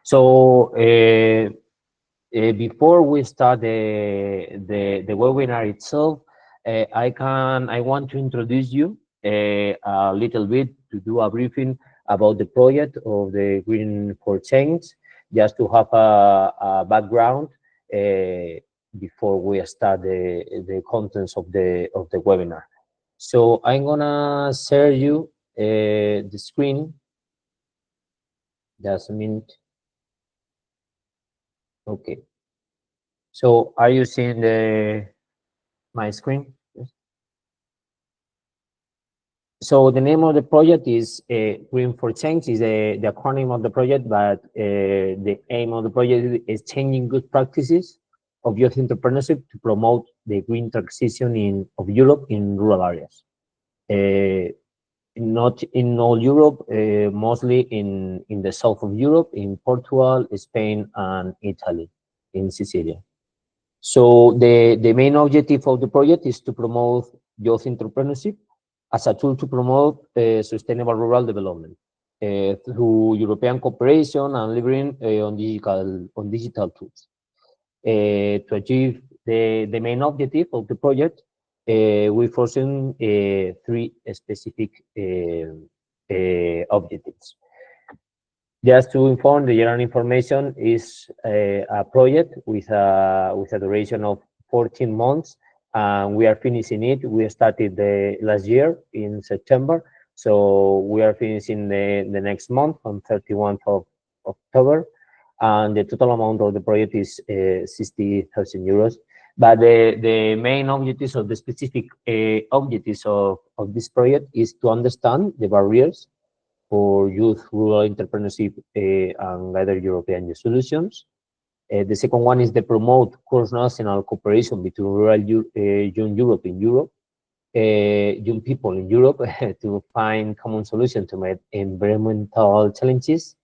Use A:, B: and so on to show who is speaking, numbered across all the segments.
A: So before we start the webinar itself, I want to introduce you a little bit to do a briefing about the project of the GreenXChange, just to have a background before we start the contents of the webinar. So I'm gonna share you the screen. Just a minute. Okay. So are you seeing my screen? Yes. So the name of the project is GreenXChange, is the acronym of the project, but the aim of the project is changing good practices of youth entrepreneurship to promote the green transition of Europe in rural areas. Not in all Europe, mostly in the south of Europe, in Portugal, Spain, and Italy, in Sicily. So the main objective of the project is to promote youth entrepreneurship as a tool to promote sustainable rural development through European cooperation and leveraging on digital tools. To achieve the main objective of the project, we foreseen three specific objectives. Just to inform, the general information is a project with a duration of 14 months, and we are finishing it. We started last year in September, so we are finishing the next month on 31st of October, and the total amount of the project is 60,000 euros. But the main objectives of the specific objectives of this project is to understand the barriers for youth rural entrepreneurship and other European solutions. The second one is to promote cross-national cooperation between rural young Europe in Europe, young people in Europe to find common solutions to meet environmental challenges,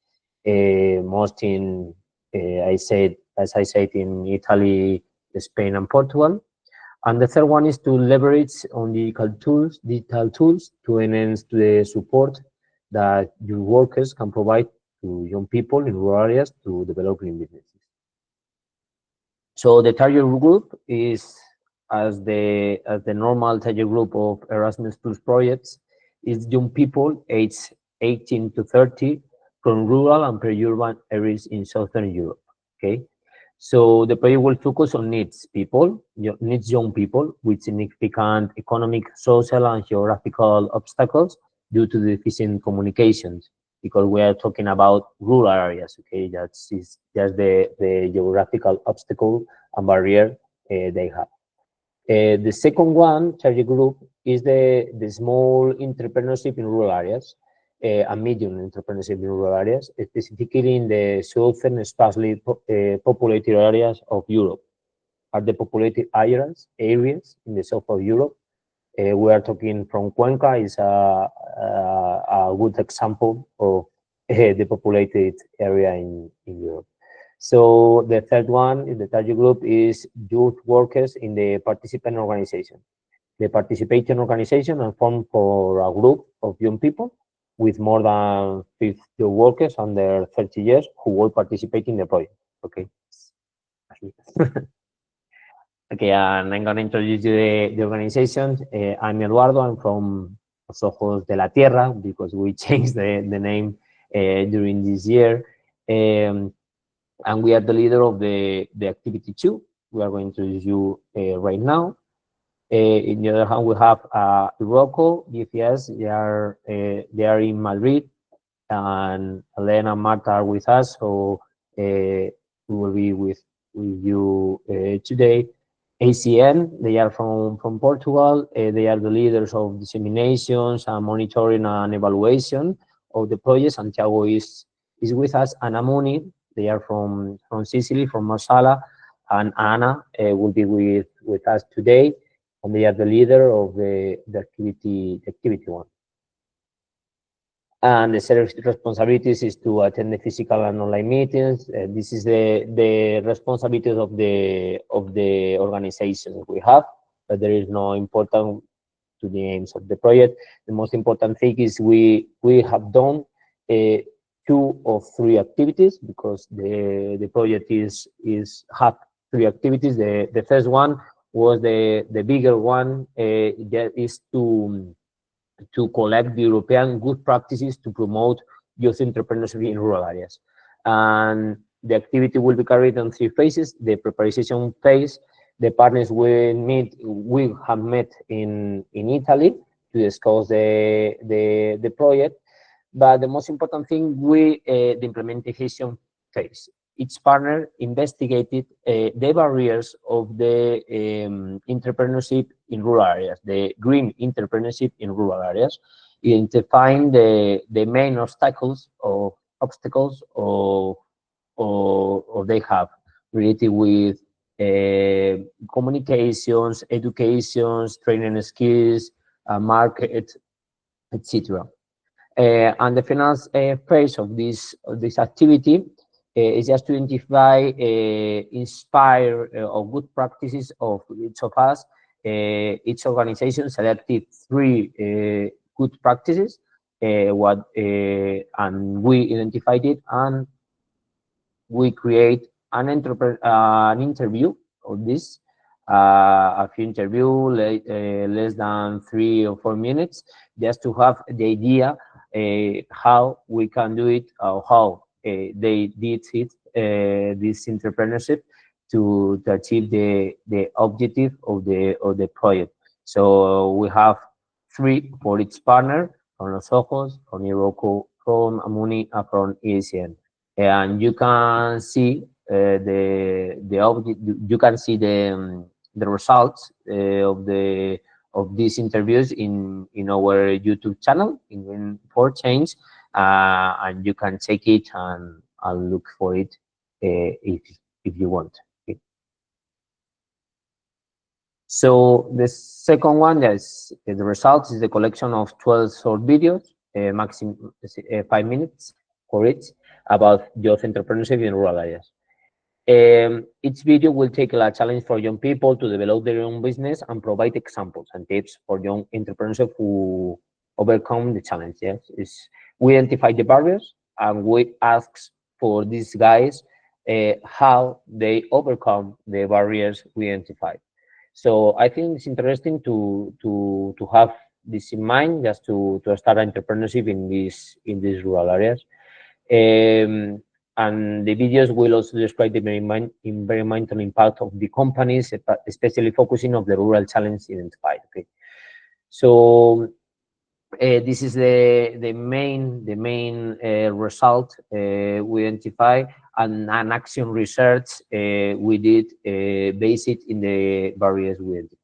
A: most in, as I said, in Italy, Spain, and Portugal. And the third one is to leverage on digital tools to enhance the support that your workers can provide to young people in rural areas to develop green businesses. So the target group is, as the normal target group of Erasmus Plus projects, is young people aged 18 to 30 from rural and peri-urban areas in Southern Europe. Okay, so the project will focus on needs young people with significant economic, social, and geographical obstacles due to deficient communications, because we are talking about rural areas. Okay, that's just the geographical obstacle and barrier they have. The second one, target group, is the small entrepreneurship in rural areas and medium entrepreneurship in rural areas, specifically in the southern, sparsely populated areas of Europe. Are the populated areas in the south of Europe. We are talking from Cuenca is a good example of the populated area in Europe. So the third one in the target group is youth workers in the participant organization. The participating organization are formed for a group of young people with more than 50 workers under 30 years who will participate in the project. Okay. Okay, and I'm going to introduce you the organization. I'm Eduardo. I'm from Ojos de la Tierra, because we changed the name during this year. And we are the leader of the activity 2. We are going to introduce you right now. In the other hand, we have Rocco, DFS. They are in Madrid, and Elena and Marta are with us. So we will be with you today. ACN, they are from Portugal. They are the leaders of disseminations and monitoring and evaluation of the project. Santiago is with us, and Amuni, they are from Sicily, from Marsala, and Anna will be with us today, and they are the leader of the activity 1. And the service responsibilities is to attend the physical and online meetings. This is the responsibilities of the organization we have, but there is no important to the aims of the project. The most important thing is we have done 2 or 3 activities, because the project have 3 activities. The first one was the bigger one, that is to collect the European good practices to promote youth entrepreneurship in rural areas. And the activity will be carried on 3 phases. The preparation phase, the partners will have met in Italy to discuss the project. But the most important thing, the implementation phase. Each partner investigated the barriers of the entrepreneurship in rural areas, the green entrepreneurship in rural areas, identifying the main obstacles or they have related with communications, educations, training skills, market, etc. And the final phase of this activity is just to identify, inspire, or good practices of each of us. Each organization selected 3 good practices, and we identified it, and we create an interview of this, a few interview, less than 3 or 4 minutes, just to have the idea how we can do it, or how they did it, this entrepreneurship, to achieve the objective of the project. So we have 3 for each partner, from Los Ojos, from Iroko, from Amuni, and from EACN. And you can see the object, you can see the results of these interviews in our YouTube channel, in GreenXChange, and you can check it and look for it if you want. Okay. So the second one, is the results, is the collection of 12 short videos, maximum 5 minutes for each, about youth entrepreneurship in rural areas. Each video will take a challenge for young people to develop their own business and provide examples and tips for young entrepreneurs who overcome the challenge. Yes, we identify the barriers, and we ask for these guys how they overcome the barriers we identified. So I think it's interesting to have this in mind, just to start entrepreneurship in these rural areas. And the videos will also describe the environmental impact of the companies, especially focusing on the rural challenge identified. Okay, so this is the main result we identify, and an action research we did based in the barriers we identified.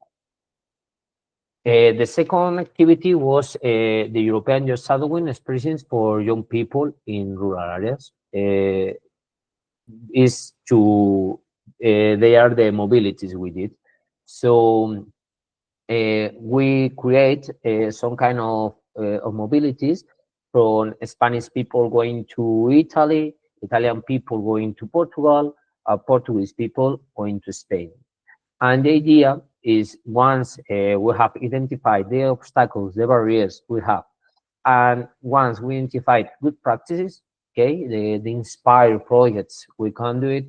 A: The second activity was the European Youth Shadowing experience for young people in rural areas. Is to they are the mobilities we did. So we create some kind of mobilities, from Spanish people going to Italy, Italian people going to Portugal, Portuguese people going to Spain. And the idea is, once we have identified the obstacles, the barriers we have, and once we identified good practices, okay, the inspired projects, we can do it.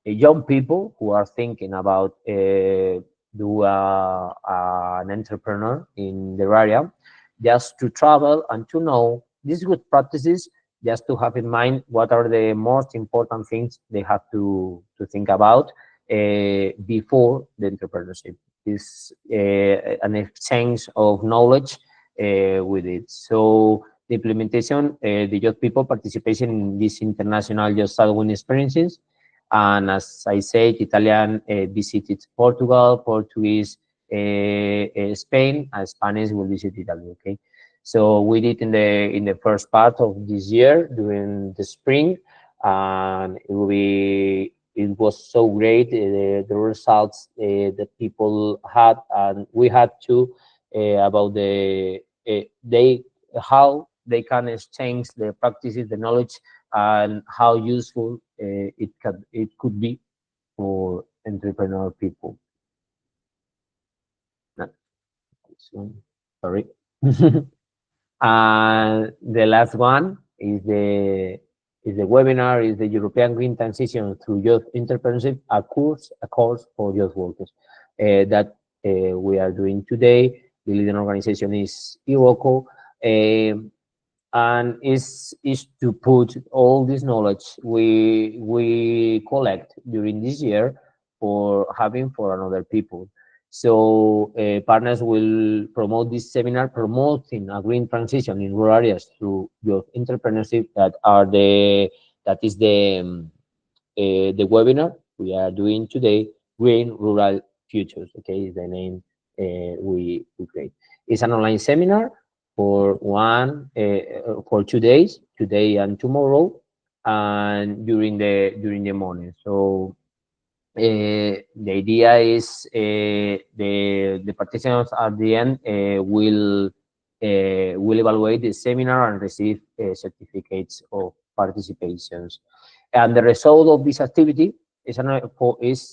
A: Young people who are thinking about do an entrepreneur in their area, just to travel and to know these good practices, just to have in mind what are the most important things they have to think about before the entrepreneurship. Is an exchange of knowledge with it. So the implementation, the youth people participation in these international youth shadowing experiences. And as I said, Italian visited Portugal, Portuguese Spain, and Spanish will visit Italy. Okay, so we did in the first part of this year during the spring, and it was so great, the results that people had, and we had to about how they can exchange their practices, the knowledge, and how useful it could be for entrepreneur people. Not this one, sorry. And the last one is is the webinar, is the European Green Transition through Youth Entrepreneurship, a course for youth workers that we are doing today. The leading organization is Iroko, and is to put all this knowledge we collect during this year for another people. So partners will promote this seminar promoting a green transition in rural areas through youth entrepreneurship that is the webinar we are doing today, Green Rural Futures. Okay, is the name we create. It's an online seminar for 2 days, today and tomorrow, and during the morning. So the idea is the participants at the end will evaluate the seminar and receive certificates of participations. And the result of this activity is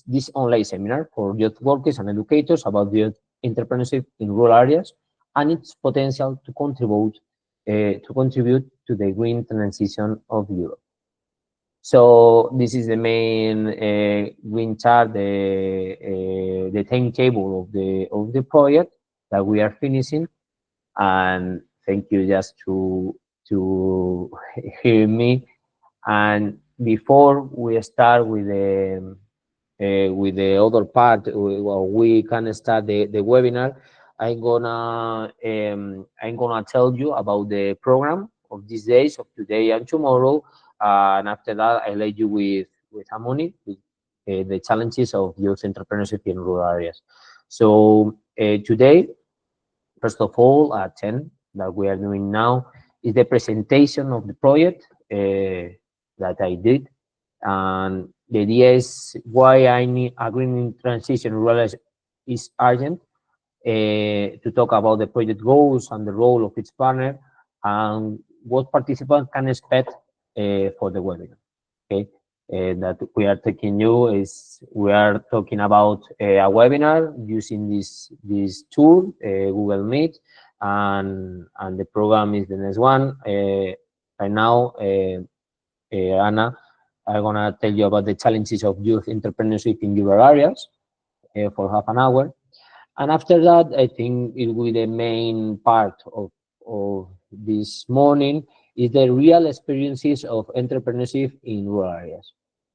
A: this online seminar for youth workers and educators about youth entrepreneurship in rural areas and its potential to contribute to the green transition of Europe. So this is the main green chart, the timetable of the project that we are finishing. And thank you just to hear me. And before we start with the other part, well, we can start the webinar. I'm gonna tell you about the program of these days, of today and tomorrow, and after that, I let you with Amuni, with the challenges of youth entrepreneurship in rural areas. So today, first of all, at 10, that we are doing now, is the presentation of the project that I did. And the idea is why I need a green transition rural is urgent, to talk about the project goals and the role of each partner and what participants can expect for the webinar. Okay, that we are taking you is we are talking about a webinar using this tool, Google Meet, and the program is the next one. Right now, Anna, I'm gonna tell you about the challenges of youth entrepreneurship in rural areas for half an hour. And after that, I think it will be the main part of this morning is the real experiences of entrepreneurship in rural areas.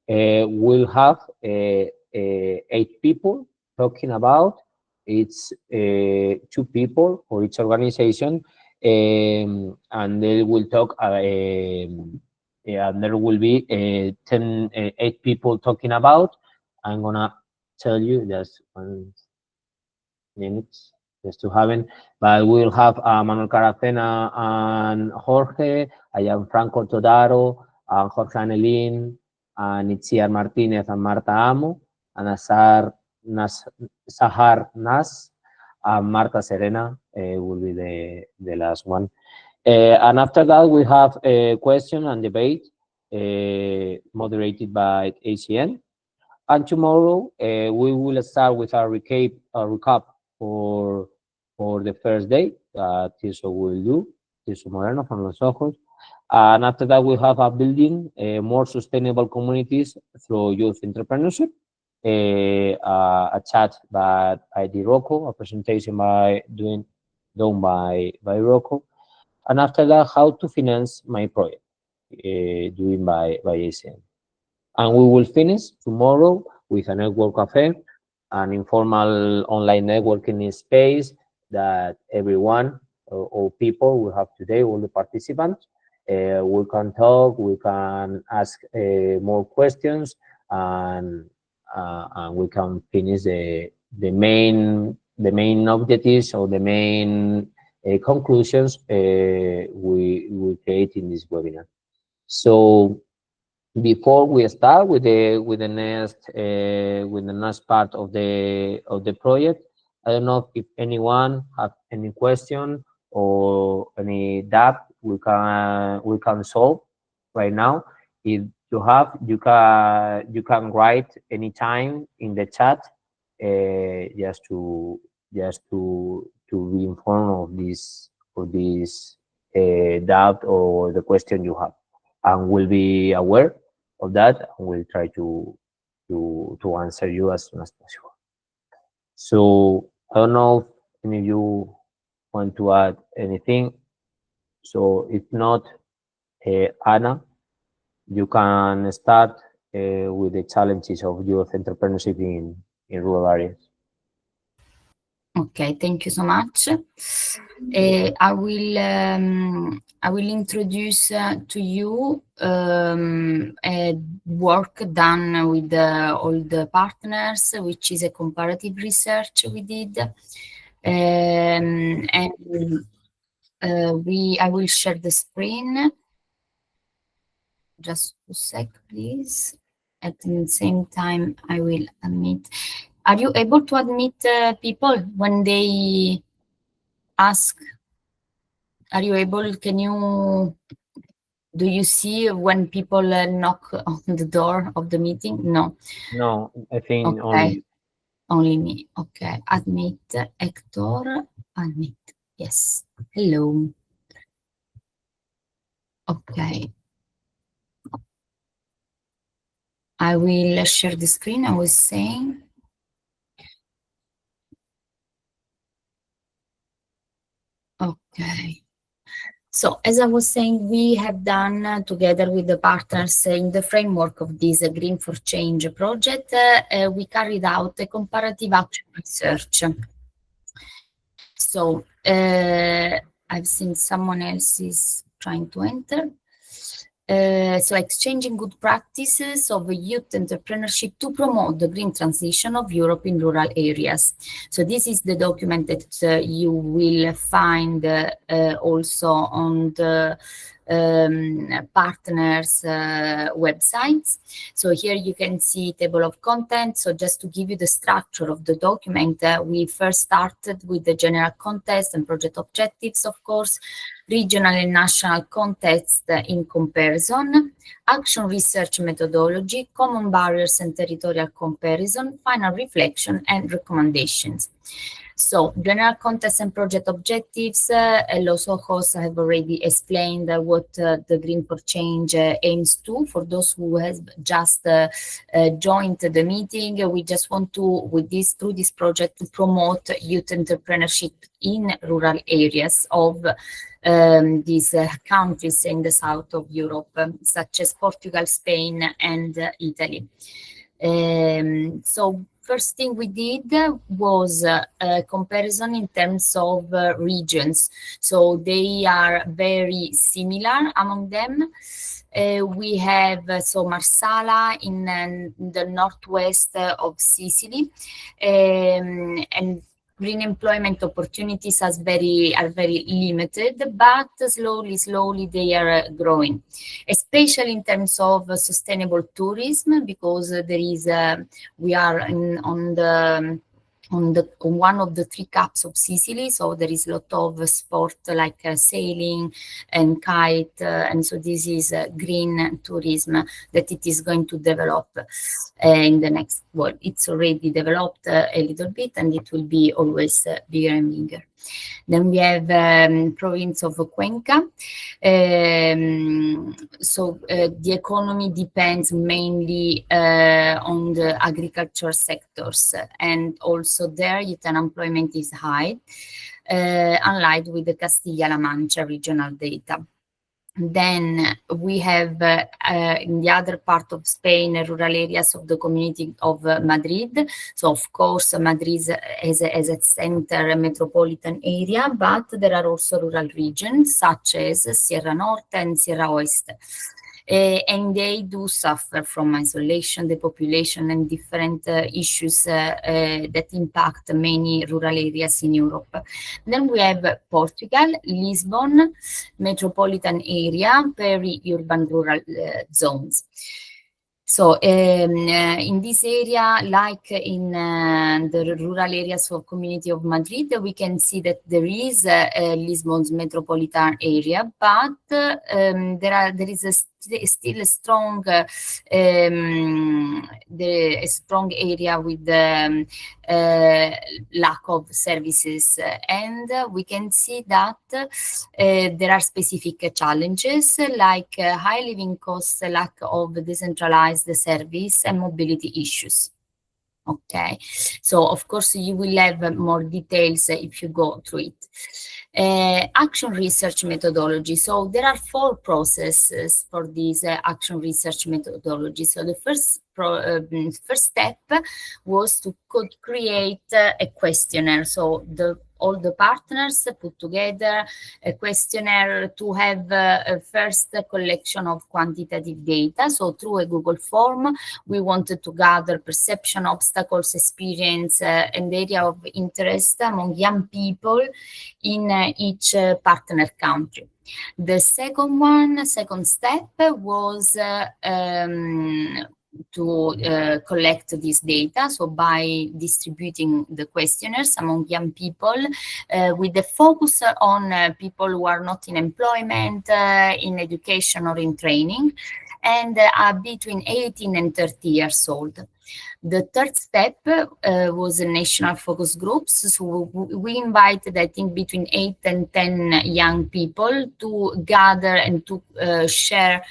A: We'll have 8 people talking about. It's 2 people for each organization, and they will talk. And there will be 8 people talking about. I'm gonna tell you just 1 minute just to have it. But we'll have Manuel Caracena and Jorge, I am Franco Todaro, and Jorge Anelin, and Itziar Martinez and Marta Amo, and Sahar Nas, and Marta Serena will be the last one. And after that, we have a question and debate moderated by ACN. And tomorrow, we will start with a recap for the first day that Tirso will do, Tirso Moreno from Los Ojos. And after that, we have a building more sustainable communities through youth entrepreneurship, a chat by Rocco, a presentation done by Rocco. And after that, how to finance my project, doing by ACN. And we will finish tomorrow with a network cafe, an informal online networking space that everyone, all people we have today, all the participants, we can talk, we can ask more questions, and we can finish the main objectives or the main conclusions we create in this webinar. So before we start with the next part of the project, I don't know if anyone have any question or any doubt we can solve right now. If you have, you can write anytime in the chat, just to be informed of this doubt or the question you have. and will be aware of that, and will try to answer you as soon as possible. So I don't know if any of you want to add anything. So if not, Anna, you can start with the challenges of youth entrepreneurship in rural areas.
B: Okay, thank you so much. I will introduce to you a work done with all the partners, which is a comparative research we did, and I will share the screen. Just a sec, please. At the same time, I will admit. Are you able to admit people when they ask? Are you able? Do you see when people knock on the door of the meeting? No.
A: No, I think
B: Okay. Only me. Okay. Admit, Hector. Admit. Yes. Hello. Okay. I will share the screen. I was saying. Okay. So as I was saying, we have done together with the partners in the framework of this Green for Change project, we carried out a comparative action research. So I've seen someone else is trying to enter. So exchanging good practices of youth entrepreneurship to promote the green transition of Europe in rural areas. So this is the document that you will find also on the partners websites. So here you can see table of contents. So just to give you the structure of the document, we first started with the general context and project objectives, of course, regional and national context in comparison, action research methodology, common barriers and territorial comparison, final reflection and recommendations. So general context and project objectives, Los Ojos have already explained what the Green for Change aims to. For those who have just joined the meeting, we just want to, through this project, to promote youth entrepreneurship in rural areas of these countries in the south of Europe, such as Portugal, Spain, and Italy. So first thing we did was a comparison in terms of regions. So they are very similar among them. We have Marsala in the northwest of Sicily, and green employment opportunities are very limited, but slowly they are growing, especially in terms of sustainable tourism, because there is we are on one of the 3 caps of Sicily, so there is a lot of sport like sailing and kite, and so this is green tourism that it is going to develop in the next, well, it's already developed a little bit, and it will be always bigger and bigger. Then we have province of Cuenca. The economy depends mainly on the agriculture sectors, and also there youth unemployment is high, unlike with the Castilla-La Mancha regional data. Then we have in the other part of Spain, rural areas of the community of Madrid. So of course, Madrid is a center, a metropolitan area, but there are also rural regions such as Sierra Norte and Sierra Oeste. And they do suffer from isolation, depopulation, and different issues that impact many rural areas in Europe. Then we have Portugal, Lisbon, metropolitan area, peri-urban rural zones. So in this area, like in the rural areas of community of Madrid, we can see that there is Lisbon's metropolitan area, but there is still a strong a strong area with the lack of services, and we can see that there are specific challenges like high living costs, lack of decentralized service, and mobility issues. Okay, so of course you will have more details if you go through it. Action research methodology. So there are 4 processes for this action research methodology. So the first step was to create a questionnaire. So all the partners put together a questionnaire to have a first collection of quantitative data. So through a Google form, we wanted to gather perception, obstacles, experience, and area of interest among young people in each partner country. The second step was to collect this data, so by distributing the questionnaires among young people with the focus on people who are not in employment, in education or in training, and are between 18 and 30 years old. The third step was a national focus groups. So we invited, I think, between 8 and 10 young people to gather and to share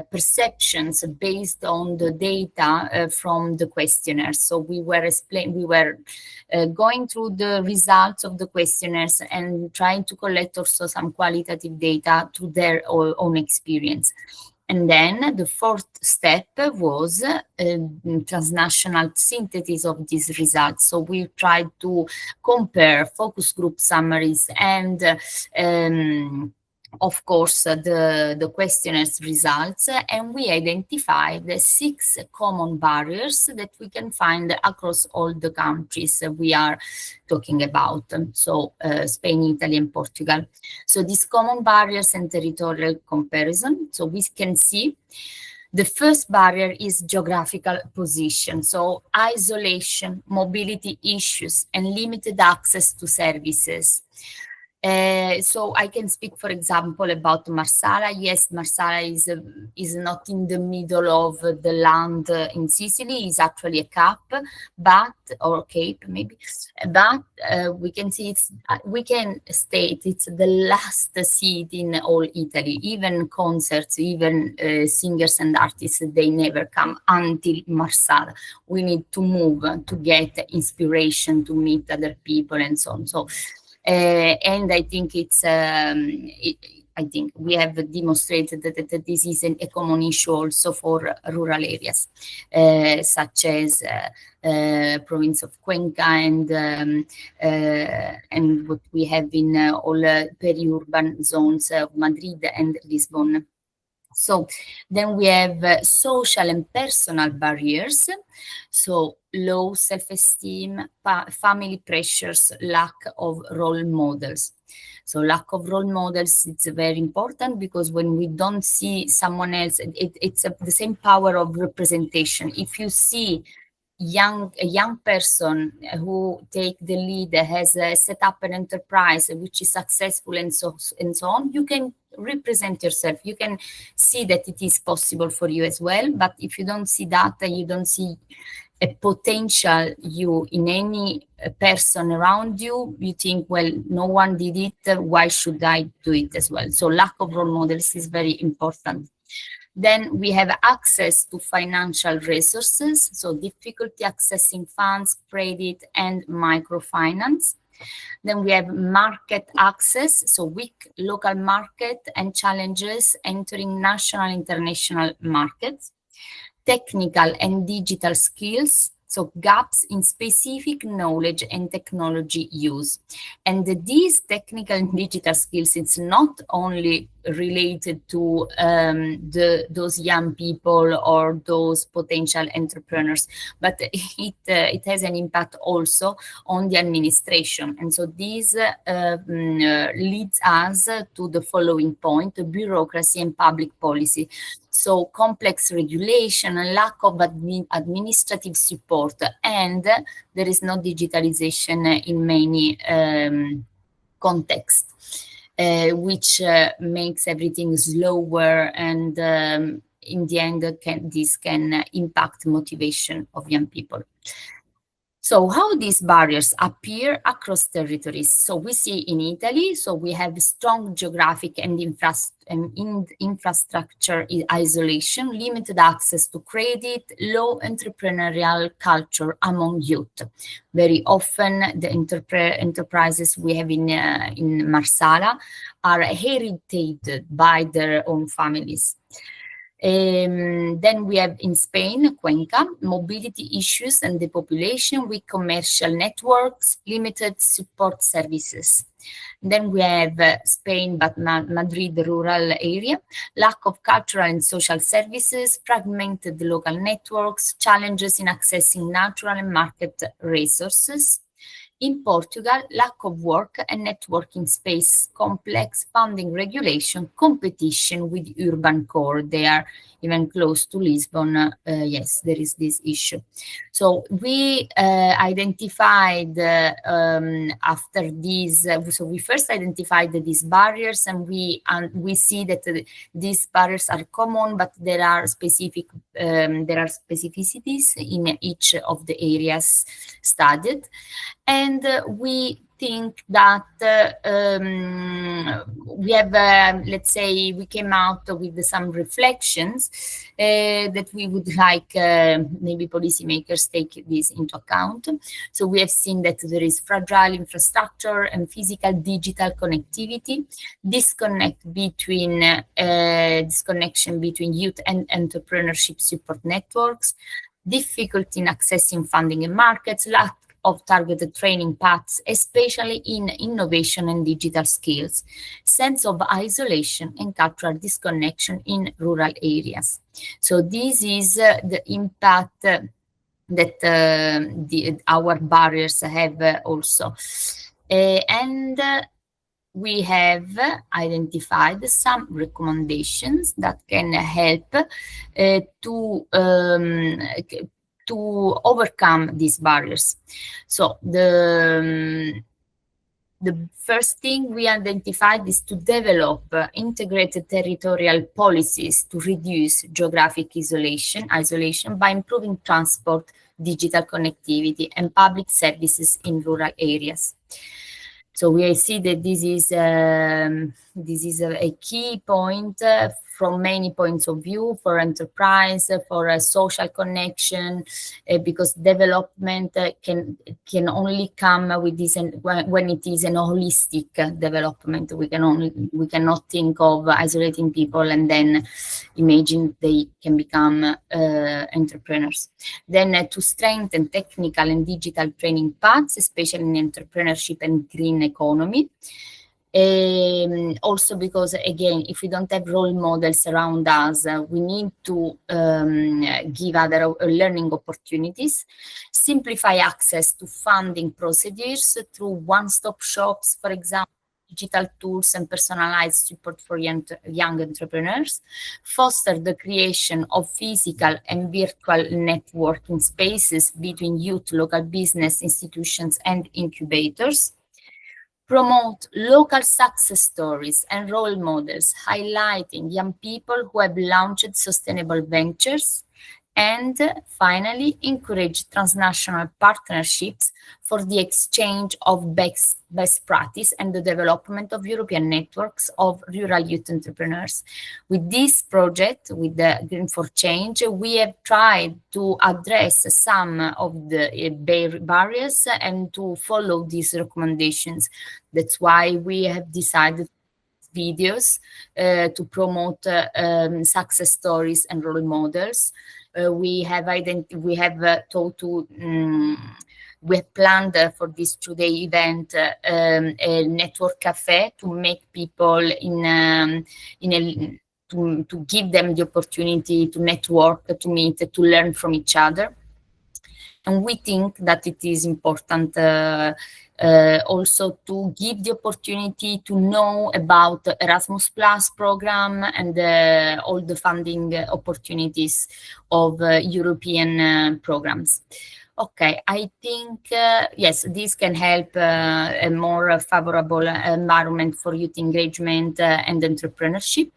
B: perceptions based on the data from the questionnaires. So we were going through the results of the questionnaires and trying to collect also some qualitative data to their own experience. And then the fourth step was transnational synthesis of these results. So we tried to compare focus group summaries and of course, the questionnaires results, and we identified the 6 common barriers that we can find across all the countries we are talking about. So Spain, Italy, and Portugal. So these common barriers and territorial comparison. So we can see the first barrier is geographical position. So isolation, mobility issues, and limited access to services. So I can speak, for example, about Marsala. Yes, Marsala is not in the middle of the land in Sicily. It's actually a or cape maybe. But we can see we can state it's the last seat in all Italy. Even concerts, even singers and artists, they never come until Marsala. We need to move to get inspiration, to meet other people, and so on. So. And I think I think we have demonstrated that this is a common issue also for rural areas, such as province of Cuenca and what we have in all peri-urban zones of Madrid and Lisbon. So then we have social and personal barriers. So low self-esteem, family pressures, lack of role models. So lack of role models, it's very important because when we don't see someone else, it's the same power of representation. If you see a young person who take the lead, has set up an enterprise which is successful and so on, you can represent yourself. You can see that it is possible for you as well. But if you don't see that, you don't see a potential you in any person around you, you think, well, no one did it, why should I do it as well? So lack of role models is very important. Then we have access to financial resources, so difficulty accessing funds, credit, and microfinance. Then we have market access, so weak local market and challenges entering national and international markets. Technical and digital skills, so gaps in specific knowledge and technology use. And these technical and digital skills, it's not only related to those young people or those potential entrepreneurs, but it has an impact also on the administration. And so this leads us to the following point: bureaucracy and public policy. So complex regulation, a lack of administrative support, and there is no digitalization in many contexts, which makes everything slower and in the end, this can impact motivation of young people. So how these barriers appear across territories? So we see in Italy, so we have strong geographic and infrastructure isolation, limited access to credit, low entrepreneurial culture among youth. Very often the enterprises we have in Marsala are inherited by their own families. Then we have in Spain, Cuenca, mobility issues and depopulation with commercial networks, limited support services. Then we have Spain, but Madrid rural area, lack of cultural and social services, fragmented local networks, challenges in accessing natural and market resources. In Portugal, lack of work and networking space, complex funding regulation, competition with urban core. They are even close to Lisbon. Yes, there is this issue. So we identified after these, so we first identified these barriers, and we see that these barriers are common, but there are specificities in each of the areas studied. And we think that we have, let's say, we came out with some reflections that we would like maybe policymakers take this into account. So we have seen that there is fragile infrastructure and physical digital connectivity, disconnection between youth and entrepreneurship support networks, difficulty in accessing funding and markets, lack of targeted training paths, especially in innovation and digital skills, sense of isolation and cultural disconnection in rural areas. So this is the impact that our barriers have also. And we have identified some recommendations that can help to overcome these barriers. So the first thing we identified is to develop integrated territorial policies to reduce geographic isolation by improving transport, digital connectivity, and public services in rural areas. So we see that this is a key point from many points of view for enterprise, for a social connection, because development can only come with this when it is an holistic development. We cannot think of isolating people and then imagine they can become entrepreneurs. Then to strengthen technical and digital training paths, especially in entrepreneurship and green economy. Also because, again, if we don't have role models around us, we need to give other learning opportunities, simplify access to funding procedures through one-stop shops, for example, digital tools and personalized support for young entrepreneurs, foster the creation of physical and virtual networking spaces between youth, local business institutions, and incubators, promote local success stories and role models, highlighting young people who have launched sustainable ventures, and finally, encourage transnational partnerships for the exchange of best practice and the development of European networks of rural youth entrepreneurs. With this project, with the GreenXChange, we have tried to address some of the barriers and to follow these recommendations. That's why we have decided videos to promote success stories and role models. We have planned for this 2-day event a network cafe to make people to give them the opportunity to network, to meet, to learn from each other. And we think that it is important also to give the opportunity to know about the Erasmus Plus program and all the funding opportunities of European programs. Okay, I think, yes, this can help a more favorable environment for youth engagement and entrepreneurship.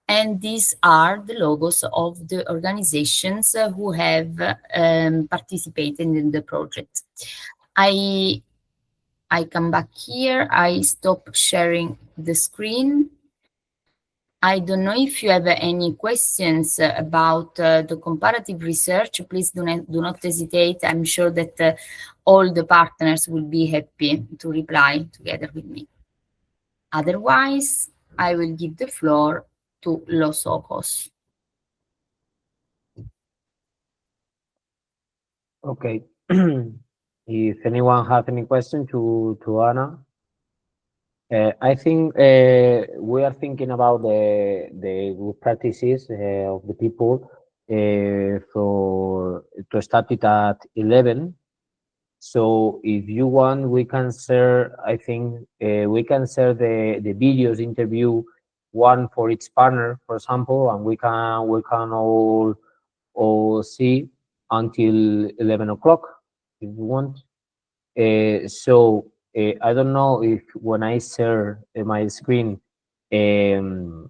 B: And these are the logos of the organizations who have participated in the project. I come back here, I stop sharing the screen. I don't know if you have any questions about the comparative research. Please do not hesitate. I'm sure that all the partners will be happy to reply together with me. Otherwise, I will give the floor to Los Ojos.
A: Okay. If anyone have any question to Anna, I think we are thinking about the good practices of the people for to start it at 11. So if you want, we can share. I think we can share the videos interview, one for each partner, for example, and we can all see until 11 o'clock if you want. I don't know if when I share my screen, you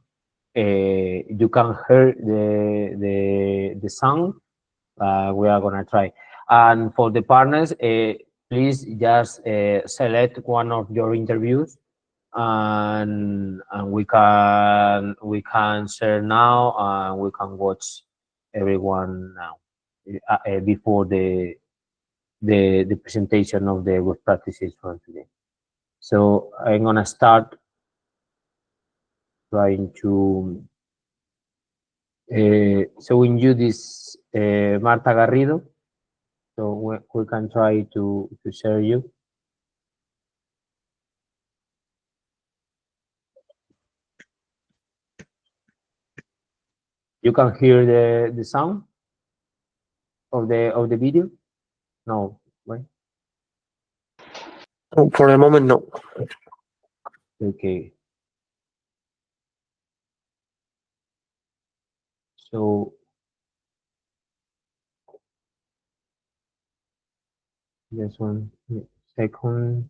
A: can hear the sound. We are gonna try. And for the partners, please just select one of your interviews, and we can share now, and we can watch everyone now before the presentation of the good practices for today. So I'm gonna start trying to showing you this Marta Garrido. So we can try to share you. You can hear the sound of the video? No, right?
C: For the moment, no.
A: Okay. So just one second.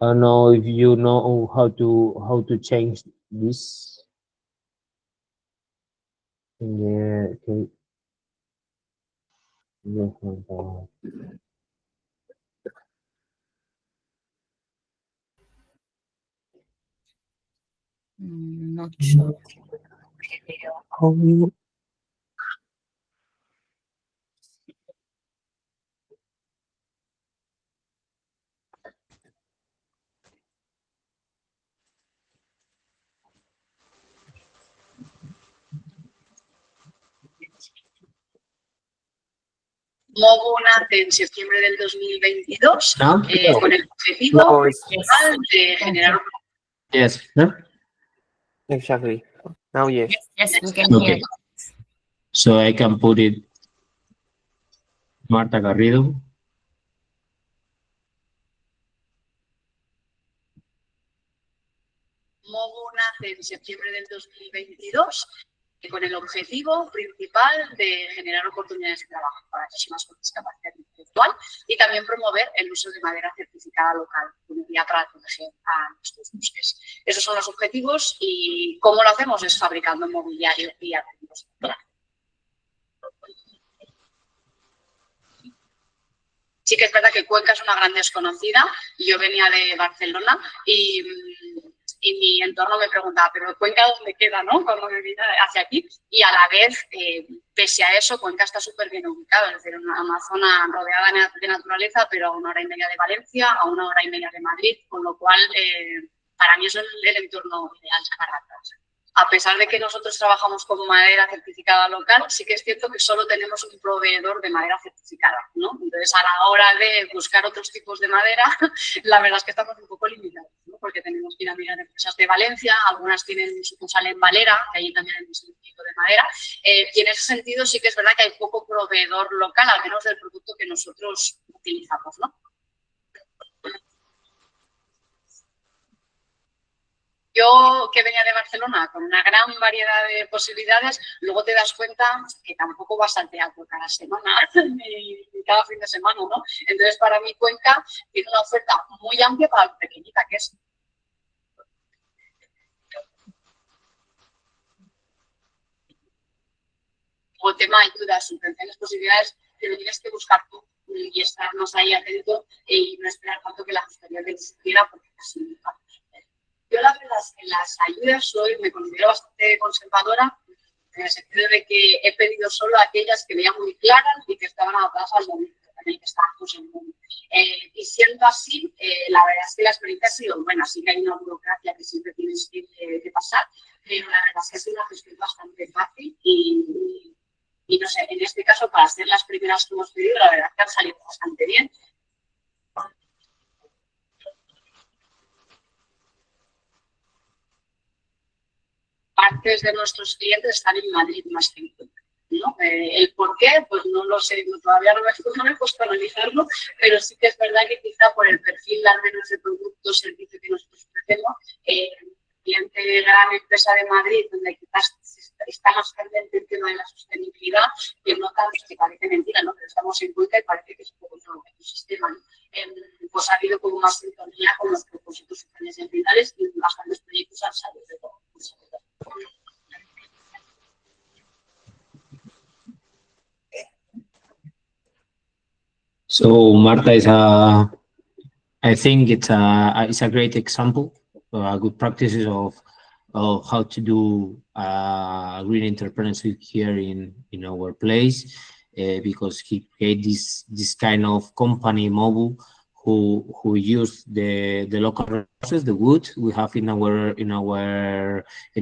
A: I don't know if you know how to change this. Yeah, okay. Just one second.
B: Not sure.
D: Moguna en septiembre del 2022
A: Now?
D: con el objetivo
C: No, it's
D: principal de generar.
A: Yes. No?
C: exactly. Now, yes.
B: Yes, we can hear.
A: Okay. So I can put it Marta Garrido.
D: Moguna en septiembre del 2022 con el objetivo principal de generar oportunidades de trabajo para personas con discapacidad intelectual y también promover el uso de madera certificada local como vía para proteger a nuestros bosques. Esos son los objetivos y cómo lo hacemos es fabricando mobiliario y artículos. Sí que es verdad que Cuenca es una gran desconocida. Yo venía de Barcelona y mi entorno me preguntaba, pero Cuenca ¿dónde queda, no? Cuando me vine hacia aquí. Y a la vez, pese a eso, Cuenca está súper bien ubicada. Es decir, una zona rodeada de naturaleza, pero a 1 hora y media de Valencia, a 1 hora y media de Madrid, con lo cual para mí es el entorno ideal para trabajar. A pesar de que nosotros trabajamos con madera certificada local, sí que es cierto que solo tenemos un proveedor de madera certificada, ¿no? Entonces, a la hora de buscar otros tipos de madera, la verdad es que estamos un poco limitados, ¿no? Porque tenemos que ir a mirar empresas de Valencia, algunas tienen sucursal en Valera, que allí también hay un tipo de madera, y en ese sentido sí que es verdad que hay poco proveedor local, al menos del producto que nosotros utilizamos, ¿no? yo que venía de Barcelona con una gran variedad de posibilidades, luego te das cuenta que tampoco vas al teatro cada semana ni cada fin de semana, ¿no? Entonces, para mí, Cuenca tiene una oferta muy amplia para lo pequeñita que es. O tema ayudas, subvenciones, posibilidades, te lo tienes que buscar tú y estarnos ahí atento y no esperar tanto que la gestoría te supiera porque casi nunca. Yo la verdad es que en las ayudas me considero bastante conservadora en el sentido de que he pedido solo aquellas que veía muy claras y que estaban adaptadas al momento en el que estábamos en el mundo. Y siendo así, la verdad es que la experiencia ha sido buena. Sí que hay una burocracia que siempre tienes que pasar, pero la verdad es que ha sido una gestión bastante fácil y no sé, en este caso, para ser las primeras que hemos pedido, la verdad es que han salido bastante bien. Partes de nuestros clientes están en Madrid más que en Cuenca, ¿no? El por qué, pues no lo sé, todavía no me he puesto a analizarlo, pero sí que es verdad que quizá por el perfil al menos de producto o servicio que nosotros ofrecemos, cliente gran empresa de Madrid, donde quizás está más candente el tema de la sostenibilidad, que no tanto, que parece mentira, ¿no? Pero estamos en Cuenca y parece que es un poco un ecosistema, ¿no? Pues ha habido como más sintonía con los propósitos sociales y ambientales y bastantes proyectos han salido de todo.
A: So Marta I think it's a great example, good practices of how to do green entrepreneurship here in our place, because he create this kind of company mobile who use the local resources, the wood we have in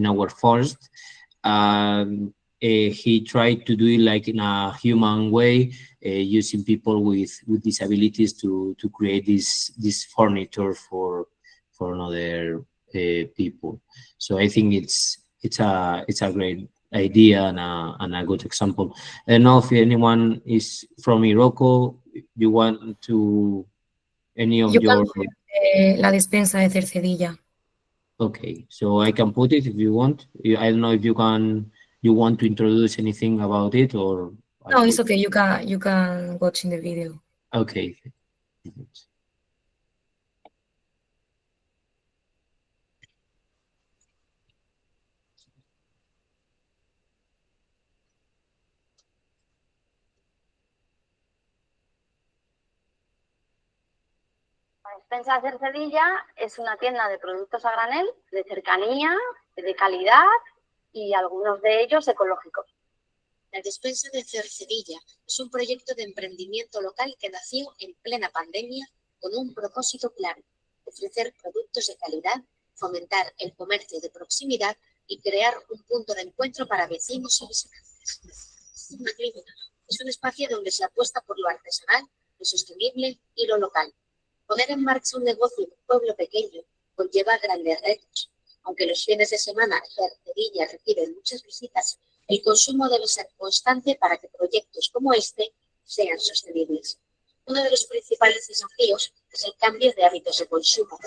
A: our forest. He tried to do it like in a human way, using people with disabilities to create this furniture for another people. So I think it's a great idea and a good example. I don't know if anyone is from Morocco. You want to any of
E: Yo
A: your
E: la despensa de Cercedilla.
A: okay, so I can put it if you want. I don't know if you want to introduce anything about it or
E: No, it's okay. You can watch in the video.
A: okay.
F: La despensa de Cercedilla es una tienda de productos a granel, de cercanía, de calidad y algunos de ellos ecológicos.
G: La despensa de Cercedilla es un proyecto de emprendimiento local que nació en plena pandemia con un propósito claro: ofrecer productos de calidad, fomentar el comercio de proximidad y crear un punto de encuentro para vecinos y visitantes. Es un espacio donde se apuesta por lo artesanal, lo sostenible y lo local. Poner en marcha un negocio en un pueblo pequeño conlleva grandes retos. Aunque los fines de semana Cercedilla recibe muchas visitas, el consumo debe ser constante para que proyectos como este sean sostenibles. Uno de los principales desafíos es el cambio de hábitos de consumo.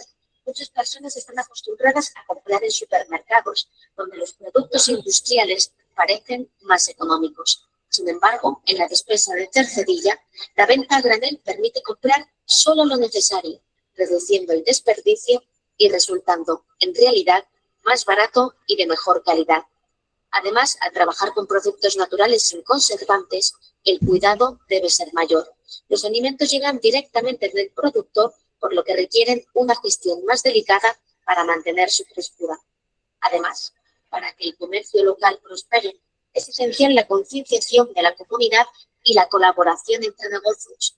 G: Muchas personas están acostumbradas a comprar en supermercados, donde los productos industriales parecen más económicos. Sin embargo, en la despensa de Cercedilla, la venta a granel permite comprar solo lo necesario, reduciendo el desperdicio y resultando, en realidad, más barato y de mejor calidad. Además, al trabajar con productos naturales sin conservantes, el cuidado debe ser mayor. Los alimentos llegan directamente del productor, por lo que requieren una gestión más delicada para mantener su frescura. Además, para que el comercio local prospere, es esencial la concienciación de la comunidad y la colaboración entre negocios.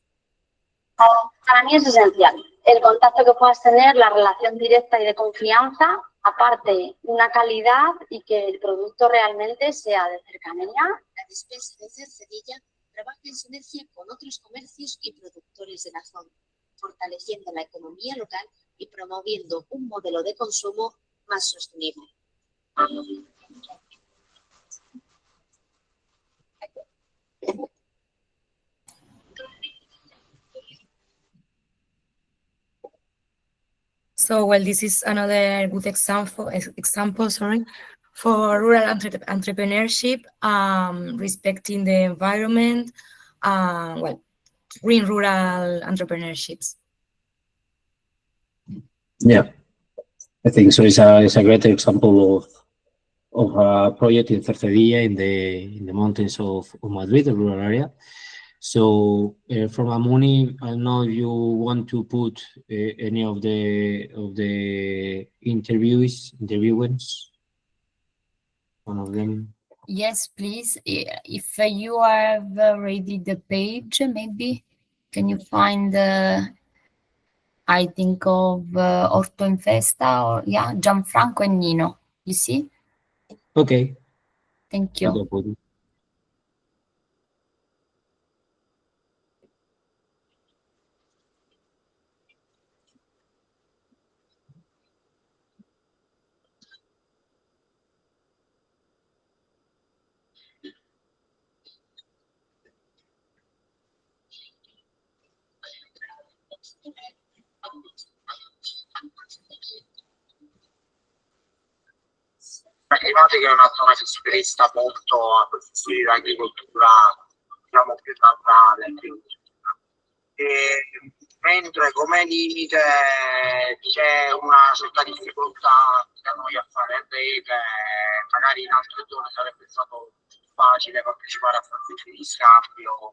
F: Para mí es esencial el contacto que puedas tener, la relación directa y de confianza, aparte una calidad y que el producto realmente sea de cercanía.
G: La despensa de Cercedilla trabaja en sinergia con otros comercios y productores de la zona, fortaleciendo la economía local y promoviendo un modelo de consumo más sostenible.
E: So, well, this is another good example, for rural entrepreneurship, respecting the environment, well, green rural entrepreneurships.
H: Yeah, I think so. It's a great example of a project in Cercedilla in the mountains of Madrid, the rural area. So from Amuni, I don't know if you want to put any of the interviewees, one of them.
B: Yes, please. If you have already the page, maybe can you find I think of Orto in Festa, or yeah, Gianfranco and Nino. You see?
H: Okay.
B: Thank you.
I: Climatica è una zona che si presta molto a questi stili di agricoltura, diciamo, più naturale. Mentre come limite c'è una certa difficoltà da noi a fare rete, magari in altre zone sarebbe stato facile partecipare a progetti di scambio.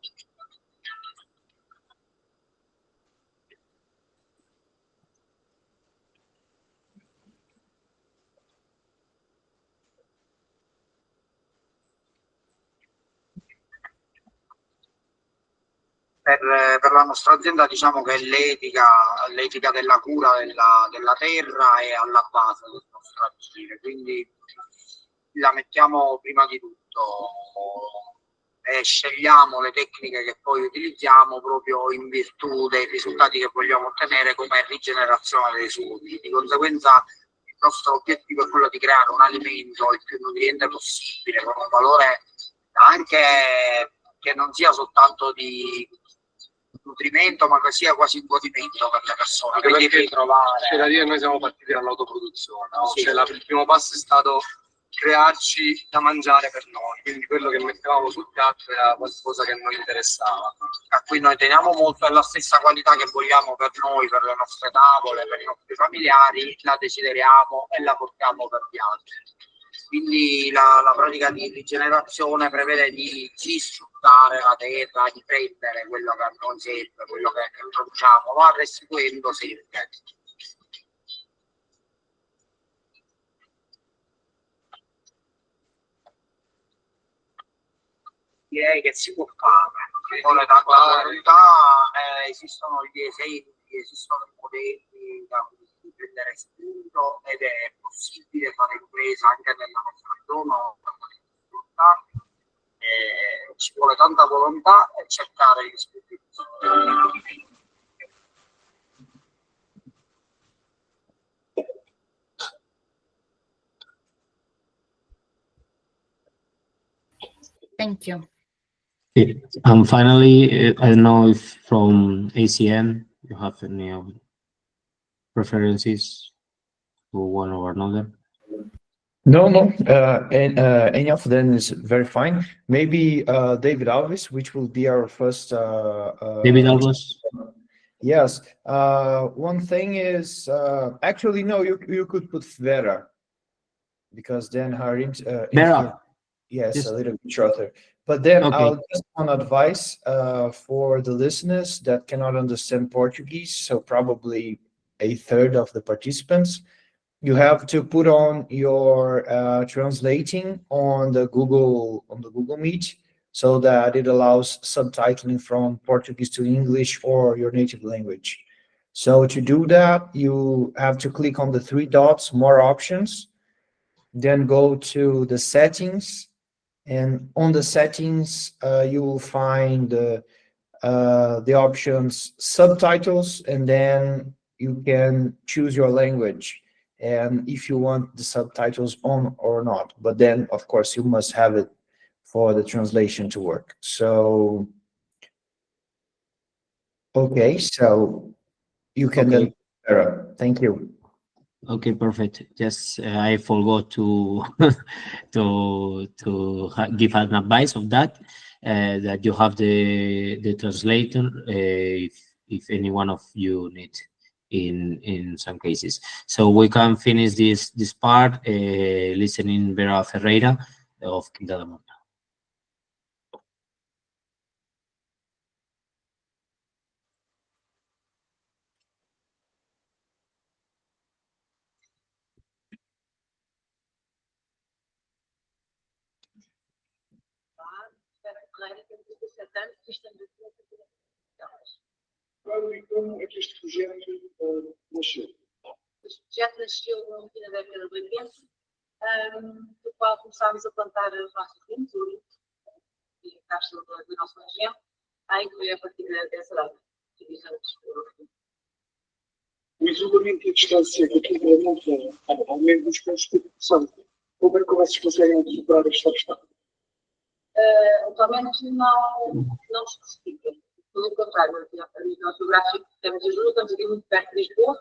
I: Per la nostra azienda diciamo che l'etica della cura della terra è alla base del nostro agire, quindi la mettiamo prima di tutto e scegliamo le tecniche che poi utilizziamo proprio in virtù dei risultati che vogliamo ottenere come rigenerazione dei suoli. Di conseguenza il nostro obiettivo è quello di creare un alimento il più nutriente possibile, con un valore anche che non sia soltanto di nutrimento, ma che sia quasi un godimento per le persone. Quindi
J: c'è da dire, noi siamo partiti dall'autoproduzione, no? Sì. Cioè, il primo passo è stato crearci da mangiare per noi, quindi quello che mettevamo sul piatto era qualcosa che non interessava,
I: a cui noi teniamo molto, è la stessa qualità che vogliamo per noi, per le nostre tavole, per i nostri familiari, la desideriamo e la portiamo per gli altri. Quindi la pratica di rigenerazione prevede di sfruttare la terra, di prendere quello che a noi serve, quello che produciamo, ma restituendo sempre. Direi che si può fare, con la volontà esistono gli esempi, esistono i modelli da cui prendere spunto ed è possibile fare impresa anche nella nostra zona. Ci vuole tanta volontà e cercare gli spunti.
B: Thank you.
H: And finally, I don't know if from ACN you have any preferences for one or another.
K: No, any of them is very fine. Maybe David Alves, which will be our first.
H: David Alves.
K: Yes. One thing is actually no. You could put Vera, because then her
H: Vera.
K: Yes, a little bit shorter. But then
H: okay.
K: I'll just one advice for the listeners that cannot understand Portuguese, so probably a third of the participants. You have to put on your translating on the Google Meet, so that it allows subtitling from Portuguese to English or your native language. So to do that, you have to click on the three dots, more options, then go to the settings, and on the settings you will find the options subtitles, and then you can choose your language and if you want the subtitles on or not. But then, of course, you must have it for the translation to work. So, okay, so you can then. Thank you.
H: Okay, perfect. Yes, I forgot to give an advice of that. That you have the translator if any one of you need in some cases. So we can finish this part listening Vera Ferreira of Quinta da Monta.
J: Como é que este projeto nasceu?
D: Este projeto nasceu no fim da década de 80, no qual começámos a plantar as nossas vinhas, e a caixa da nossa região, aí foi a partir dessa data, que dizemos.
J: O isolamento e a distância que aqui é muito aumenta os custos de produção. Como é que vocês conseguem superar este obstáculo?
D: Atualmente não se justifica. Pelo contrário, a nível geográfico temos ajuda, estamos aqui muito perto de Lisboa,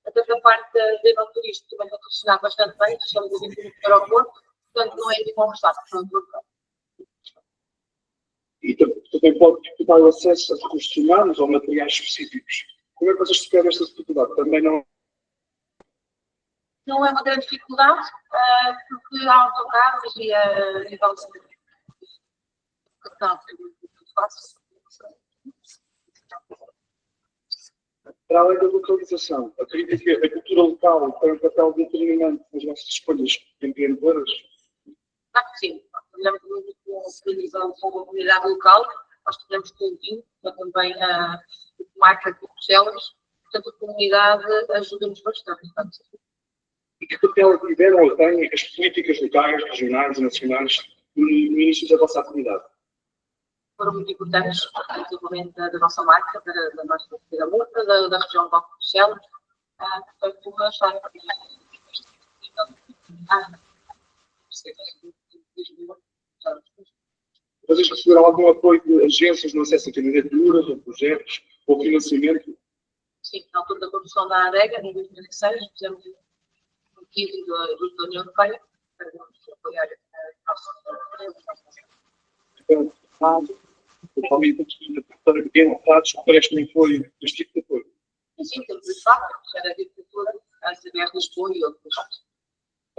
D: até a parte da nível turístico também está a funcionar bastante bem, estamos aqui muito para o aeroporto, portanto não é nenhum obstáculo.
J: E também pode dificultar o acesso a recursos humanos ou materiais específicos. Como é que vocês superam esta dificuldade? Também
D: não é uma grande dificuldade, porque há autocarros e a nível de muito fácil.
J: Para além da localização, acredita que a cultura local tem um papel determinante nas nossas escolhas empreendedoras?
D: Claro que sim. Trabalhamos muito com a organização com a comunidade local, nós trabalhamos com o vinho, também a marca de Bruxelas, portanto a comunidade ajuda-nos bastante.
J: E que papel tiveram ou têm as políticas locais, regionais e nacionais no início da vossa atividade?
D: Foram muito importantes para o desenvolvimento da nossa marca, da nossa multa, da região de Bruxelas, portanto,
J: Vocês receberam algum apoio de agências no acesso a candidaturas, ou projetos, ou financiamento?
D: Sim, na altura da produção da adega, em 2016, fizemos um pedido da União Europeia para nos apoiar a nossa
J: Totalmente para pequenos estados que prestem apoio deste tipo de apoio.
D: Sim, temos de facto, era a agricultura, a CBR de Lisboa e outros.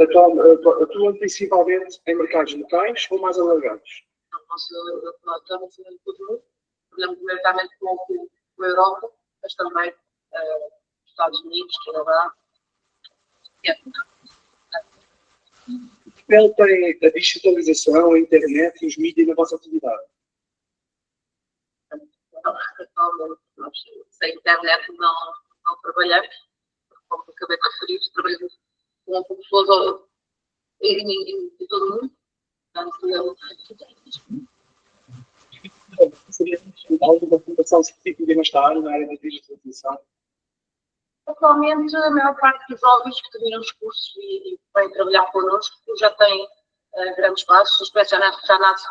J: Atuam principalmente em mercados locais ou mais alargados?
D: Nós estamos em todo o mundo, trabalhamos diretamente com a Europa, mas também os Estados Unidos, Canadá.
J: Que papel tem a digitalização, a internet e os mídias na vossa atividade?
D: Nós sem internet não trabalhamos, como acabei de referir, trabalhamos com pessoas em todo o mundo.
J: Seria alguma fundação específica nesta área, na área da digitalização?
D: Atualmente, a maior parte dos jovens que terminam os cursos e vêm trabalhar connosco já têm grandes bases, os pés já nascem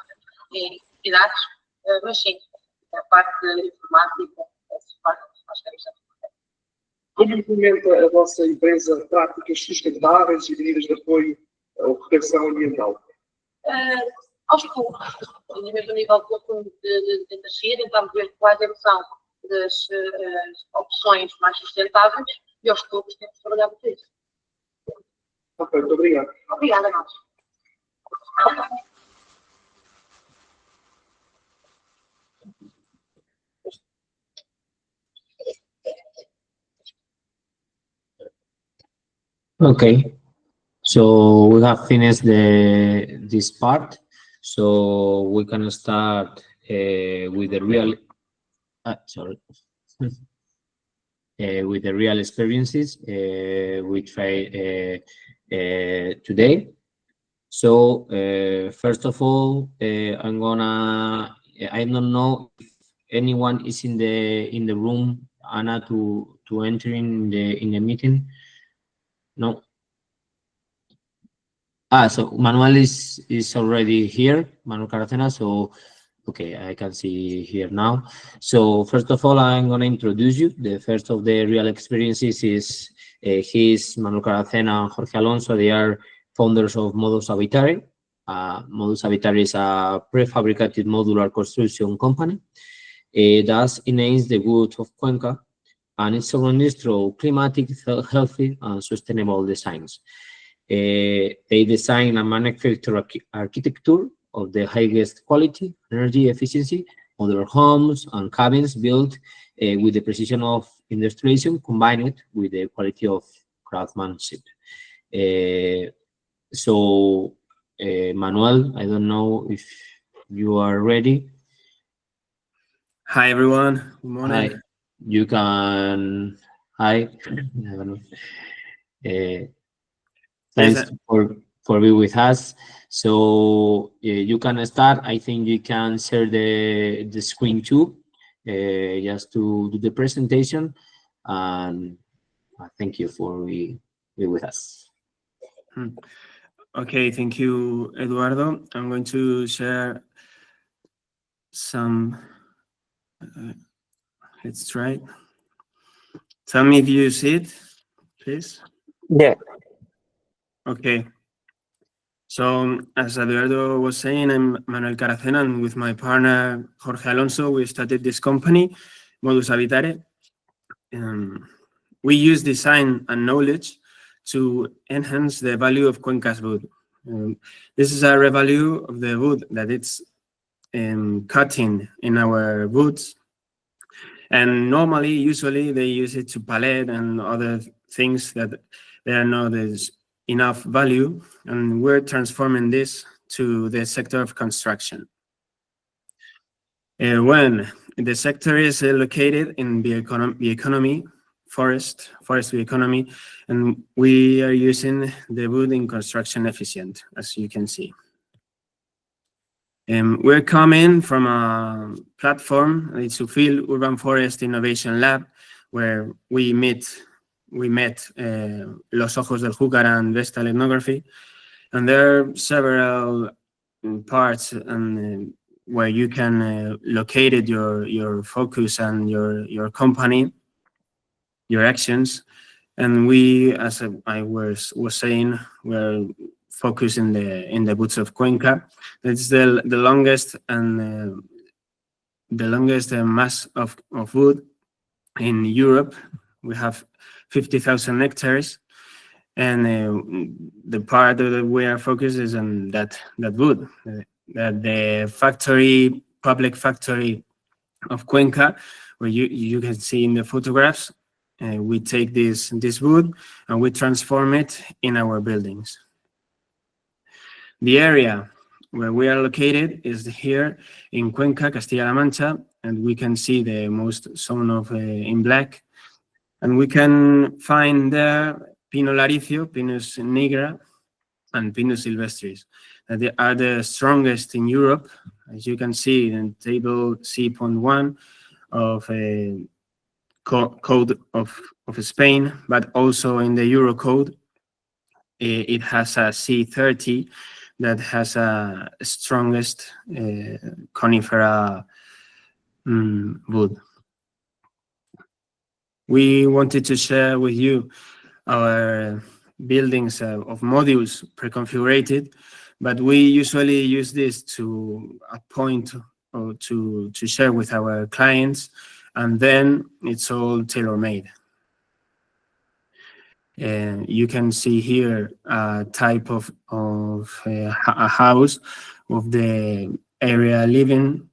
D: em idades, mas sim, a parte da informática, essa parte, acho que é bastante importante.
J: Como implementa a vossa empresa práticas sustentáveis e medidas de apoio à proteção ambiental?
D: Aos poucos, mesmo a nível de energia, tentamos ver quais são das opções mais sustentáveis e aos poucos temos trabalhado por isso.
J: Ok, muito obrigado.
D: Obrigada a nós.
H: Okay, so we have finished this part, so we can start with the real with the real experiences we try today. So first of all, I don't know if anyone is in the room, Anna, to enter in the meeting. No. So Manuel is already here, Manuel Caracena. So okay, I can see here now. So first of all, I'm gonna introduce you. The first of the real experiences is He's Manuel Caracena and Jorge Alonso. They are founders of Modus Habitare. Modus Habitare is a prefabricated modular construction company. Thus enhances the good of Cuenca, and it's organized through climatic, healthy, and sustainable designs. They design and manufacture architecture of the highest quality, energy efficiency, modular homes and cabins built with the precision of industrialization combined with the quality of craftsmanship. So, Manuel, I don't know if you are ready.
L: Hi, everyone. Good morning.
H: Hi. You can. Hi. I don't know. Thanks for being with us. So you can start. I think you can share the screen too, just to do the presentation. And thank you for being with us.
L: Okay, thank you, Eduardo. I'm going to share some. Let's try. Tell me if you see it, please.
C: Yeah.
L: Okay. So, as Eduardo was saying, I'm Manuel Caracena, and with my partner Jorge Alonso, we started this company, Modus Habitare. We use design and knowledge to enhance the value of Cuenca's wood. This is a revalue of the wood that it's cutting in our woods. And normally, usually, they use it to pallet and other things that there are not enough value, and we're transforming this to the sector of construction. When the sector is located in the economy, forestry economy, and we are using the wood in construction efficient, as you can see. We're coming from a platform, it's a field urban forest innovation lab, where we met Los Ojos del Júcar and Vestal Ethnography, and there are several parts and where you can locate your focus and your company, your actions. And we, as I was saying, we're focused in the woods of Cuenca. It's the longest and the longest mass of wood in Europe. We have 50,000 hectares, and the part that we are focused is on that wood. The public factory of Cuenca, where you can see in the photographs, we take this wood and we transform it in our buildings. The area where we are located is here in Cuenca, Castilla-La Mancha, and we can see the most zone of in black. And we can find there Pino laricio, Pinus nigra, and Pinus sylvestris. They are the strongest in Europe, as you can see in table C.1 of a code of Spain, but also in the Euro code, it has a C30 that has a strongest conifera wood. We wanted to share with you our buildings of modules pre-configured, but we usually use this to a point or to share with our clients, and then it's all tailor-made. You can see here a type of a house of the area living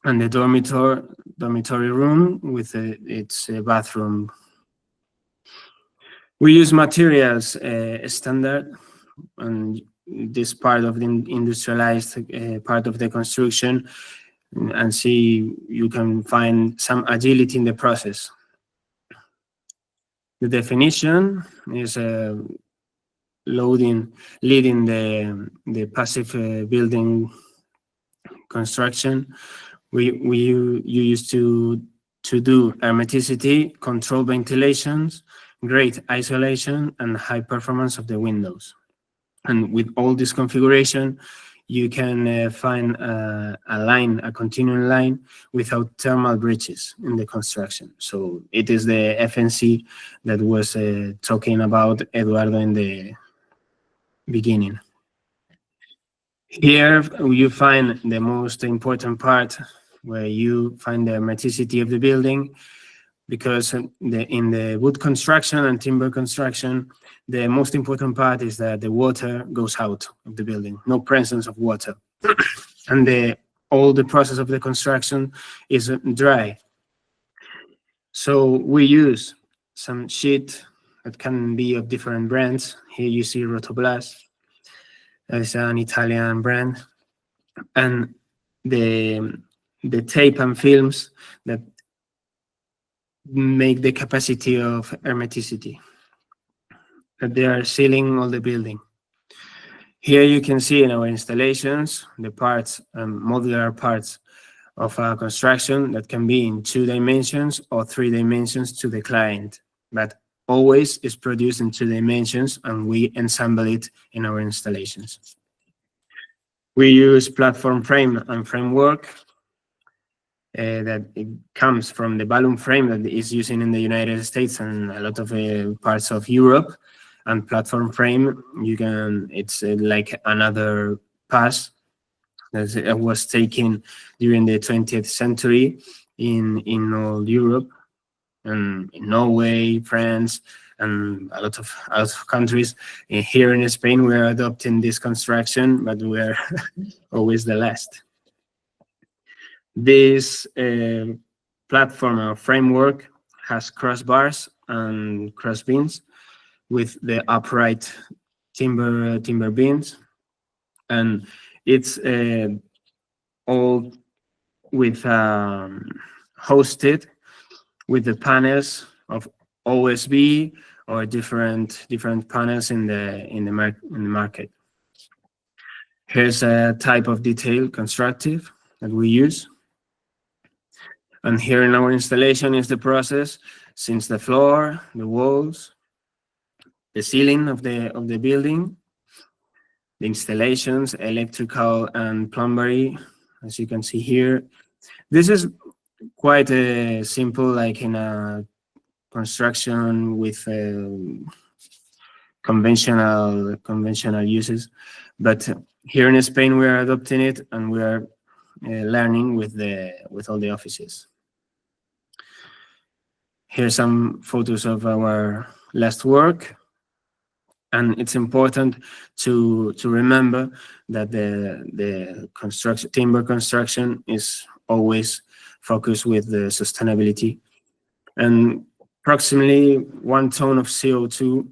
L: and the dormitory room with its bathroom. We use materials standard, and this part of the industrialized part of the construction, and see you can find some agility in the process. The definition is leading the passive building construction. You used to do hermeticity, controlled ventilations, great isolation, and high performance of the windows. And with all this configuration, you can find a continuing line without thermal breaches in the construction. So it is the FNC that was talking about Eduardo in the beginning. Here you find the most important part, where you find the hermeticity of the building, because in the wood construction and timber construction, the most important part is that the water goes out of the building, no presence of water. And all the process of the construction is dry. So we use some sheet that can be of different brands. Here you see Rotoblast, it's an Italian brand, and the tape and films that make the capacity of hermeticity, that they are sealing all the building. Here you can see in our installations the parts, modular parts of a construction that can be in 2 dimensions or 3 dimensions to the client, but always is produced in 2 dimensions, and we ensemble it in our installations. We use platform frame and framework that it comes from the balloon frame that is used in the United States and a lot of parts of Europe. And platform frame, it's like another path that was taken during the 20th century in all Europe, and in Norway, France, and a lot of countries. Here in Spain, we are adopting this construction, but we are always the last. This platform or framework has crossbars and cross beams with the upright timber beams, and it's all with hosted with the panels of OSB or different panels in the market. Here's a type of detail constructive that we use. And here in our installation is the process since the floor, the walls, the ceiling of the building, the installations, electrical and plumbery, as you can see here. This is quite simple, like in a construction with conventional uses, but here in Spain we are adopting it, and we are learning with all the offices. Here's some photos of our last work, and it's important to remember that the timber construction is always focused with the sustainability, and approximately 1 ton of CO2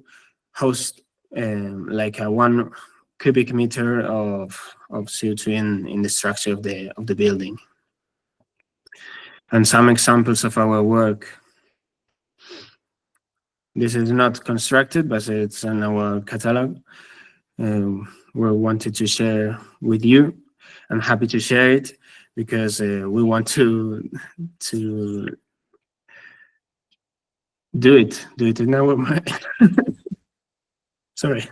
L: hosts like 1 cubic meter of CO2 in the structure of the building. And some examples of our work. This is not constructed, but it's in our catalog. We wanted to share with you. I'm happy to share it because we want to do it in our mind. Sorry.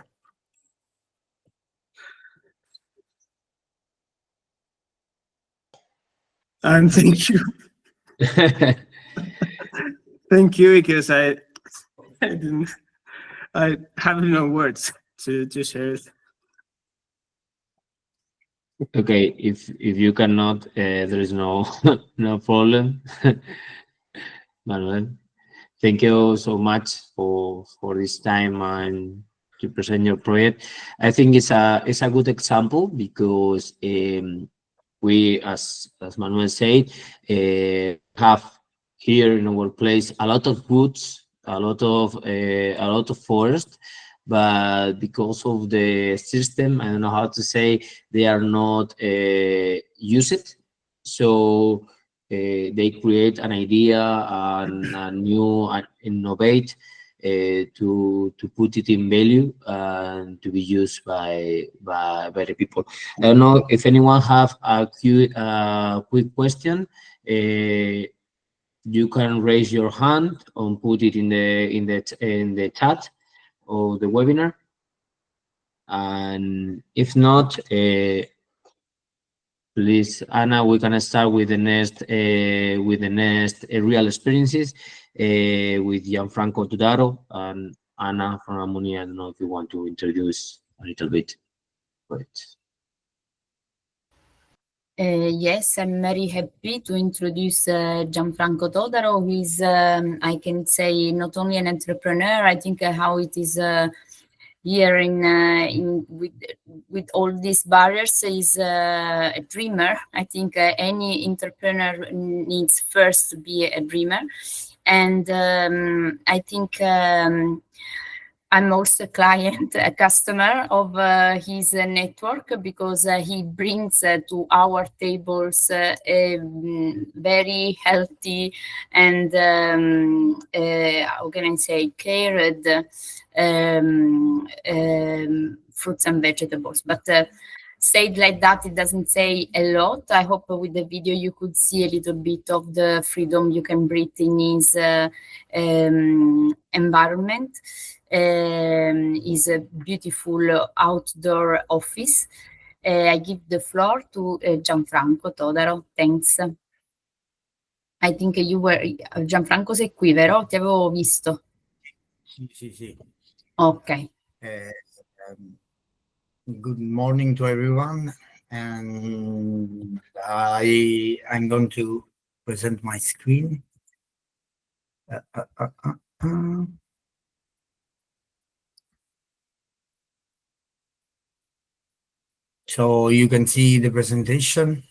L: And thank you. Thank you, because I have no words to share it.
A: Okay, if you cannot, there is no problem. Manuel, thank you so much for this time and to present your project. I think it's a good example because we, as Manuel said, have here in our place a lot of woods, a lot of forest, but because of the system, I don't know how to say, they are not used. So they create an idea and a new innovate to put it in value and to be used by the people. I don't know if anyone have a quick question. You can raise your hand and put it in the chat of the webinar, and if not,
H: Please, Anna, we can start with the next real experiences with Gianfranco Tudaro and Anna from Amuni. I don't know if you want to introduce a little bit. Great.
B: Yes, I'm very happy to introduce Gianfranco Todaro, who is, I can say, not only an entrepreneur. I think how it is here in with all these barriers is a dreamer. I think any entrepreneur needs first to be a dreamer, and I think. I'm also a client, a customer of his network, because he brings to our tables a very healthy and, how can I say, cared fruits and vegetables. But said like that, it doesn't say a lot. I hope with the video you could see a little bit of the freedom you can breathe in his environment. Is a beautiful outdoor office. I give the floor to Gianfranco Todaro. Thanks. I think you were Gianfranco, sei qui, vero? Ti avevo visto.
M: Sì.
B: Ok.
M: Good morning to everyone, and I'm going to present my screen. So you can see the presentation,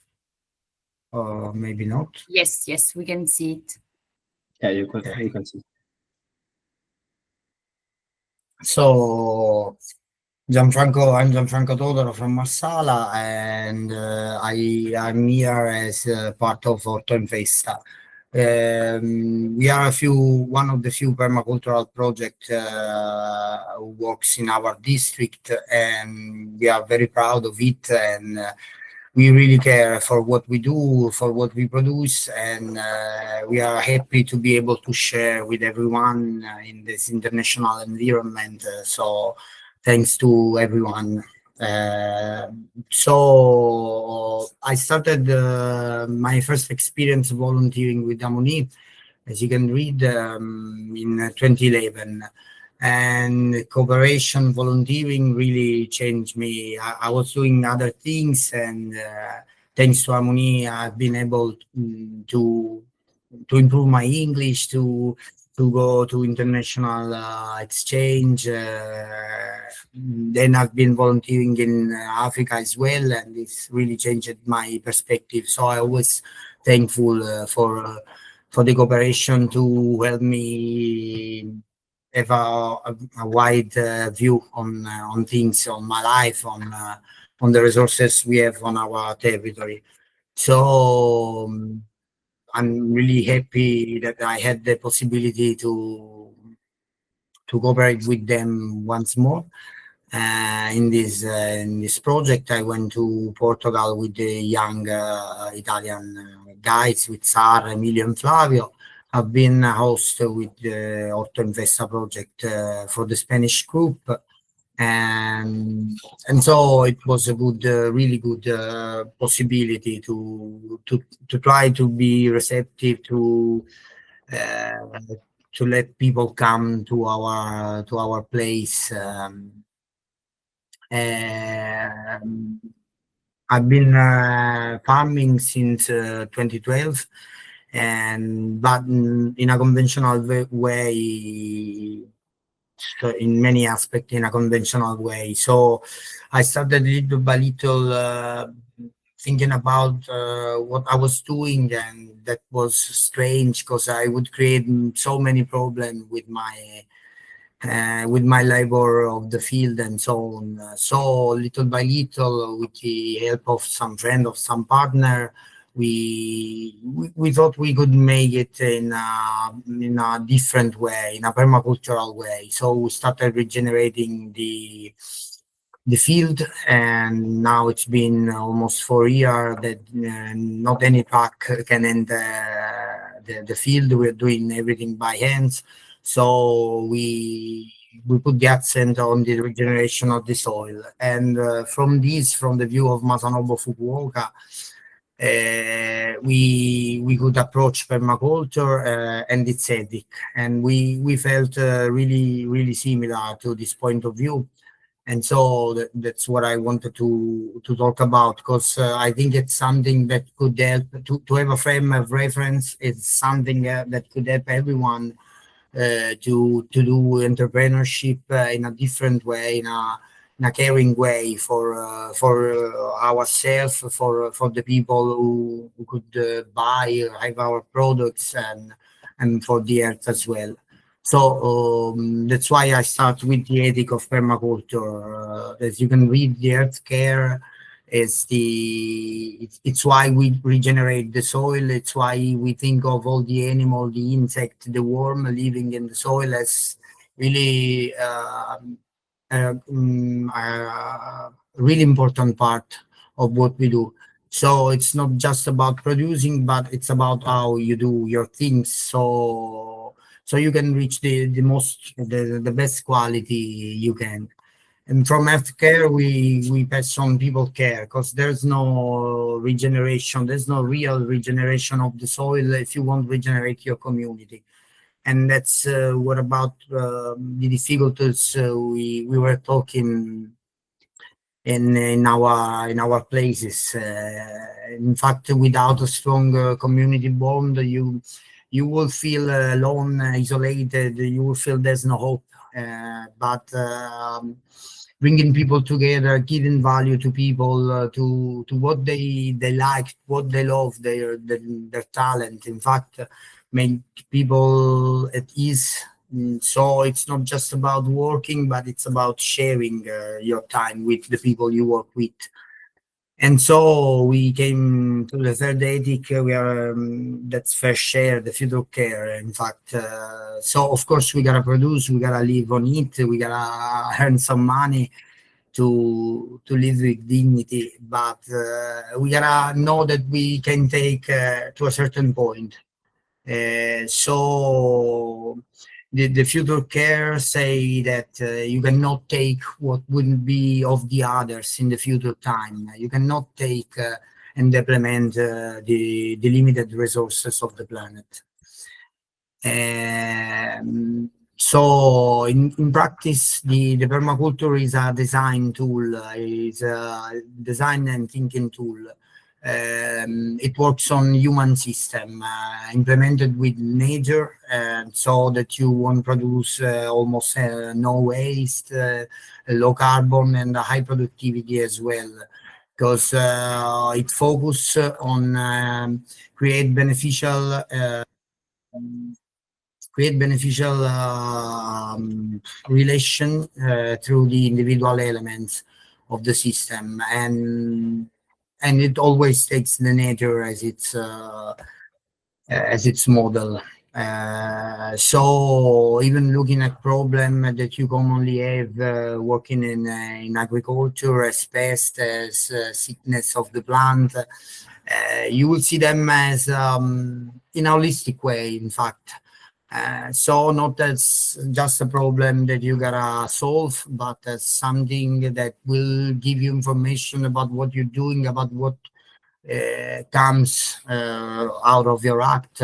M: or maybe not.
B: Yes, we can see it.
H: Yeah, you can see.
M: So I'm Gianfranco Todaro from Marsala, and I'm here as part of Orto Infesta. We are one of the few permacultural projects who works in our district, and we are very proud of it, and we really care for what we do, for what we produce, and we are happy to be able to share with everyone in this international environment. So thanks to everyone. So I started my first experience volunteering with Amuni, as you can read, in 2011. And cooperation volunteering really changed me. I was doing other things, and thanks to Amuni, I've been able to improve my English, to go to international exchange. Then I've been volunteering in Africa as well, and it's really changed my perspective. So I was thankful for the cooperation to help me have a wide view on things, on my life, on the resources we have on our territory. So I'm really happy that I had the possibility to cooperate with them once more. In this project, I went to Portugal with the young Italian guys, with Sara, Emilio, and Flavio. I've been a host with the Orto Infesta project for the Spanish group, and so it was a good, really good possibility to try to be receptive to let people come to our place. I've been farming since 2012, but in a conventional way, so in many aspects in a conventional way. So I started little by little thinking about what I was doing, and that was strange because I would create so many problems with my labor of the field and so on. So little by little, with the help of some friend, of some partner, we thought we could make it in a different way, in a permacultural way. So we started regenerating the field, and now it's been almost 4 years that not any truck can enter the field. We're doing everything by hands. So we put the accent on the regeneration of the soil. And from the view of Masanobu Fukuoka, we could approach permaculture and its ethic, and we felt really similar to this point of view. And so that's what I wanted to talk about, because I think it's something that could help to have a frame of reference. It's something that could help everyone to do entrepreneurship in a different way, in a caring way for ourselves, for the people who could buy have our products, and for the earth as well. So that's why I start with the ethic of permaculture. As you can read, the earth care is it's why we regenerate the soil. It's why we think of all the animal, the insect, the worm living in the soil as really really important part of what we do. So it's not just about producing, but it's about how you do your things. So you can reach the best quality you can. And from healthcare, we pass on people care, because there's no regeneration, there's no real regeneration of the soil if you won't regenerate your community. And that's what about the difficulties we were talking in our places. In fact, without a strong community bond, you will feel alone, isolated. You will feel there's no hope. But bringing people together, giving value to people, to what they like, what they love, their talent. In fact, make people at ease. So it's not just about working, but it's about sharing your time with the people you work with. And so we came to the third ethic. That's fair share, the future care. In fact, so of course we gotta produce, we gotta live on it, we gotta earn some money to live with dignity. But we gotta know that we can take to a certain point. So the future care say that you cannot take what wouldn't be of the others in the future time. You cannot take and implement the limited resources of the planet. So in practice, the permaculture is a design tool, is a design and thinking tool. It works on human system, implemented with nature, so that you won't produce almost no waste, low carbon, and high productivity as well, because it focuses on create beneficial relation through the individual elements of the system, and it always takes the nature as its model. So even looking at problem that you commonly have working in agriculture, as pest, as sickness of the plant, you will see them as in a holistic way, in fact. So not as just a problem that you gotta solve, but as something that will give you information about what you're doing, about what comes out of your act,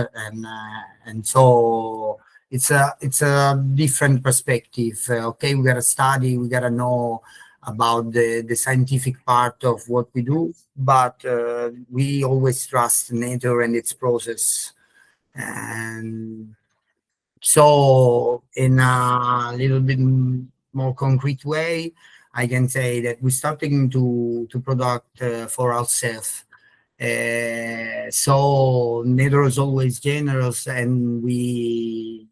M: and so it's a different perspective. Okay, we gotta study, we gotta know about the scientific part of what we do, but we always trust nature and its process. And so in a little bit more concrete way, I can say that we're starting to product for ourselves. So nature is always generous, and we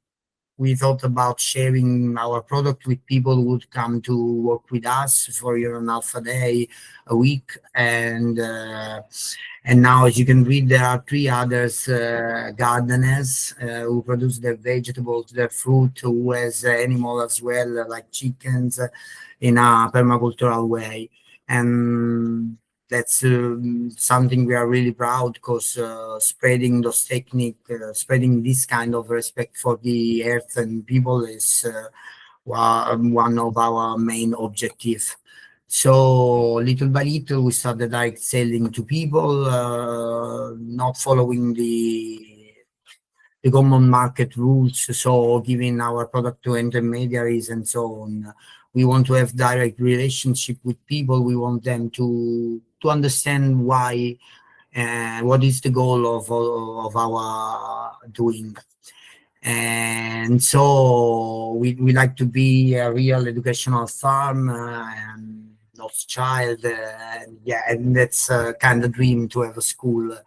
M: thought about sharing our product with people who would come to work with us for 1.5 day a week. And now, as you can read, there are 3 others gardeners who produce their vegetables, their fruit, who has animal as well, like chickens, in a permacultural way. And that's something we are really proud, because spreading those techniques, spreading this kind of respect for the earth and people is one of our main objectives. So little by little, we started like selling to people, not following the common market rules. So giving our product to intermediaries and so on. We want to have direct relationship with people. We want them to understand why, what is the goal of our doing. And so we like to be a real educational farm and lost child. Yeah, and that's kind of dream to have a school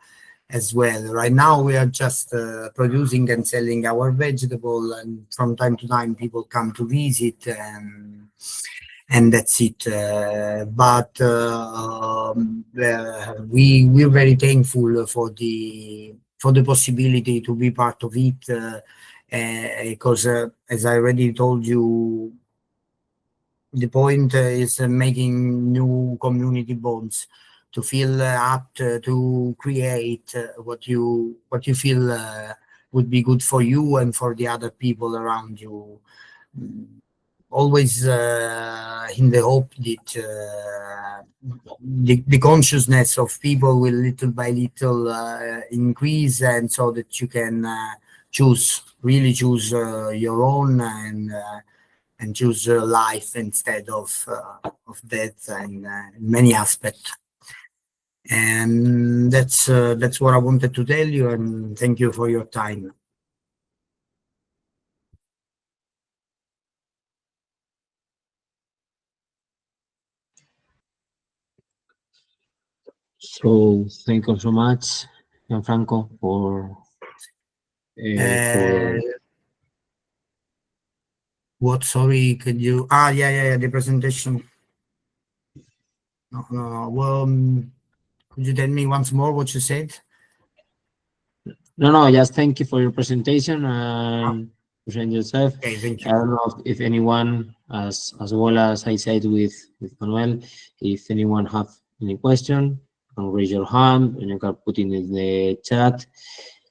M: as well. Right now we are just producing and selling our vegetable, and from time to time people come to visit, and that's it. But we're very thankful for the possibility to be part of it, because as I already told you, the point is making new community bonds, to feel apt to create what you feel would be good for you and for the other people around you. Always in the hope that the consciousness of people will little by little increase, and so that you can really choose your own, and choose life instead of death, and many aspects. And that's what I wanted to tell you, and thank you for your time.
H: So thank you so much, Gianfranco, for
M: what? Sorry, could you? Yeah, the presentation. No. Well, could you tell me once more what you said?
H: No, just thank you for your presentation and present yourself.
M: Okay, thank you.
H: I don't know if anyone, as well as I said with Manuel, if anyone have any question, you can raise your hand and you can put it in the chat.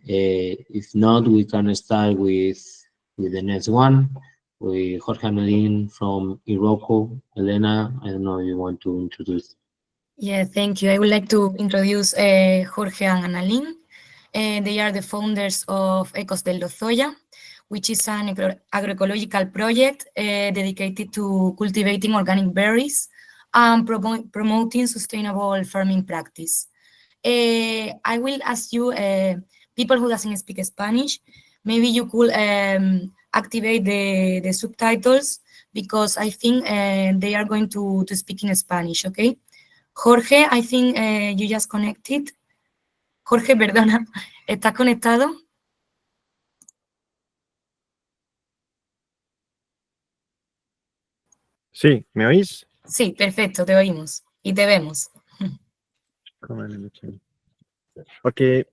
H: If not, we can start with the next one, with Jorge Anelin from Iroko. Elena, I don't know if you want to introduce.
E: Yeah, thank you. I would like to introduce Jorge and Annalyn. They are the founders of Ecos del Lozoya, which is an agroecological project dedicated to cultivating organic berries and promoting sustainable farming practice. I will ask you, people who doesn't speak Spanish, maybe you could activate the subtitles, because I think they are going to speak in Spanish, okay? Jorge, I think you just connected. Jorge, perdona, ¿estás conectado?
N: Sí, ¿me oís?
E: Sí, perfecto, te oímos y te vemos.
N: Okay.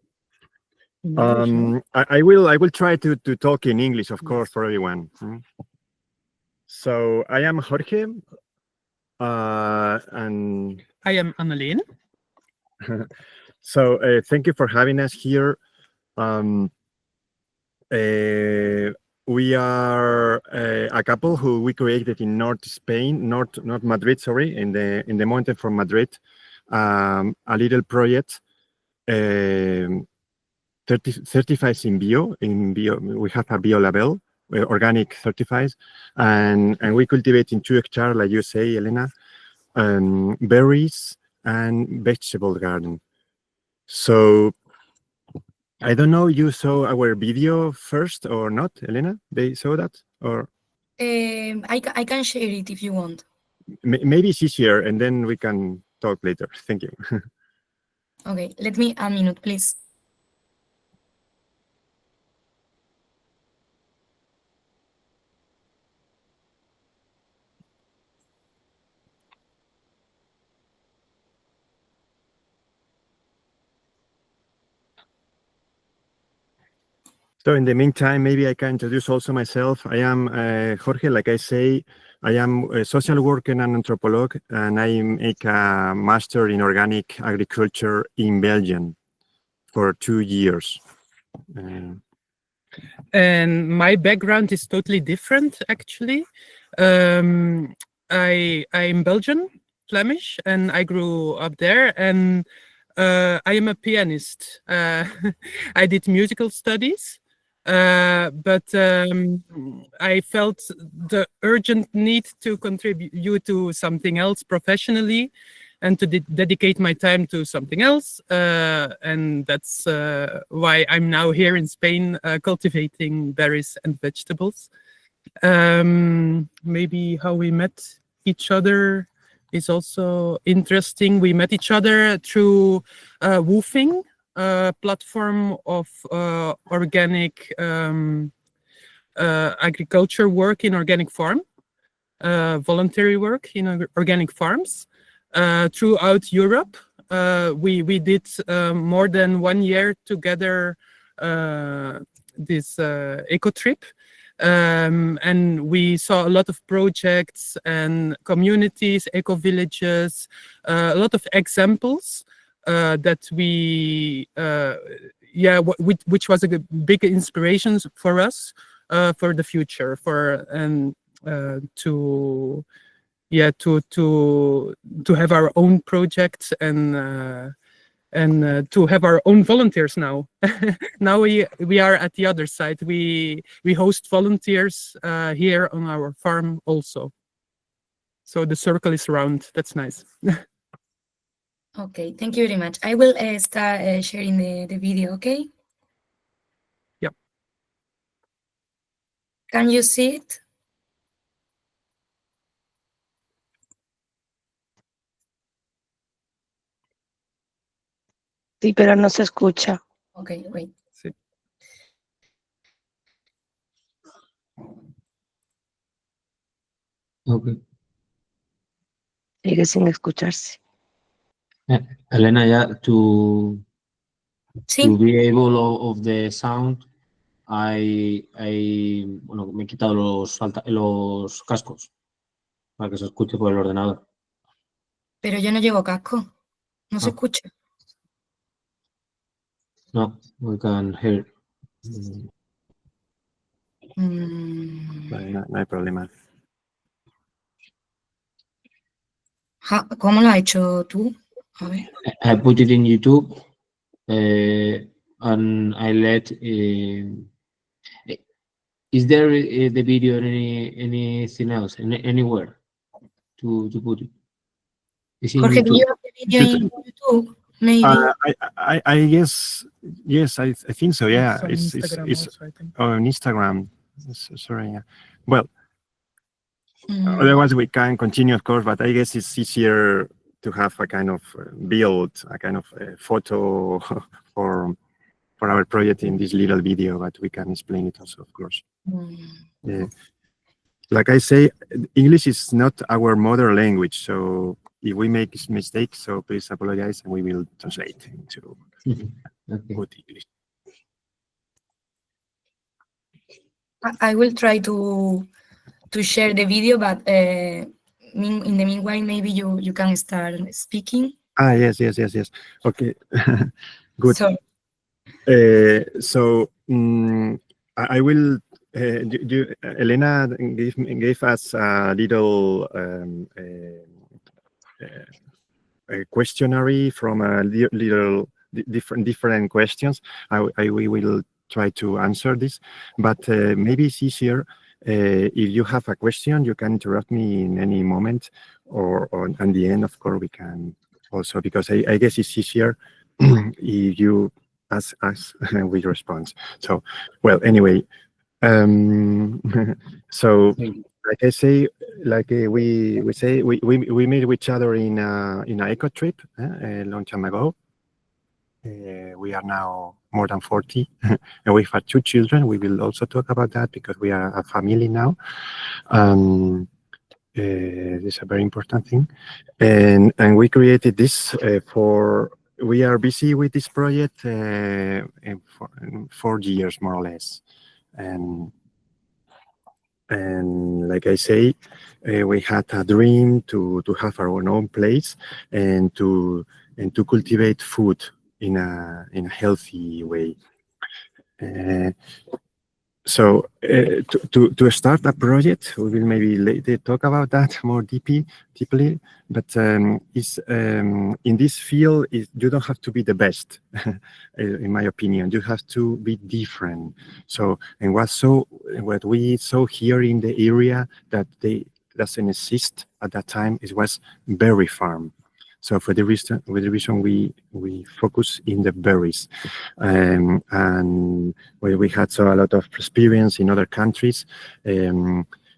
N: I will try to talk in English, of course, for everyone. So I am Jorge, and
O: I am Annalyn.
N: So thank you for having us here. We are a couple who we created in North Spain, not Madrid, sorry, in the mountain from Madrid, a little project, certifies in bio. We have a bio label, organic certifies, and we cultivate in 2 hectares, like you say, Elena, berries and vegetable garden. So I don't know, you saw our video first or not, Elena? They saw that, or?
E: I can share it if you want.
N: Maybe it's easier, and then we can talk later. Thank you.
E: Okay, let me a minute, please.
N: So in the meantime, maybe I can introduce also myself. I am Jorge, like I say. I am a social worker and an anthropologist, and I make a master in organic agriculture in Belgium for 2 years.
O: And my background is totally different, actually. I'm Belgian, Flemish, and I grew up there. And I am a pianist. I did musical studies, but I felt the urgent need to contribute to something else professionally, and to dedicate my time to something else. And that's why I'm now here in Spain, cultivating berries and vegetables. Maybe how we met each other is also interesting. We met each other through Woofing, a platform of organic agriculture work in organic farm, voluntary work in organic farms throughout Europe. We did more than 1 year together this eco trip. And we saw a lot of projects and communities, eco villages, a lot of examples that we, which was a big inspiration for us for the future, to have our own projects and to have our own volunteers now. Now we are at the other side. We host volunteers here on our farm also. So the circle is round. That's nice.
E: Okay, thank you very much. I will start sharing the video, okay?
O: Yep.
E: Can you see it?
P: Sí, pero no se escucha.
E: Okay, wait.
O: Sí.
H: Okay.
P: Sigue sin escucharse.
H: Elena, yeah, to be able of the sound, bueno, me he quitado los cascos para que se escuche por el ordenador.
E: Pero yo no llevo casco. No se escucha.
H: No, we can hear.
N: Vale, no hay problema.
E: ¿Cómo lo has hecho tú? A ver.
H: I put it in YouTube and I let. Is there the video in anything else, anywhere to put it? Is in
E: Jorge,
H: YouTube.
E: do you have the video in YouTube? Maybe.
N: I guess yes. I think so. Yeah,
O: It's
N: it's
O: also, I think.
N: on Instagram. Sorry. Yeah. Well, otherwise we can continue, of course. But I guess it's easier to have a kind of build, a kind of photo for our project in this little video. But we can explain it also, of course. Like I say, English is not our mother language, so if we make mistakes, so please apologize, and we will translate into good English.
E: I will try to share the video, but in the meanwhile, maybe you can start speaking.
N: Yes. Okay, good. So I will. Elena gave us a little questionnaire from a little different questions. We will try to answer this, but maybe it's easier if you have a question, you can interrupt me in any moment, or at the end, of course, we can also, because I guess it's easier if you ask us with response. So, well, anyway. So, like I say, like we met each other in an eco trip a long time ago. We are now more than 40, and we've had 2 children. We will also talk about that because we are a family now. This is a very important thing, and we created this we are busy with this project for 4 years more or less. And like I say, we had a dream to have our own place and to cultivate food in a healthy way. So to start a project, we will maybe later talk about that more deeply. But in this field, you don't have to be the best, in my opinion. You have to be different. So and what we saw here in the area that they doesn't exist at that time, it was berry farm. So for the reason we focus in the berries, and where we had a lot of experience in other countries.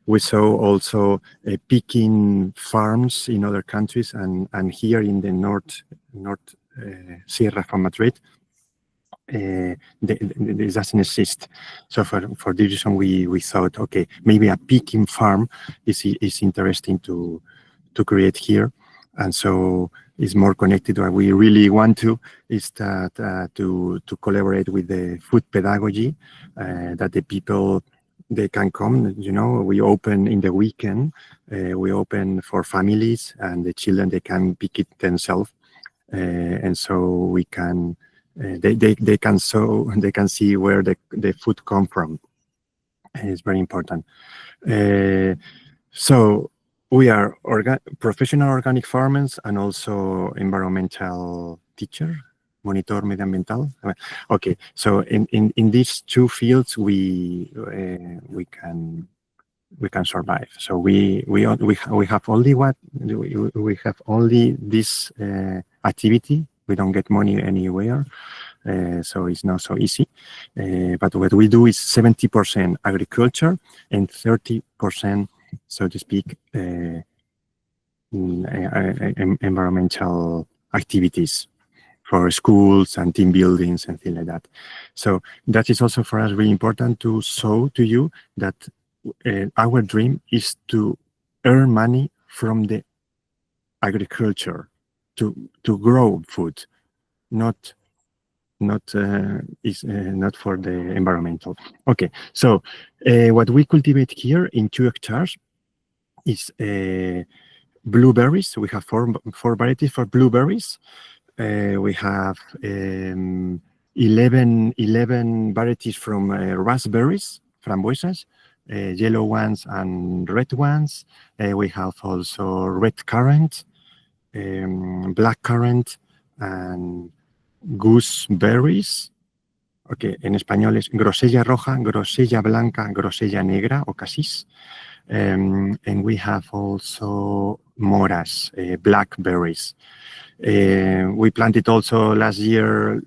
N: We saw also picking farms in other countries, and here in the north Sierra from Madrid, this doesn't exist. So for this reason, we thought, okay, maybe a picking farm is interesting to create here. And so it's more connected to what we really want to, is that to collaborate with the food pedagogy, that the people, they can come, we open in the weekend, we open for families, and the children, they can pick it themselves. And so we can, they can see where the food come from. And it's very important. So we are professional organic farmers and also environmental teacher, monitor medioambiental. Okay, so in these two fields we can survive. So we have only this activity. We don't get money anywhere, so it's not so easy. But what we do is 70% agriculture and 30%, so to speak, environmental activities for schools and team buildings and things like that. So that is also for us really important to show to you that our dream is to earn money from the agriculture, to grow food, not for the environmental. Okay, so what we cultivate here in 2 hectares is blueberries. We have four varieties for blueberries. We have 11 varieties from raspberries, frambuesas, yellow ones and red ones. We have also red currant, black currant, and gooseberries. Okay, en español es grosella roja, grosella blanca, grosella negra o cassis. And we have also moras, blackberries. We planted also last year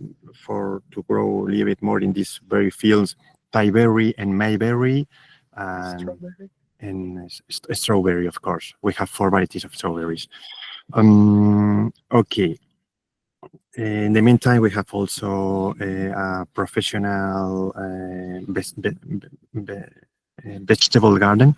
N: to grow a little bit more in these berry fields, tieberry and mayberry, and strawberry, of course. We have 4 varieties of strawberries. Okay. In the meantime, we have also a professional vegetable garden,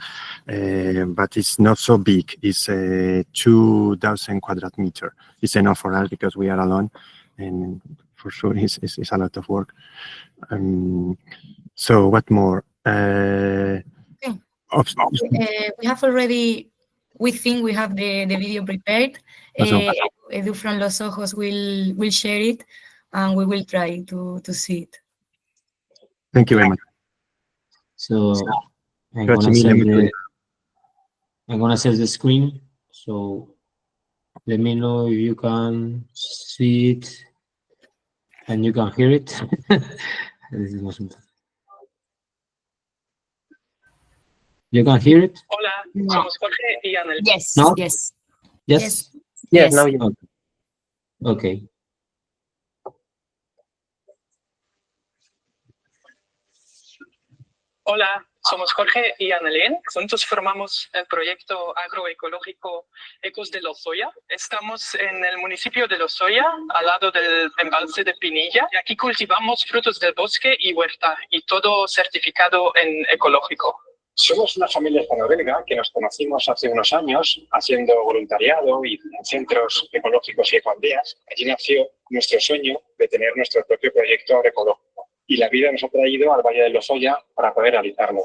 N: but it's not so big. It's 2,000 cuadrat meter. It's enough for us because we are alone, and for sure it's a lot of work. So what more?
E: Okay. We have already, we think we have the video prepared. Edu from Los Ojos will share it, and we will try to see it.
N: Thank you very much.
H: So I'm gonna share the screen. So let me know if you can see it and you can hear it. This is most important. You can hear it?
Q: Hola, somos Jorge y Anel.
B: Yes,
H: No?
B: yes.
H: Yes.
C: Yes, now you.
H: Okay.
Q: Hola, somos Jorge y Annelien. Juntos formamos el proyecto agroecológico Ojos de Lozoya. Estamos en el municipio de Lozoya, al lado del embalse de Pinilla. Y aquí cultivamos frutos del bosque y huerta, y todo certificado en ecológico.
R: Somos una familia hispano-belga que nos conocimos hace unos años haciendo voluntariado y en centros ecológicos y ecoaldeas. Allí nació nuestro sueño de tener nuestro propio proyecto agroecológico. Y la vida nos ha traído al Valle de Lozoya para poder realizarlo.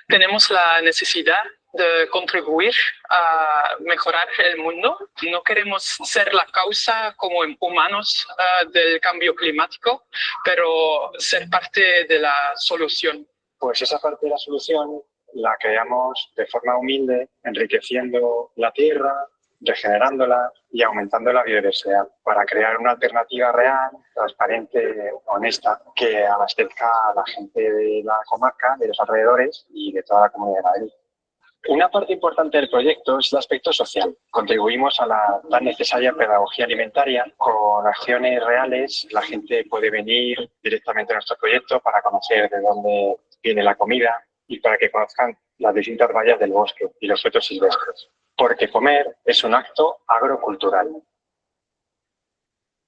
Q: Tenemos la necesidad de contribuir a mejorar el mundo. No queremos ser la causa como humanos del cambio climático, pero ser parte de la solución.
R: Pues esa parte de la solución la creamos de forma humilde, enriqueciendo la tierra, regenerándola y aumentando la biodiversidad para crear una alternativa real, transparente, honesta, que abastezca a la gente de la comarca, de los alrededores y de toda la comunidad de Madrid. Una parte importante del proyecto es el aspecto social. Contribuimos a la tan necesaria pedagogía alimentaria con acciones reales. La gente puede venir directamente a nuestro proyecto para conocer de dónde viene la comida y para que conozcan las distintas vallas del bosque y los frutos silvestres. Porque comer es un acto agrocultural.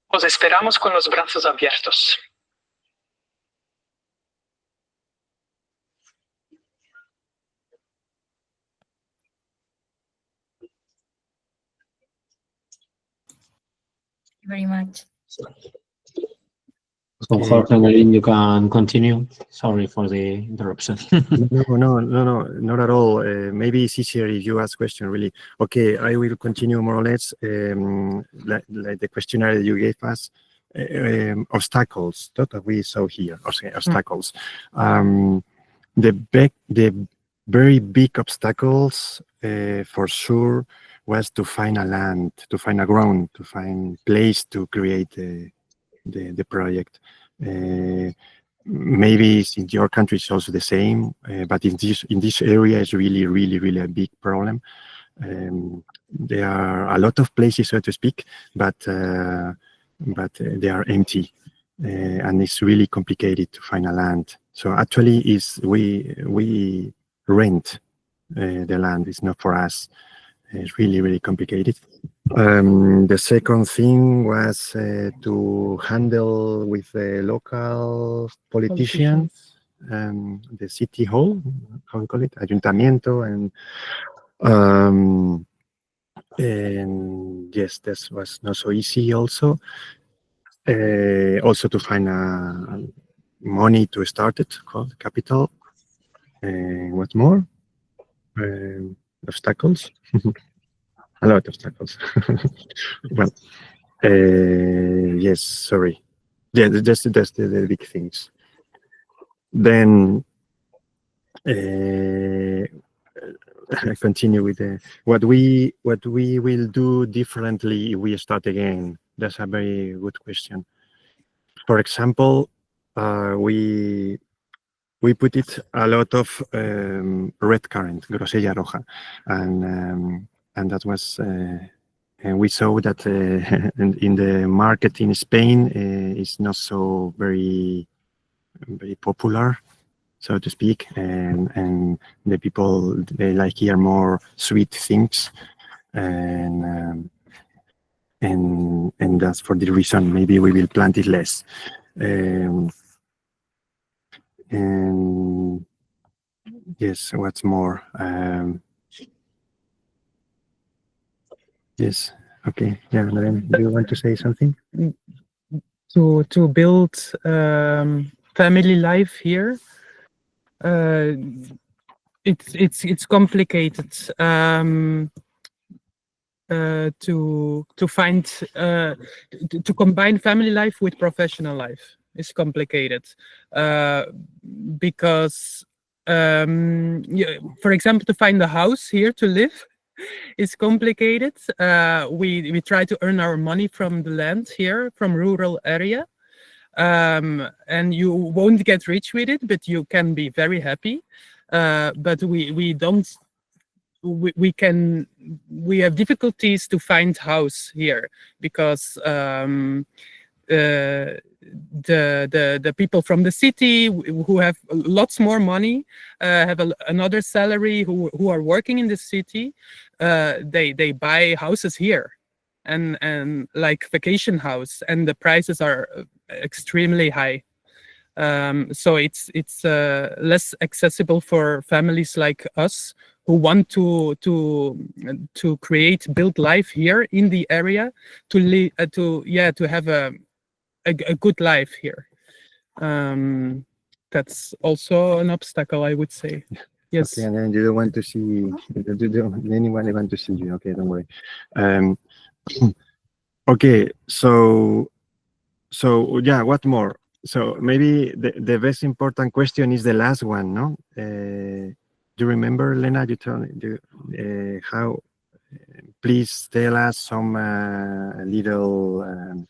Q: Os esperamos con los brazos abiertos.
E: Very much.
H: So Jorge and Aline, you can continue. Sorry for the interruption.
N: No, not at all. Maybe it's easier if you ask question, really. Okay, I will continue more or less like the questionnaire you gave us. Obstacles that we saw here, obstacles. The very big obstacles for sure was to find a land, to find a ground, to find place to create the project. Maybe in your country it's also the same, but in this area is really a big problem. There are a lot of places, so to speak, but they are empty, and it's really complicated to find a land. So actually, we rent the land. It's not for us. It's really complicated. The second thing was to handle with the local politicians, the city hall, how we call it, ayuntamiento, and yes, this was not so easy also. Also to find money to start it, called capital. What more? Obstacles. A lot of obstacles. Well, yes, sorry. Yeah, that's the big things. Then I continue with what we will do differently if we start again. That's a very good question. For example, we put it a lot of red currant, grosella roja, and that was and we saw that in the market in Spain it's not so very popular, so to speak, and the people, they like here more sweet things, and that's for the reason maybe we will plant it less. And yes, what's more? Yes. Okay. Yeah. Then, do you want to say something?
O: To build family life here, it's complicated to find to combine family life with professional life. It's complicated because, for example, to find a house here to live is complicated. We try to earn our money from the land here, from rural area, and you won't get rich with it, but you can be very happy. But we don't. We have difficulties to find house here because the people from the city who have lots more money have another salary, who are working in the city, they buy houses here and like vacation house, and the prices are extremely high. So it's less accessible for families like us who want to build life here in the area, to have a good life here. That's also an obstacle, I would say. Yes.
N: Okay, and then you don't want to see anyone want to see you. Okay, don't worry. Okay, so yeah, what more? So maybe the best important question is the last one, no? Do you remember, Lena? You told how. Please tell us some little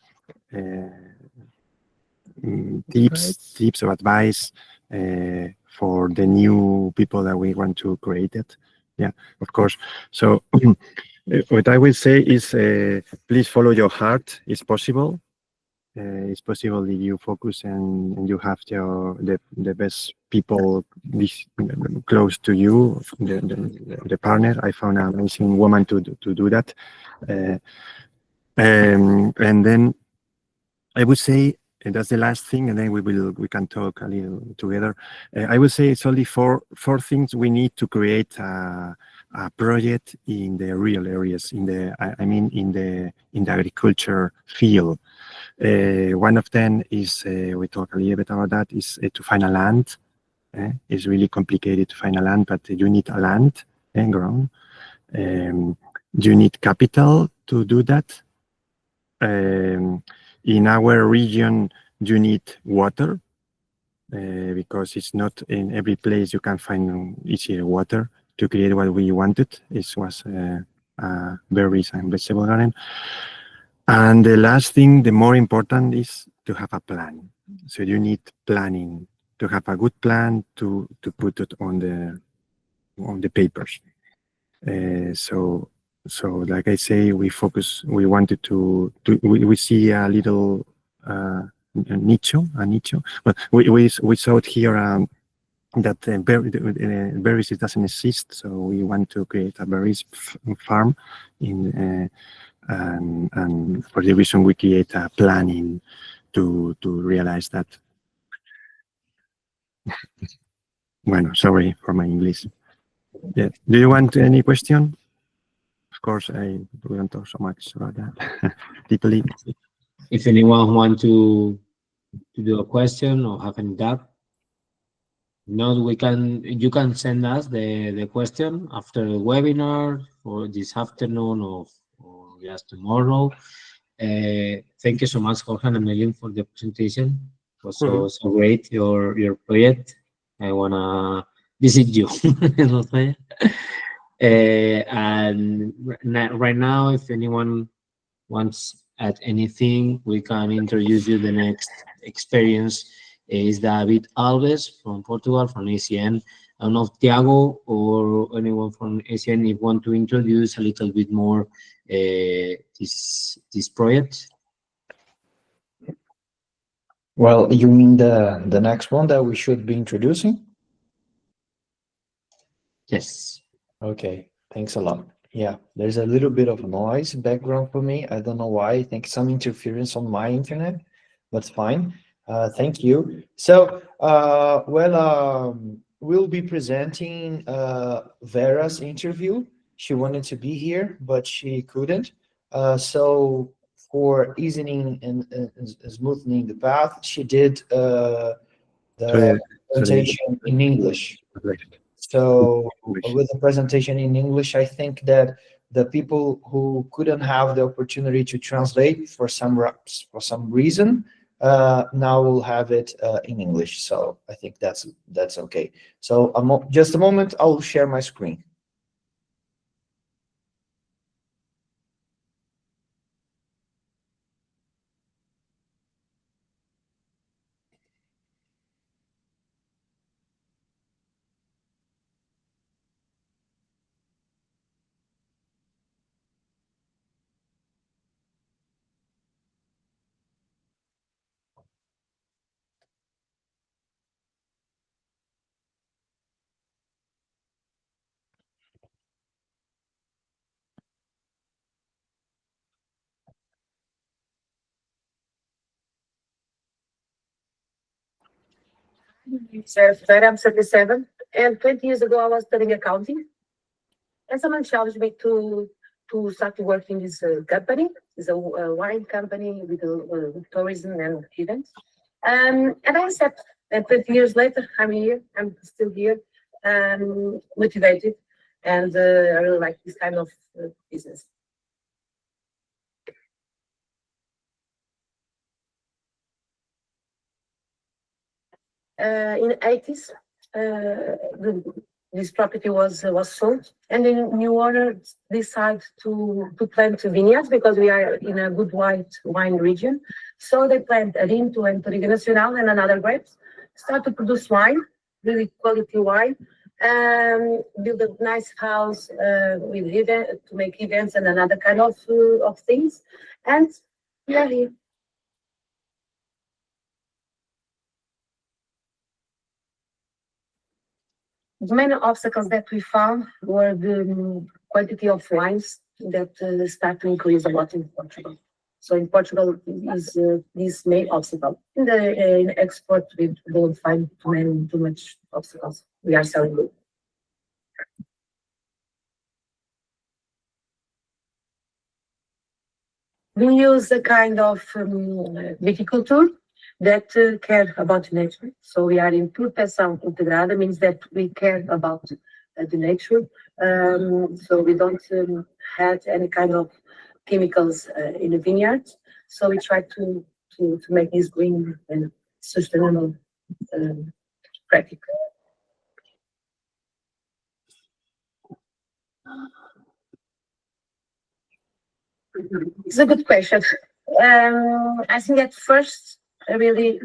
N: tips or advice for the new people that we want to create it. Yeah, of course. So what I will say is please follow your heart. It's possible. It's possible if you focus and you have the best people close to you, the partner. I found an amazing woman to do that. And then I would say, and that's the last thing, and then we can talk a little together. I would say it's only four things we need to create a project in the real areas, in the agriculture field. One of them is we talk a little bit about that is to find a land. It's really complicated to find a land, but you need a land and ground. You need capital to do that. In our region, you need water because it's not in every place you can find easy water to create what we wanted. It was berries and vegetable garden. And the last thing, the more important, is to have a plan. So you need planning, to have a good plan to put it on the papers. So like I say, we wanted to we see a little a nicho. But we saw it here that berries it doesn't exist, so we want to create a berries farm in. And for the reason we create a planning to realize that. Bueno, sorry for my English. Yeah. Do you want any question? Of course, we don't talk so much about that deeply.
H: If anyone want to do a question or have any doubt, no, you can send us the question after the webinar or this afternoon or just tomorrow. Thank you so much, Jorge and Miguel, for the presentation. It was so great, your project. I wanna visit you. And right now, if anyone wants to add anything, we can introduce you the next experience. Is David Alves from Portugal, from ACN. I don't know if Thiago or anyone from ACN if want to introduce a little bit more this project.
K: Well, you mean the next one that we should be introducing?
H: Yes.
K: Okay, thanks a lot. Yeah, there's a little bit of noise background for me. I don't know why. I think some interference on my internet. That's fine. Thank you. So, we'll be presenting Vera's interview. She wanted to be here, but she couldn't. So for easing and smoothing the path, she did the presentation in English. So with the presentation in English, I think that the people who couldn't have the opportunity to translate for some reason, now we'll have it in English. So I think that's okay. So just a moment, I'll share my screen.
S: I'm 37, and 20 years ago I was studying accounting, and someone challenged me to start working in this company. It's a wine company with tourism and events, and I accept. And 20 years later, I'm here. I'm still here, motivated, and I really like this kind of business. In the 80s, this property was sold, and the new owner decided to plant vineyards because we are in a good white wine region. So they plant Arinto and Touriga Nacional and another grapes, start to produce wine, really quality wine, build a nice house with event to make events and another kind of things, and we are here. The main obstacles that we found were the quantity of wines that start to increase a lot in Portugal. So in Portugal is this main obstacle. In export, we don't find too much obstacles. We are selling good. We use a kind of viticulture that care about nature. So we are in produção integrada, means that we care about the nature. So we don't have any kind of chemicals in the vineyard. So we try to make this green and sustainable practice. It's a good question. I think at first I really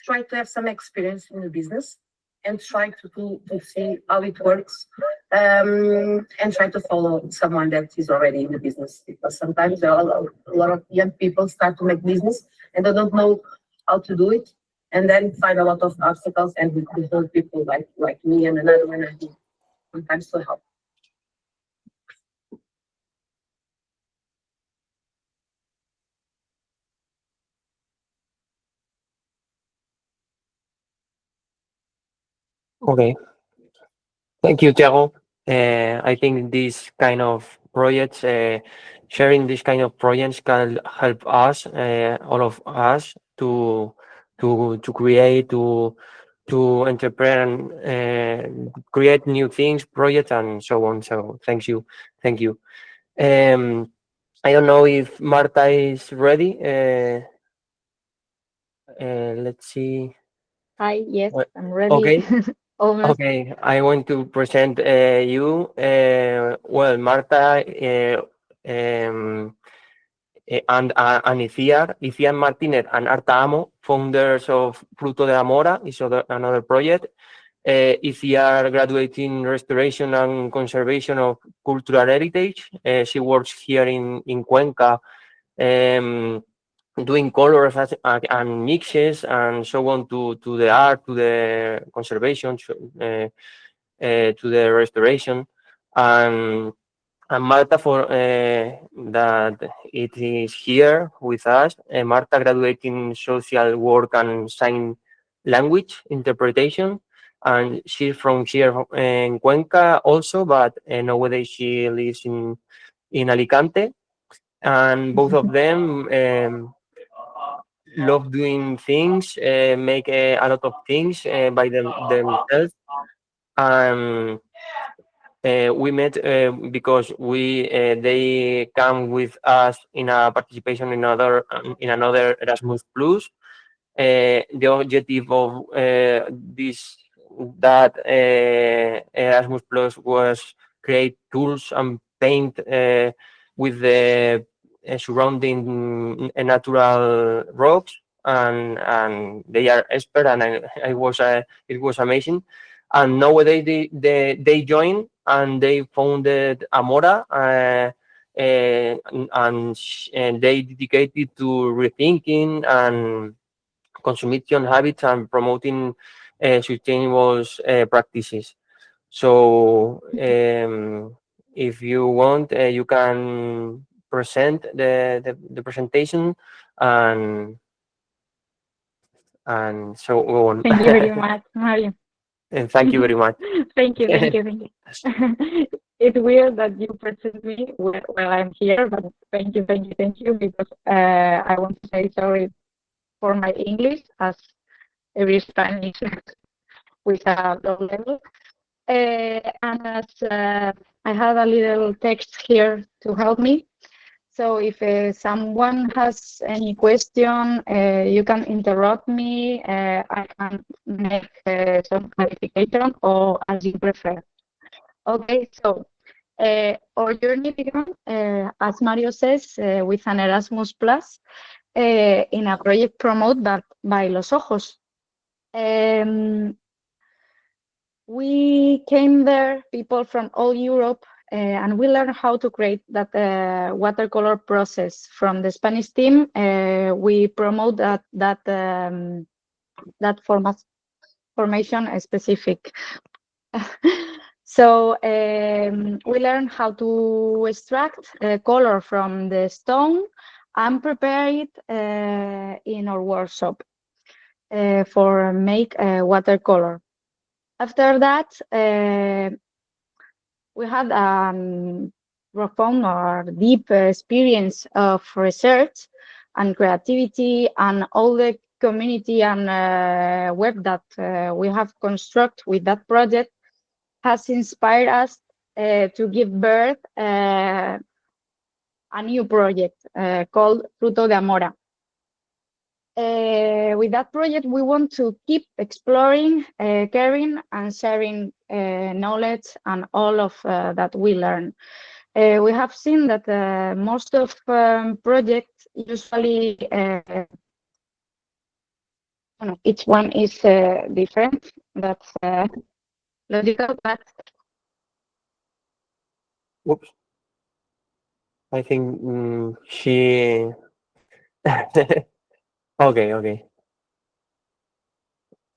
S: try to have some experience in the business and try to see how it works, and try to follow someone that is already in the business, because sometimes there are a lot of young people start to make business and they don't know how to do it, and then find a lot of obstacles, and we hold people like me and another one sometimes to help.
C: Okay. Thank you, Thiago. I think these kind of projects, sharing these kind of projects can help us, all of us, to create, to entrepreneur, create new things, projects, and so on. So thank you. I don't know if Marta is ready. Let's see.
T: Hi, yes,
C: What-
T: I'm ready.
C: Okay.
T: Almost.
C: Okay, I want to present you. Well, Marta and Iciar Martinez and Arta Amo, founders of Fruto de la Mora, is another project. Iciar graduated in restoration and conservation of cultural heritage. She works here in Cuenca, doing colors and mixes and so on to the art, to the conservation, to the restoration, and Marta for that it is here with us. Marta graduated in social work and sign language interpretation, and she's from here in Cuenca also, but nowadays she lives in Alicante, and both of them love doing things, make a lot of things by themselves. And we met because they come with us in a participation in another Erasmus Plus. The objective of that Erasmus Plus was create tools and paint with the surrounding natural rocks, and they are expert, and it was amazing. And nowadays they joined and they founded Amora, and they dedicated to rethinking and consumption habits and promoting sustainable practices. So if you want, you can present the presentation and so on.
T: Thank you very much, Mario.
C: And thank you very much.
T: Thank you. It's weird that you present me while I'm here, but thank you, because I want to say sorry for my English, as every Spanish with a low level. And as I have a little text here to help me, So if someone has any question, you can interrupt me. I can make some clarification or as you prefer. Okay, so our journey began, as Mario says, with an Erasmus Plus in a project promoted by Los Ojos. We came there, people from all Europe, and we learned how to create that watercolor process from the Spanish team. We promote that formation specific. So we learned how to extract color from the stone and prepare it in our workshop for make watercolor. After that, we had profound or deep experience of research and creativity, and all the community and web that we have constructed with that project has inspired us to give birth a new project called Fruto de Amora. With that project, we want to keep exploring, caring, and sharing knowledge and all of that we learn. We have seen that most of projects usually, each one is different. That's logical, but
C: Whoops. I think she. Okay.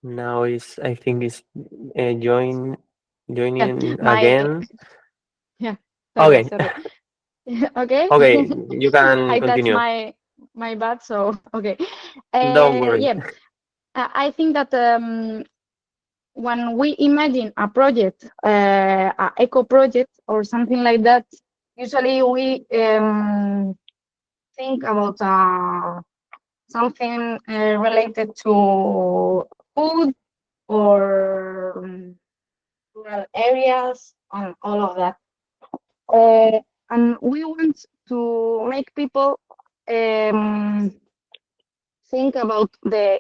C: Now I think it's joining again.
T: Yeah. Sorry,
C: Okay.
T: sorry. Okay.
C: Okay, you can
T: I touched
C: continue.
T: my butt, so okay.
C: Don't worry.
T: Yeah, I think that when we imagine a project, a eco project or something like that, usually we think about something related to food or rural areas and all of that. And we want to make people think about the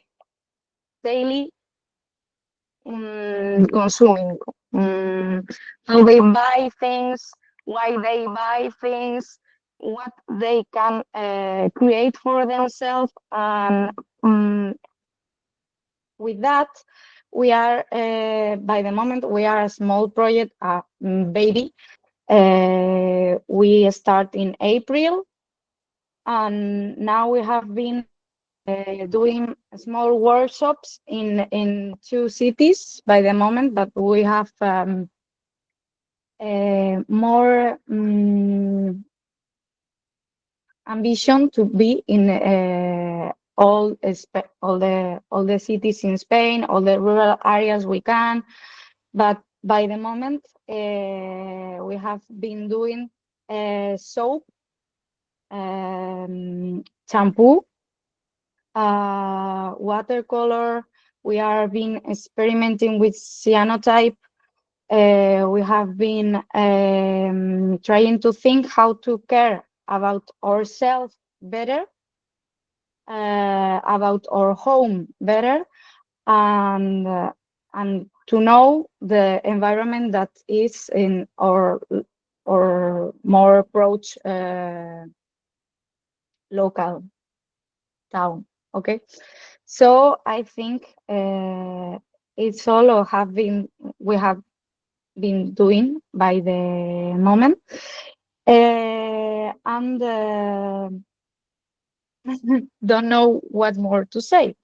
T: daily consuming, how they buy things, why they buy things, what they can create for themselves. And with that, we are, by the moment, we are a small project, a baby. We start in April, and now we have been doing small workshops in 2 cities by the moment, but we have more ambition to be in all the cities in Spain, all the rural areas we can. But by the moment, we have been doing soap, shampoo, watercolor. We are been experimenting with cyanotype. We have been trying to think how to care about ourselves better, about our home better, and to know the environment that is in our more approach local town. Okay, so I think it's all we have been doing by the moment, and don't know what more to say.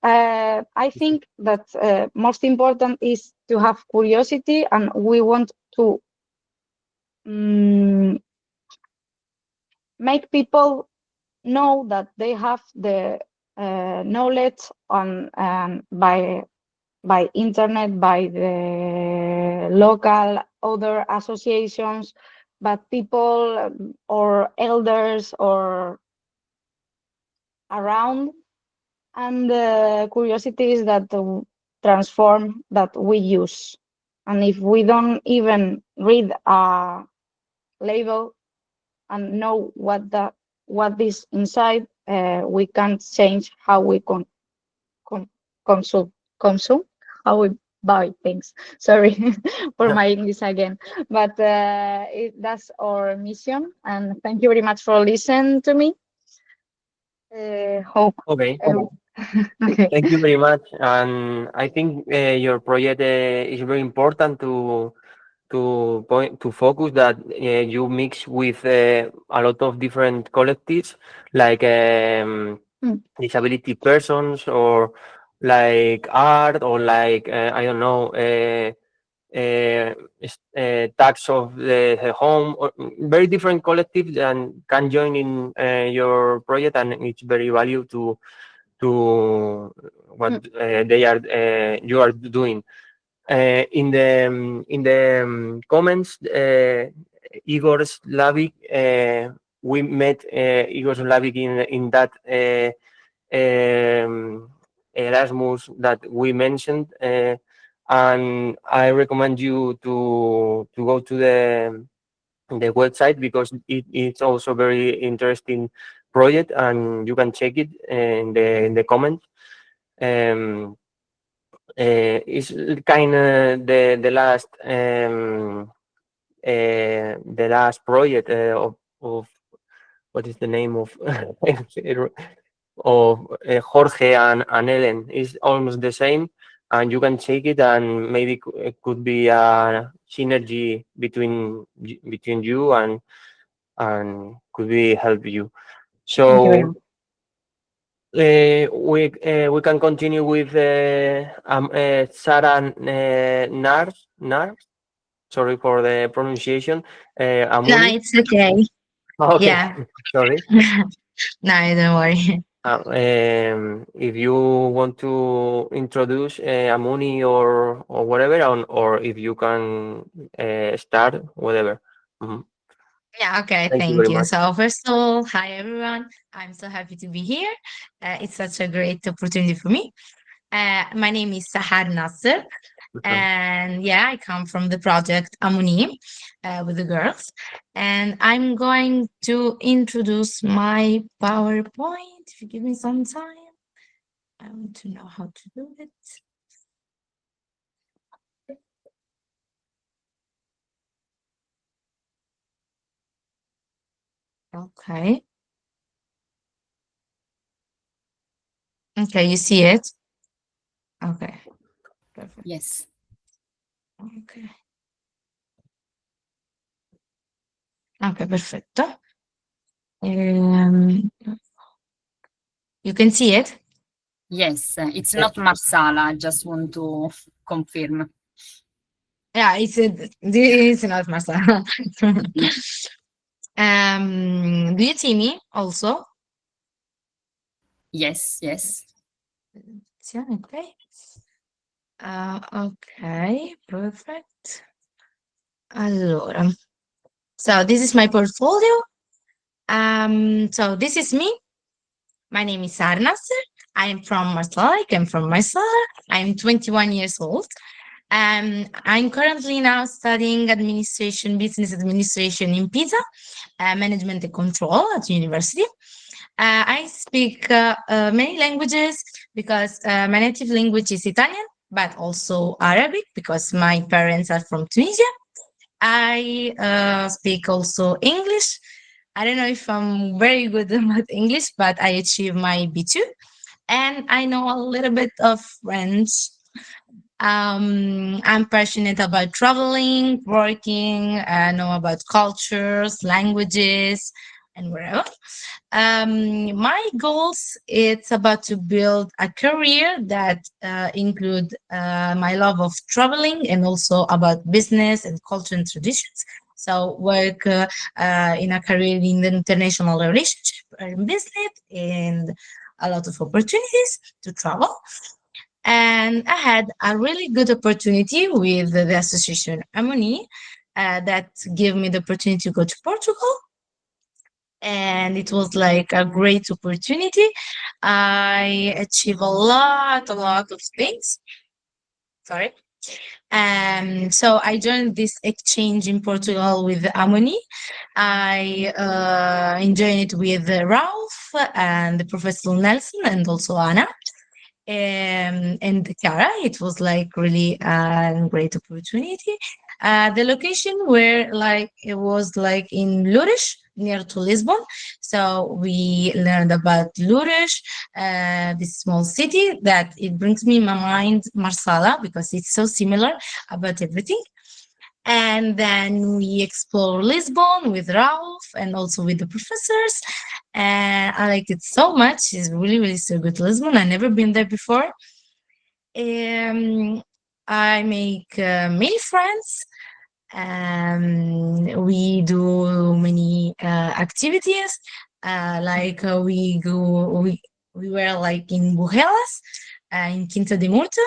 T: I think that most important is to have curiosity, and we want to make people know that they have the knowledge on by internet, by the local other associations, but people or elders or around, and the curiosity is that transform that we use. And if we don't even read a label and know what that what is inside, we can change how we consume, how we buy things. Sorry for my English again, but that's our mission. And thank you very much for listening to me. Hope.
C: Okay.
T: Okay.
C: Thank you very much. And I think your project is very important to focus that you mix with a lot of different collectives like disability persons or like art or like I don't know tax of the home or very different collectives and can join in your project, and it's very value to what they are you are doing. In the comments, Igor Slavik, we met Igor Slavik in that Erasmus that we mentioned, and I recommend you to go to the website because it's also very interesting project, and you can check it in the comments. It's kind of the last project of what is the name of Jorge and Ellen is almost the same, and you can check it, and maybe it could be a synergy between you and could be help you.
T: Thank you very
C: So
T: much.
C: we can continue with Sarah Nars. Sorry for the pronunciation.
U: No,
C: Amuni.
U: it's okay.
C: Okay.
U: Yeah.
C: Sorry.
U: No, don't worry.
C: If you want to introduce Amuni or whatever, or if you can start, whatever. Mhm.
U: Yeah, okay,
C: Thank you
U: thank
C: very
U: you.
C: much.
U: So first of all, hi everyone. I'm so happy to be here. It's such a great opportunity for me. My name is Sahar Nasser, and yeah, I come from the project Amuni with the girls. And I'm going to introduce my PowerPoint. If you give me some time, I want to know how to do it. Okay. Okay, you see it? Okay. Perfect.
B: Yes.
U: Okay. Okay, perfetto. You can see it?
B: Yes, it's not Marsala. I just want to confirm.
U: Yeah, it's not Marcella. Do you see me also?
B: Yes, yes.
U: Okay. Okay, perfect. Allora. So this is my portfolio. So this is me. My name is Arnas. I am from Marsala. I came from Marsala. I'm 21 years old. I'm currently now studying business administration in Pisa, management and control at university. I speak many languages because my native language is Italian, but also Arabic because my parents are from Tunisia. I speak also English. I don't know if I'm very good at English, but I achieved my B2. And I know a little bit of French. I'm passionate about traveling, working, I know about cultures, languages, and wherever. My goals, it's about to build a career that include my love of traveling and also about business and culture and traditions. So work in a career in the international relationship and business and a lot of opportunities to travel. And I had a really good opportunity with the association Amuni that gave me the opportunity to go to Portugal. And it was like a great opportunity. I achieved a lot of things. Sorry. So I joined this exchange in Portugal with Amuni. I enjoyed it with Ralph and the Professor Nelson and also Anna. And Cara, it was like really a great opportunity. The location where like it was like in Loures, near to Lisbon. So we learned about Loures, this small city that it brings me in my mind Marsala because it's so similar about everything. And then we explore Lisbon with Ralph and also with the professors. And I liked it so much. It's really, really so good, Lisbon. I've never been there before. I make many friends. We do many activities. We were like in Bujelas, in Quinta de Murta.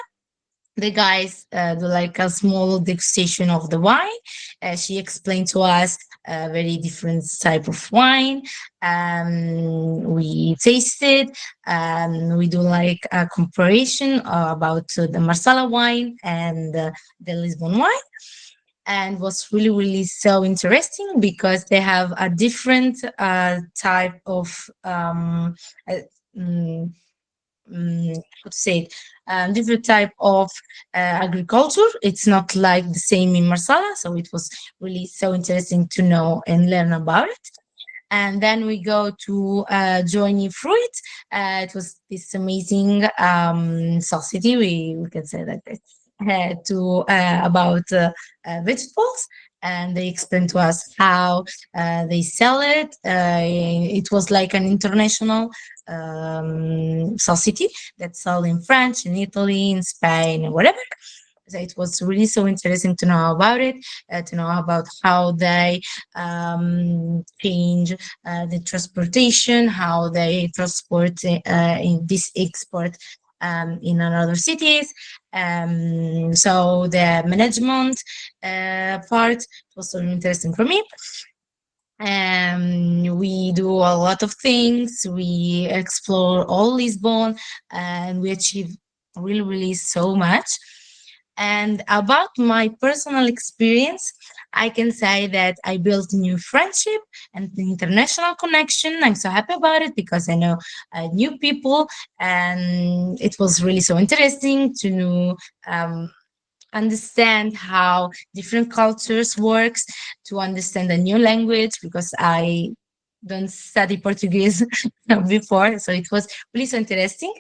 U: The guys do like a small degustation of the wine. She explained to us a very different type of wine. We tasted. We do like a comparison about the Marsala wine and the Lisbon wine. And was really, really so interesting because they have a different type of how to say it, different type of agriculture. It's not like the same in Marsala, so it was really so interesting to know and learn about it. And then we go to Joining Fruit. It was this amazing society, we can say that about vegetables, and they explained to us how they sell it. It was like an international society that sell in French, in Italy, in Spain, and whatever. So it was really so interesting to know about it, to know about how they change the transportation, how they transport in this export in another cities. So the management part was so interesting for me. We do a lot of things. We explore all Lisbon, and we achieve really, really so much. And about my personal experience, I can say that I built new friendship and international connection. I'm so happy about it because I know new people, and it was really so interesting to know, understand how different cultures works, to understand a new language because I don't study Portuguese before, so it was really so interesting.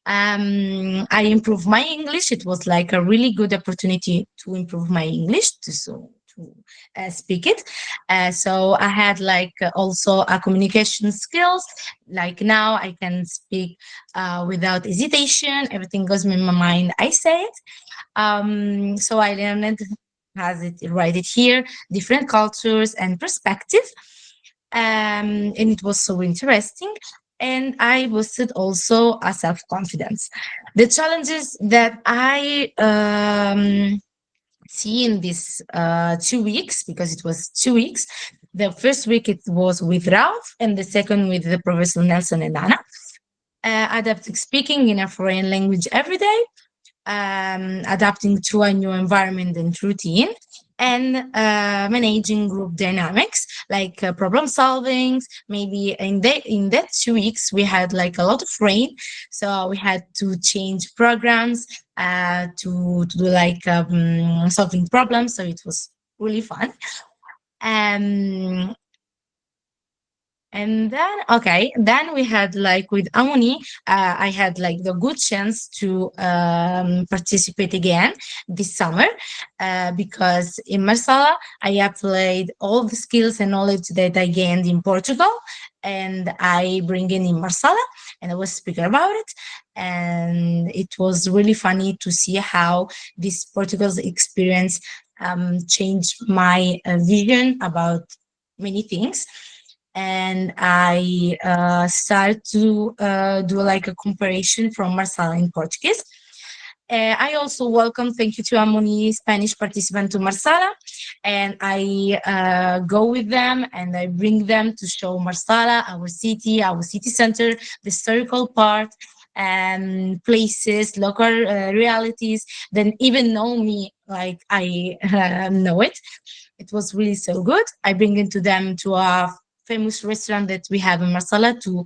U: I improved my English. It was like a really good opportunity to improve my English to speak it. So I had like also a communication skills. Like now I can speak without hesitation. Everything goes in my mind. I say it. So I learned, has it write it here, different cultures and perspective. And it was so interesting. And I boosted also a self-confidence. The challenges that I see in this 2 weeks, because it was 2 weeks. The first week it was with Ralph, and the second with the Professor Nelson and Anna. Adapting speaking in a foreign language every day, adapting to a new environment and routine, and managing group dynamics, like problem solving. Maybe in that 2 weeks we had like a lot of rain, so we had to change programs to do like solving problems. So it was really fun. And then we had like with Amuni, I had like the good chance to participate again this summer because in Marsala, I applied all the skills and knowledge that I gained in Portugal, and I bring in Marsala, and I was speaking about it. And it was really funny to see how this Portugal's experience changed my vision about many things. And I start to do like a comparison from Marsala in Portuguese. I also welcome, thank you to Amuni, Spanish participant to Marsala, and I go with them and I bring them to show Marsala, our city center, the historical part, places, local realities, than even know me like I know it. It was really so good. I bring into them to a famous restaurant that we have in Marsala to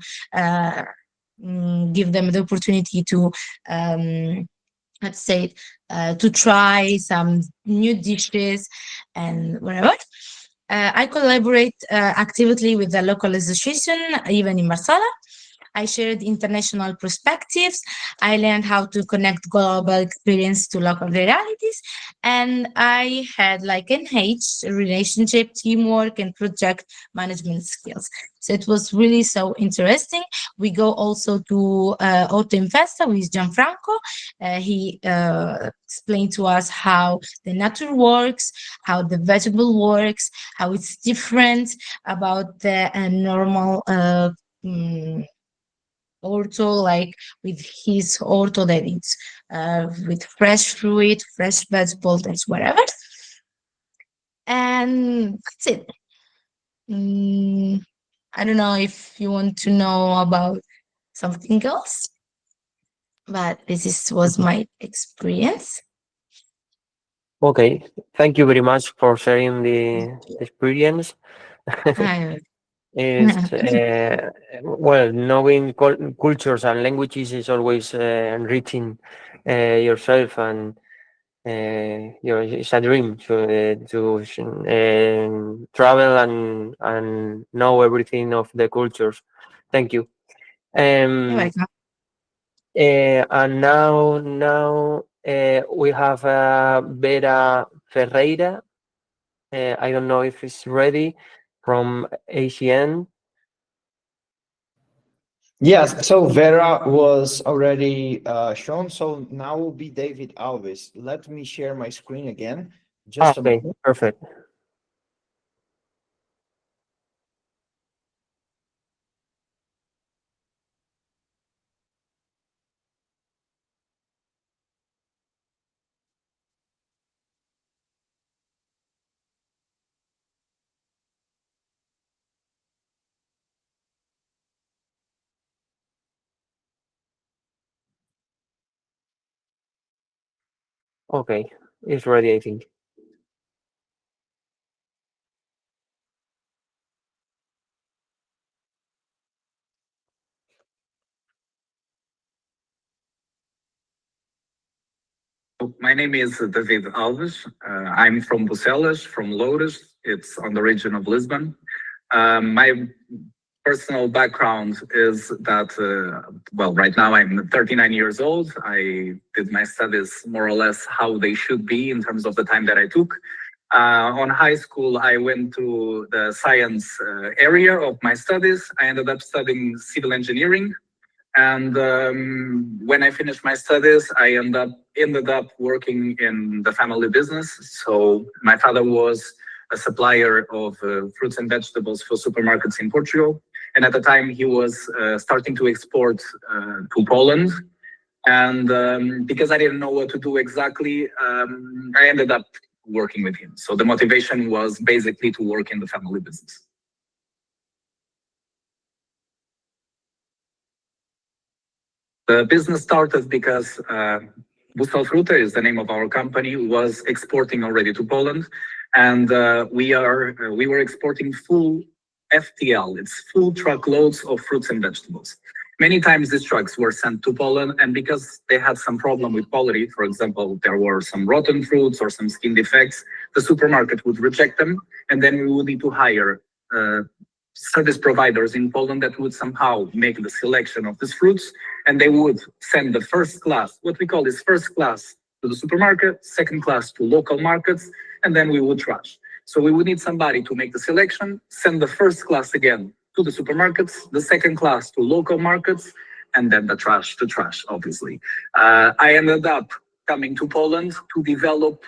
U: give them the opportunity to let's say to try some new dishes and whatever. I collaborate actively with the local association, even in Marsala. I shared international perspectives. I learned how to connect global experience to local realities. And I had like enhanced relationship, teamwork, and project management skills. So it was really so interesting. We go also to Autumn Festa with Gianfranco. He explained to us how the nature works, how the vegetable works, how it's different about the normal orto, like with his orto that it's with fresh fruit, fresh vegetables, and whatever. And that's it. I don't know if you want to know about something else, but was my experience.
C: Okay, thank you very much for sharing the experience. Is well, knowing cultures and languages is always enriching yourself, and it's a dream to travel and know everything of the cultures. Thank you. And now we have Vera Ferreira. I don't know if it's ready, from ACN.
K: Yes, so Vera was already shown, so now will be David Alves. Let me share my screen again. Just a
C: Okay,
K: moment.
C: perfect. Okay, it's ready, I think.
F: My name is David Alves. I'm from Bucelas, from Lourdes. It's on the region of Lisbon. My personal background is that, well, right now I'm 39 years old. I did my studies more or less how they should be in terms of the time that I took. On high school, I went to the science area of my studies. I ended up studying civil engineering. And when I finished my studies, I ended up working in the family business. So my father was a supplier of fruits and vegetables for supermarkets in Portugal. And at the time, he was starting to export to Poland. And because I didn't know what to do exactly, I ended up working with him. So the motivation was basically to work in the family business. The business started because Buscal Fruta is the name of our company, was exporting already to Poland, and we were exporting full FTL. It's full truckloads of fruits and vegetables. Many times these trucks were sent to Poland, and because they had some problem with quality, for example, there were some rotten fruits or some skin defects, the supermarket would reject them, and then we would need to hire service providers in Poland that would somehow make the selection of these fruits, and they would send the first class, what we call is first class, to the supermarket, second class to local markets, and then we would trash. So we would need somebody to make the selection, send the first class again to the supermarkets, the second class to local markets, and then the trash to trash, obviously. I ended up coming to Poland to develop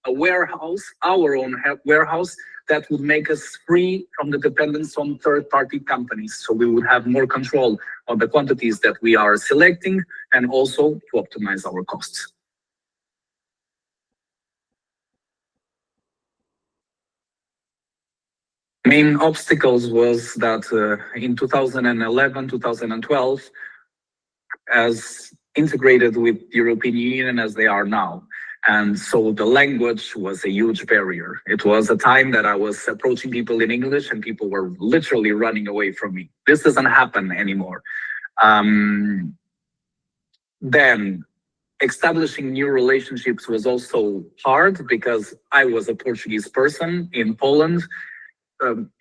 F: a warehouse, our own warehouse, that would make us free from the dependence on third-party companies. So we would have more control on the quantities that we are selecting and also to optimize our costs. Main obstacles was that in 2011, 2012, as integrated with the European Union as they are now. And so the language was a huge barrier. It was a time that I was approaching people in English and people were literally running away from me. This doesn't happen anymore. Then establishing new relationships was also hard because I was a Portuguese person in Poland.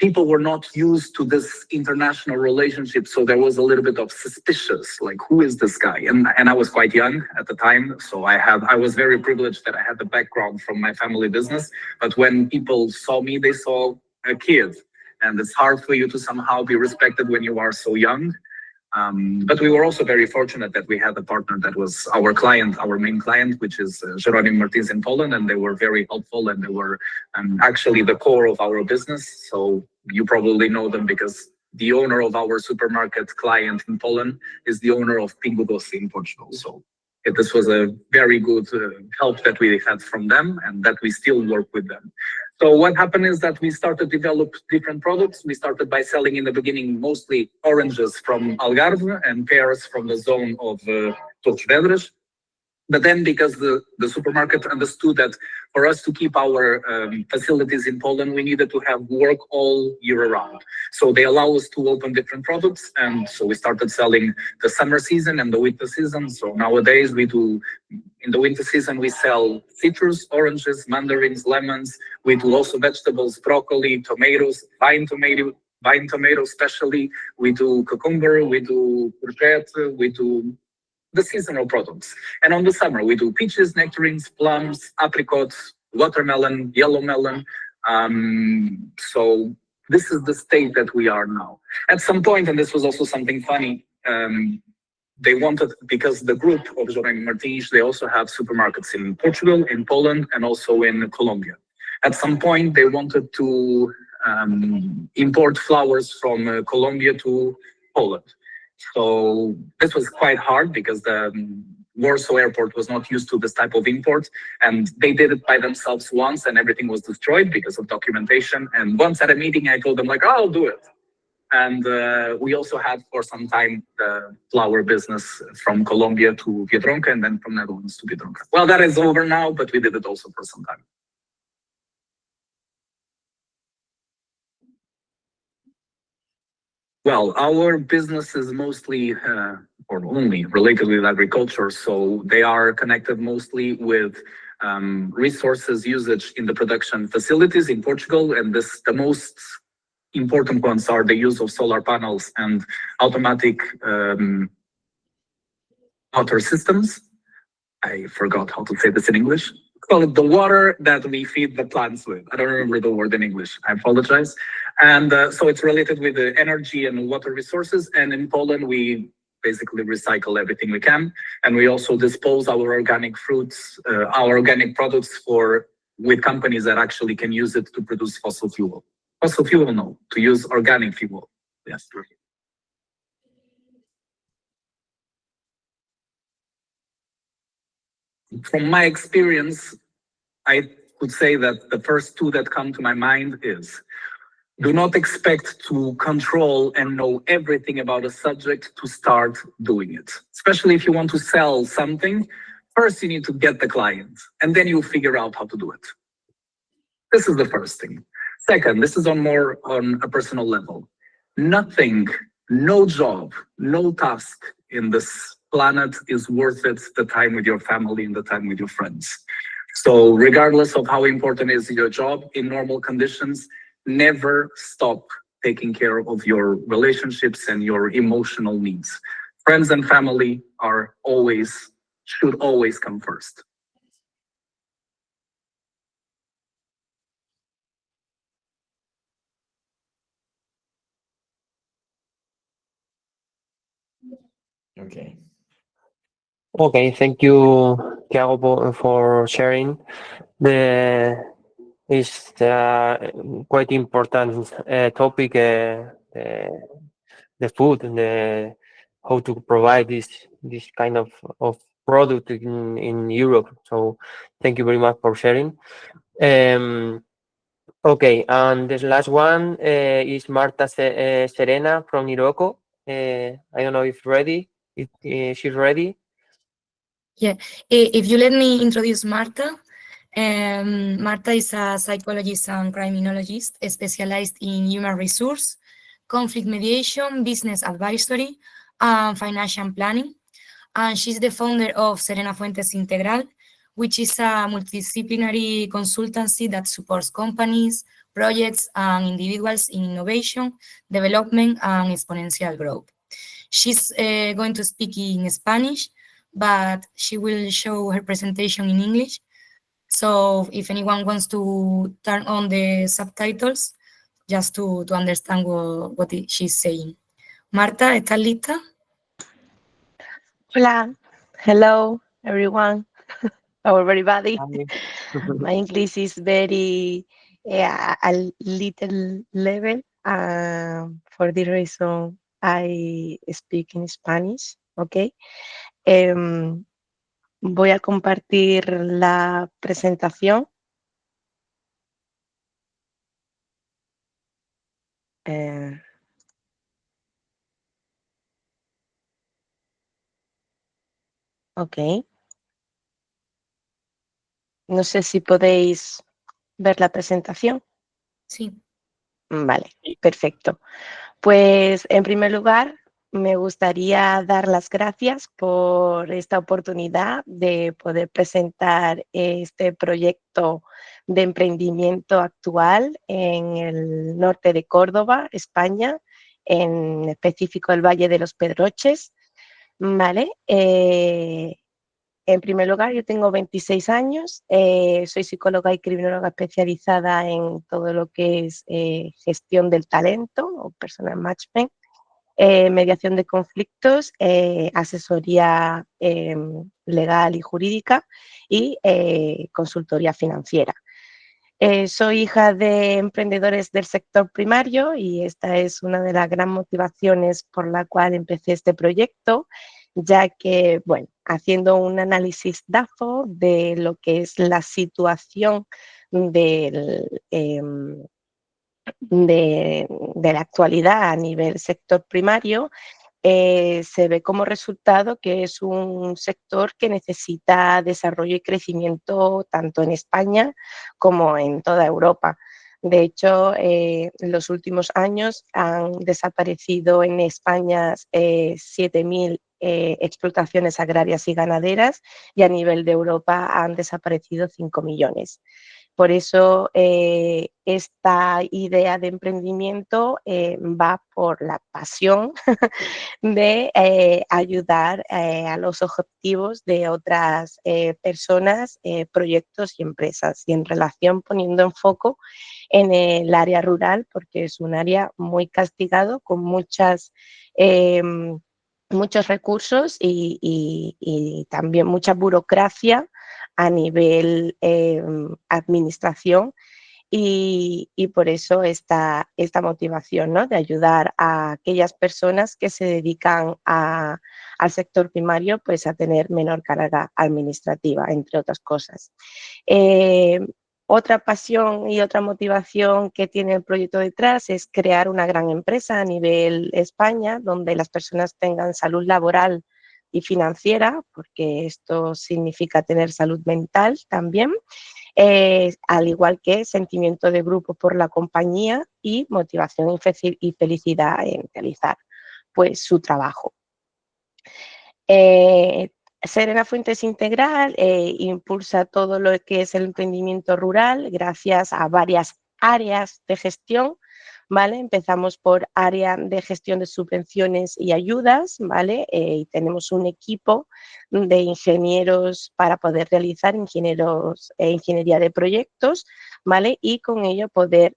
F: People were not used to this international relationship, so there was a little bit of suspicious, like, who is this guy? And I was quite young at the time, so I was very privileged that I had the background from my family business. But when people saw me, they saw a kid, and it's hard for you to somehow be respected when you are so young. But we were also very fortunate that we had a partner that was our client, our main client, which is Jeronim Martins in Poland, and they were very helpful, and they were actually the core of our business. So you probably know them because the owner of our supermarket client in Poland is the owner of Pingo Doce in Portugal. So this was a very good help that we had from them, and that we still work with them. So what happened is that we started to develop different products. We started by selling in the beginning mostly oranges from Algarve and pears from the zone of Torres Vedras. But then because the supermarket understood that for us to keep our facilities in Poland, we needed to have work all year round. So they allow us to open different products. And so we started selling the summer season and the winter season. So nowadays we do, in the winter season, we sell citrus, oranges, mandarins, lemons. We do also vegetables, broccoli, tomatoes, vine tomato especially. We do cucumber, we do courgette, we do the seasonal products. And on the summer, we do peaches, nectarines, plums, apricots, watermelon, yellow melon. So this is the state that we are now. At some point, and this was also something funny, they wanted, because the group of Jeronim Martins, they also have supermarkets in Portugal, in Poland, and also in Colombia. At some point, they wanted to import flowers from Colombia to Poland. So this was quite hard because the Warsaw airport was not used to this type of import, and they did it by themselves once and everything was destroyed because of documentation. And once at a meeting, I told them, like, oh, I'll do it. And we also had for some time the flower business from Colombia to Biedronka and then from Netherlands to Biedronka. Well, that is over now, but we did it also for some time. Well, our business is mostly or only related with agriculture, so they are connected mostly with resources usage in the production facilities in Portugal, and the most important ones are the use of solar panels and automatic water systems. I forgot how to say this in English. Call it the water that we feed the plants with. I don't remember the word in English. I apologize. And so it's related with the energy and water resources. And in Poland, we basically recycle everything we can. And we also dispose our organic fruits, our organic products with companies that actually can use it to produce fossil fuel. Fossil fuel, no, to use organic fuel. Yes. From my experience, I could say that the first two that come to my mind is, do not expect to control and know everything about a subject to start doing it. Especially if you want to sell something, first you need to get the client, and then you figure out how to do it. This is the first thing. Second, this is more on a personal level. Nothing, no job, no task in this planet is worth it, the time with your family and the time with your friends. So regardless of how important is your job in normal conditions, never stop taking care of your relationships and your emotional needs. Friends and family should always come first.
K: Okay.
C: Okay, thank you, Thiago, for sharing. It's quite important topic, the food and how to provide this kind of product in Europe. So thank you very much for sharing. Okay, and this last one is Marta Serena from Iroko. I don't know if ready. she's ready.
E: Yeah, if you let me introduce Marta. Marta is a psychologist and criminologist specialized in human resource, conflict mediation, business advisory, and financial planning. And she's the founder of Serena Fuentes Integral, which is a multidisciplinary consultancy that supports companies, projects, and individuals in innovation, development, and exponential growth. She's going to speak in Spanish, but she will show her presentation in English. So if anyone wants to turn on the subtitles, just to understand what she's saying. Marta, ¿estás lista?
P: Hola, hello everyone, or everybody. My English is very a little level. For this reason, I speak in Spanish. Okay. Voy a compartir la presentación. Ok. No sé si podéis ver la presentación.
E: Sí.
P: Vale, perfecto. Pues en primer lugar, me gustaría dar las gracias por esta oportunidad de poder presentar este proyecto de emprendimiento actual en el norte de Córdoba, España, en específico el Valle de los Pedroches. Vale. En primer lugar, yo tengo 26 años, soy psicóloga y criminóloga especializada en todo lo que es gestión del talento o personal management, mediación de conflictos, asesoría legal y jurídica y consultoría financiera. Soy hija de emprendedores del sector primario y esta es una de las gran motivaciones por la cual empecé este proyecto, ya que, bueno, haciendo un análisis DAFO de lo que es la situación de la actualidad a nivel sector primario, se ve como resultado que es un sector que necesita desarrollo y crecimiento tanto en España como en toda Europa. De hecho, en los últimos años han desaparecido en España 7.000 explotaciones agrarias y ganaderas y a nivel de Europa han desaparecido 5 millones. Por eso esta idea de emprendimiento va por la pasión de ayudar a los objetivos de otras personas, proyectos y empresas, y en relación poniendo en foco en el área rural, porque es un área muy castigado con muchos recursos y también mucha burocracia a nivel administración y por eso esta motivación, ¿no?, de ayudar a aquellas personas que se dedican al sector primario, pues a tener menor carga administrativa, entre otras cosas. Otra pasión y otra motivación que tiene el proyecto detrás es crear una gran empresa a nivel España, donde las personas tengan salud laboral y financiera, porque esto significa tener salud mental también, al igual que sentimiento de grupo por la compañía y motivación y felicidad en realizar pues su trabajo. Serena Fuentes Integral impulsa todo lo que es el emprendimiento rural gracias a varias áreas de gestión, ¿vale? Empezamos por área de gestión de subvenciones y ayudas, ¿vale? Y tenemos un equipo de ingenieros para poder realizar ingeniería de proyectos, ¿vale? Y con ello poder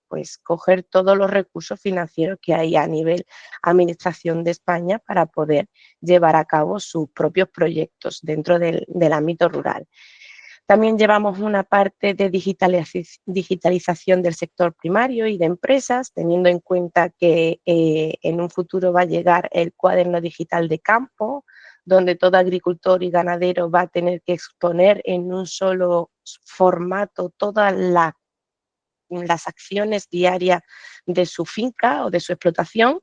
P: pues coger todos los recursos financieros que hay a nivel administración de España para poder llevar a cabo sus propios proyectos dentro del ámbito rural. También llevamos una parte de digitalización del sector primario y de empresas, teniendo en cuenta que en un futuro va a llegar el cuaderno digital de campo, donde todo agricultor y ganadero va a tener que exponer en un solo formato todas las acciones diarias de su finca o de su explotación,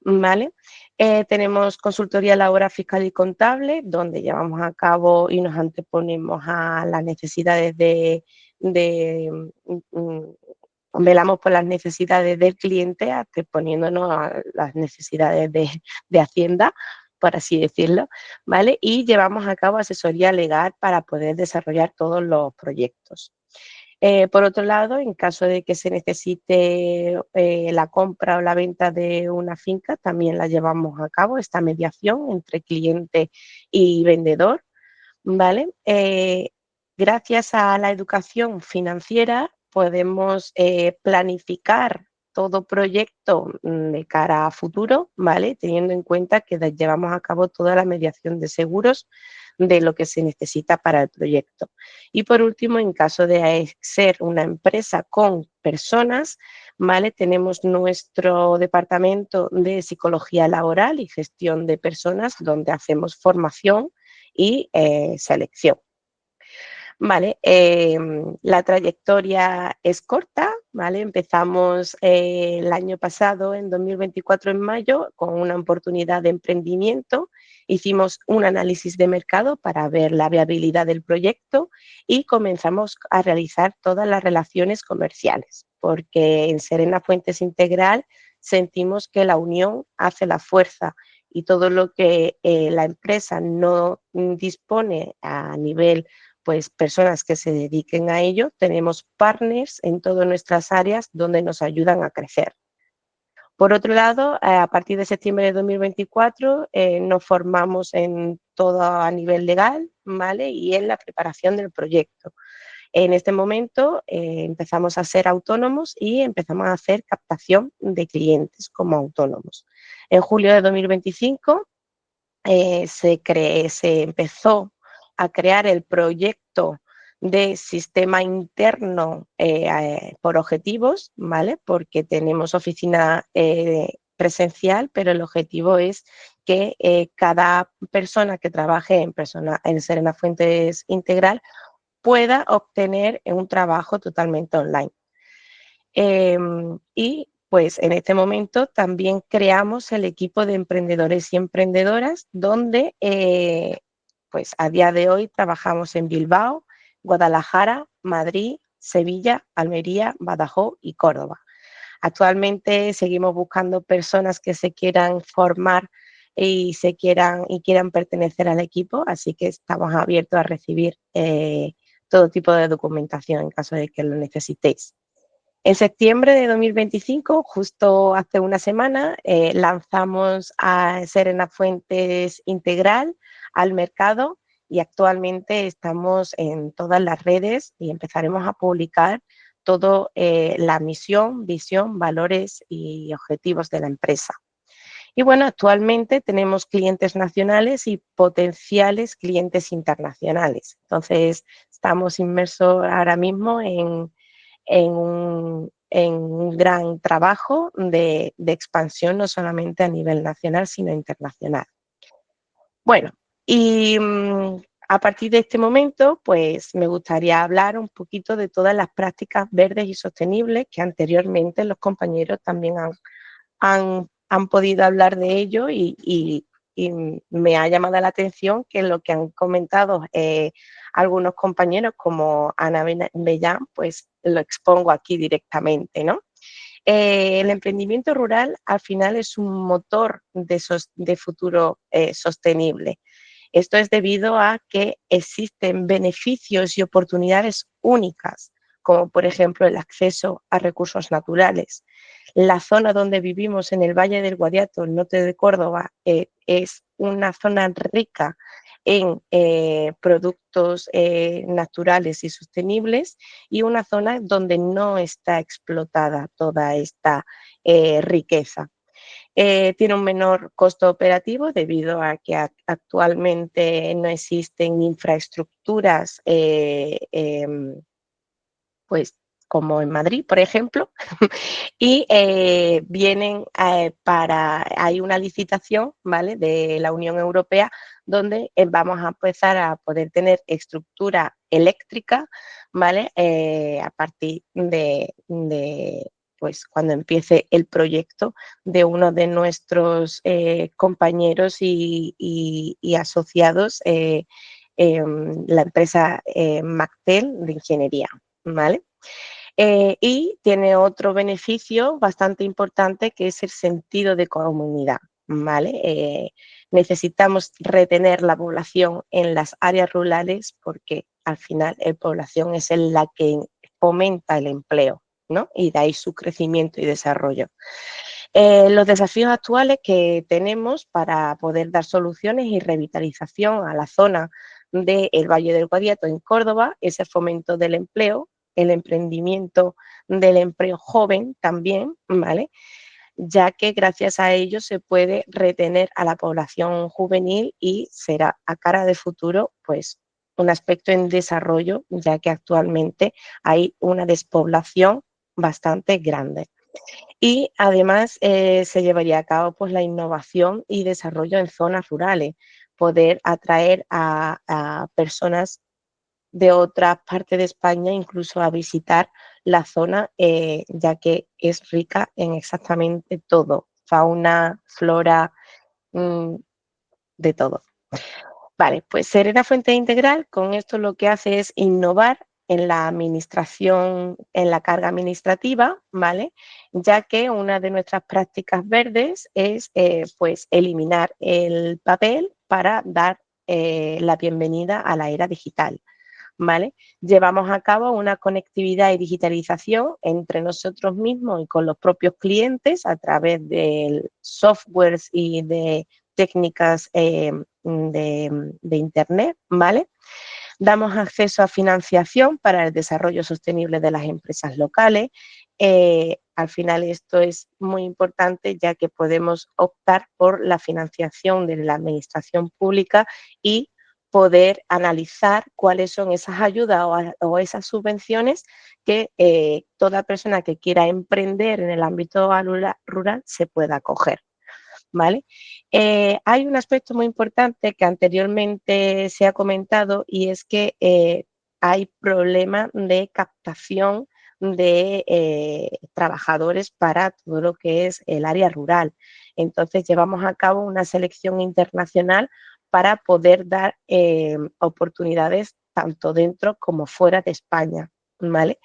P: ¿vale? Tenemos consultoría laboral, fiscal y contable, donde llevamos a cabo y nos anteponemos a las necesidades velamos por las necesidades del cliente, anteponiéndonos a las necesidades de Hacienda, por así decirlo, ¿vale? Y llevamos a cabo asesoría legal para poder desarrollar todos los proyectos. Por otro lado, en caso de que se necesite la compra o la venta de una finca, también la llevamos a cabo, esta mediación entre cliente y vendedor, ¿vale? Gracias a la educación financiera podemos planificar todo proyecto de cara a futuro, ¿vale? Teniendo en cuenta que llevamos a cabo toda la mediación de seguros de lo que se necesita para el proyecto. Y por último, en caso de ser una empresa con personas, ¿vale? Tenemos nuestro departamento de psicología laboral y gestión de personas, donde hacemos formación y selección. Vale, la trayectoria es corta, ¿vale? Empezamos el año pasado, en 2024, en mayo, con una oportunidad de emprendimiento. Hicimos un análisis de mercado para ver la viabilidad del proyecto y comenzamos a realizar todas las relaciones comerciales, porque en Serena Fuentes Integral sentimos que la unión hace la fuerza y todo lo que la empresa no dispone a nivel, pues, personas que se dediquen a ello, tenemos partners en todas nuestras áreas donde nos ayudan a crecer. Por otro lado, a partir de septiembre de 2024 nos formamos en todo a nivel legal, ¿vale? Y en la preparación del proyecto. En este momento empezamos a ser autónomos y empezamos a hacer captación de clientes como autónomos. En julio de 2025 se empezó a crear el proyecto de sistema interno por objetivos, ¿vale? Porque tenemos oficina presencial, pero el objetivo es que cada persona que trabaje en Serena Fuentes Integral pueda obtener un trabajo totalmente online. Y pues en este momento también creamos el equipo de emprendedores y emprendedoras, donde pues a día de hoy trabajamos en Bilbao, Guadalajara, Madrid, Sevilla, Almería, Badajoz y Córdoba. Actualmente seguimos buscando personas que se quieran formar y quieran pertenecer al equipo, así que estamos abiertos a recibir todo tipo de documentación en caso de que lo necesitéis. En septiembre de 2025, justo hace una semana, lanzamos a Serena Fuentes Integral al mercado y actualmente estamos en todas las redes y empezaremos a publicar toda la misión, visión, valores y objetivos de la empresa. Y bueno, actualmente tenemos clientes nacionales y potenciales clientes internacionales. Entonces, estamos inmersos ahora mismo en un gran trabajo de expansión, no solamente a nivel nacional, sino internacional. Bueno, y a partir de este momento, pues me gustaría hablar un poquito de todas las prácticas verdes y sostenibles que anteriormente los compañeros también han podido hablar de ello y me ha llamado la atención que lo que han comentado algunos compañeros como Ana Bellán, pues lo expongo aquí directamente, ¿no? El emprendimiento rural al final es un motor de futuro sostenible. Esto es debido a que existen beneficios y oportunidades únicas, como por ejemplo el acceso a recursos naturales. La zona donde vivimos, en el Valle del Guadiato, el norte de Córdoba, es una zona rica en productos naturales y sostenibles y una zona donde no está explotada toda esta riqueza. Tiene un menor costo operativo debido a que actualmente no existen infraestructuras pues como en Madrid, por ejemplo, y hay una licitación, ¿vale?, de la Unión Europea donde vamos a empezar a poder tener estructura eléctrica, ¿vale?, a partir de pues cuando empiece el proyecto de uno de nuestros compañeros y asociados, la empresa Mactel de ingeniería, ¿vale? Y tiene otro beneficio bastante importante, que es el sentido de comunidad, ¿vale? Necesitamos retener la población en las áreas rurales porque al final la población es la que fomenta el empleo, ¿no? Y de ahí su crecimiento y desarrollo. Los desafíos actuales que tenemos para poder dar soluciones y revitalización a la zona del Valle del Guadiato en Córdoba es el fomento del empleo, el emprendimiento del empleo joven también, ¿vale? Ya que gracias a ello se puede retener a la población juvenil y será a cara de futuro pues un aspecto en desarrollo, ya que actualmente hay una despoblación bastante grande. Y además se llevaría a cabo pues la innovación y desarrollo en zonas rurales, poder atraer a personas de otras partes de España incluso a visitar la zona, ya que es rica en exactamente todo, fauna, flora, de todo. Vale, pues Serena Fuente Integral con esto lo que hace es innovar en la administración, en la carga administrativa, ¿vale? Ya que una de nuestras prácticas verdes es pues eliminar el papel para dar la bienvenida a la era digital, ¿vale? Llevamos a cabo una conectividad y digitalización entre nosotros mismos y con los propios clientes a través de softwares y de técnicas de Internet, ¿vale? Damos acceso a financiación para el desarrollo sostenible de las empresas locales. Al final esto es muy importante, ya que podemos optar por la financiación de la administración pública y poder analizar cuáles son esas ayudas o esas subvenciones que toda persona que quiera emprender en el ámbito rural se pueda acoger, ¿vale? Hay un aspecto muy importante que anteriormente se ha comentado y es que hay problema de captación de trabajadores para todo lo que es el área rural. Entonces llevamos a cabo una selección internacional para poder dar oportunidades tanto dentro como fuera de España, ¿vale?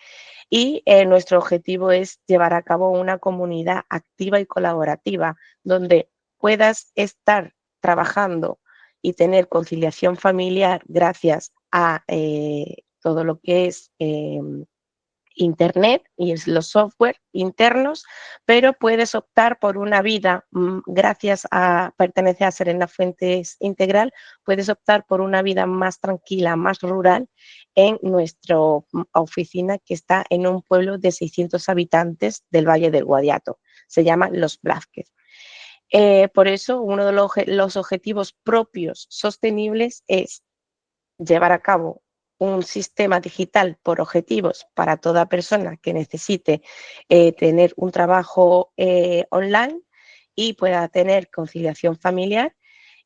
P: Y nuestro objetivo es llevar a cabo una comunidad activa y colaborativa donde puedas estar trabajando y tener conciliación familiar gracias a todo lo que es Internet y los software internos, pero puedes optar por una vida, gracias a pertenecer a Serena Fuentes Integral, puedes optar por una vida más tranquila, más rural en nuestra oficina que está en un pueblo de 600 habitantes del Valle del Guadiato. Se llama Los Blázquez. Por eso, uno de los objetivos propios sostenibles es llevar a cabo un sistema digital por objetivos para toda persona que necesite tener un trabajo online y pueda tener conciliación familiar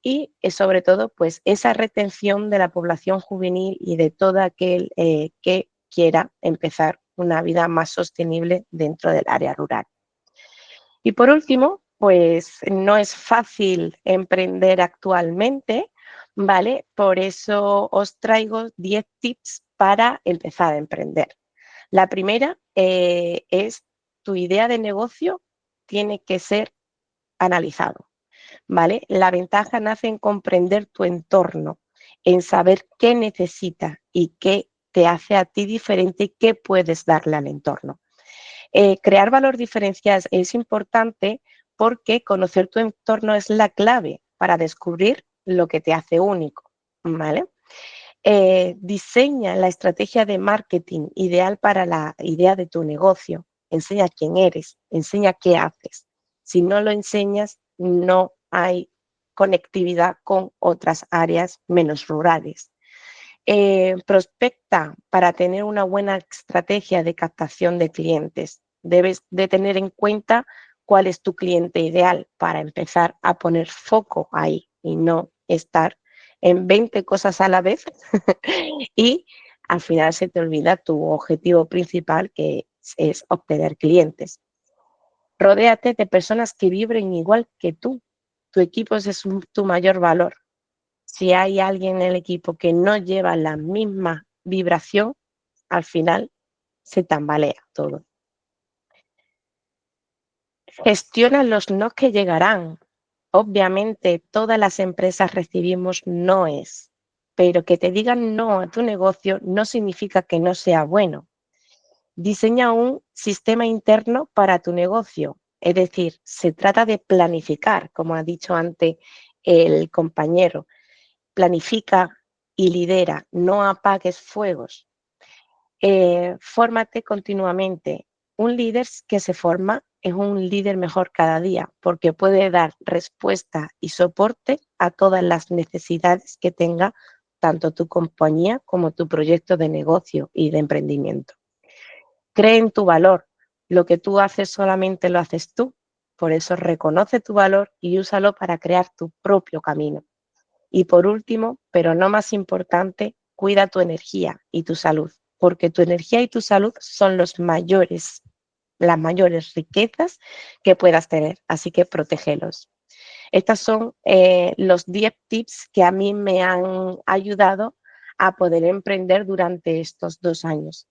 P: y sobre todo pues esa retención de la población juvenil y de todo aquel que quiera empezar una vida más sostenible dentro del área rural. Y por último, pues no es fácil emprender actualmente, ¿vale? Por eso os traigo 10 tips para empezar a emprender. La primera es tu idea de negocio tiene que ser analizado, ¿vale? La ventaja nace en comprender tu entorno, en saber qué necesitas y qué te hace a ti diferente y qué puedes darle al entorno. Crear valor diferencial es importante porque conocer tu entorno es la clave para descubrir lo que te hace único, ¿vale? Diseña la estrategia de marketing ideal para la idea de tu negocio. Enseña quién eres, enseña qué haces. Si no lo enseñas, no hay conectividad con otras áreas menos rurales. Prospecta para tener una buena estrategia de captación de clientes. Debes de tener en cuenta cuál es tu cliente ideal para empezar a poner foco ahí y no estar en 20 cosas a la vez y al final se te olvida tu objetivo principal, que es obtener clientes. Rodéate de personas que vibren igual que tú. Tu equipo es tu mayor valor. Si hay alguien en el equipo que no lleva la misma vibración, al final se tambalea todo. Gestiona los no que llegarán. Obviamente, todas las empresas recibimos noes, pero que te digan no a tu negocio no significa que no sea bueno. Diseña un sistema interno para tu negocio, es decir, se trata de planificar, como ha dicho antes el compañero. Planifica y lidera, no apagues fuegos. Fórmate continuamente. Un líder que se forma es un líder mejor cada día porque puede dar respuesta y soporte a todas las necesidades que tenga tanto tu compañía como tu proyecto de negocio y de emprendimiento. Cree en tu valor. Lo que tú haces solamente lo haces tú. Por eso reconoce tu valor y úsalo para crear tu propio camino. Y por último, pero no más importante, cuida tu energía y tu salud, porque tu energía y tu salud son las mayores riquezas que puedas tener, así que protégelos. Estos son los 10 tips que a mí me han ayudado a poder emprender durante estos 2 años.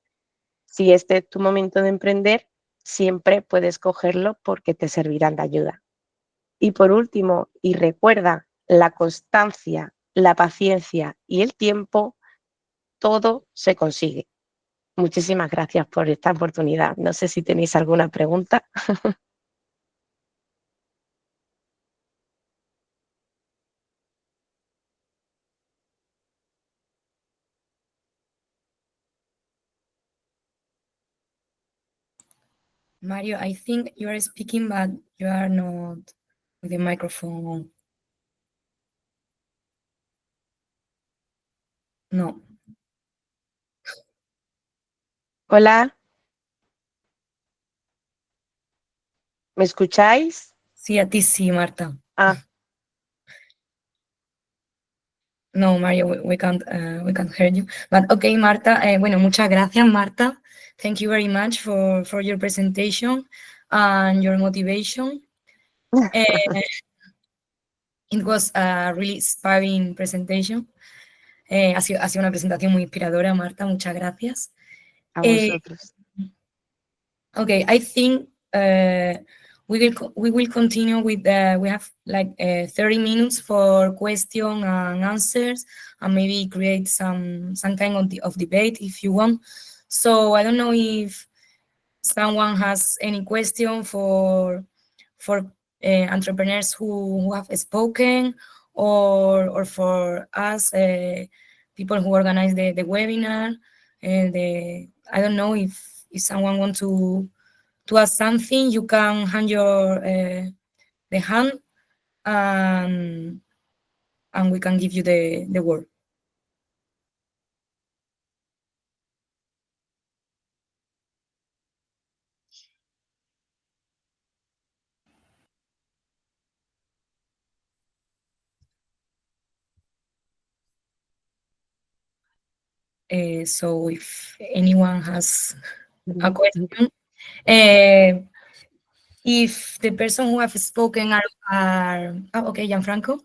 P: Si este es tu momento de emprender, siempre puedes cogerlo porque te servirán de ayuda. Y por último, y recuerda, la constancia, la paciencia y el tiempo, todo se consigue. Muchísimas gracias por esta oportunidad. No sé si tenéis alguna pregunta.
E: Mario, I think you are speaking, but you are not with the microphone on. No.
P: Hola. ¿Me escucháis?
E: Sí, a ti sí, Marta.
P: Ah.
E: No, Mario, we can't hear you. But okay, Marta. Bueno, muchas gracias, Marta. Thank you very much for your presentation and your motivation. It was a really inspiring presentation. Ha sido una presentación muy inspiradora, Marta. Muchas gracias.
P: A vosotros.
E: Okay, I think we will continue with we have like 30 minutes for question and answers, and maybe create some kind of debate if you want. So I don't know if someone has any question for entrepreneurs who have spoken, or for us people who organize the webinar. I don't know if someone wants to ask something. You can hand your the hand, and we can give you the word. So if anyone has a question, if the person who have spoken are okay, Gianfranco.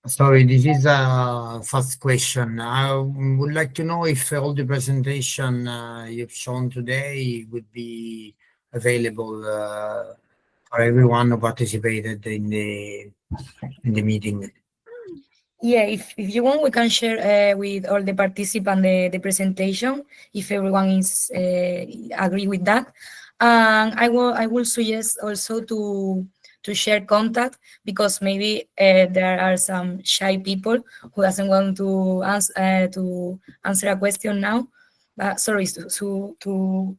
M: Sorry, this is a fast question. I would like to know if all the presentation you've shown today would be available for everyone who participated in the meeting.
E: Yeah, if you want, we can share with all the participants the presentation, if everyone is agree with that. And I will suggest also to share contact, because maybe there are some shy people who doesn't want to answer a question now. Sorry, to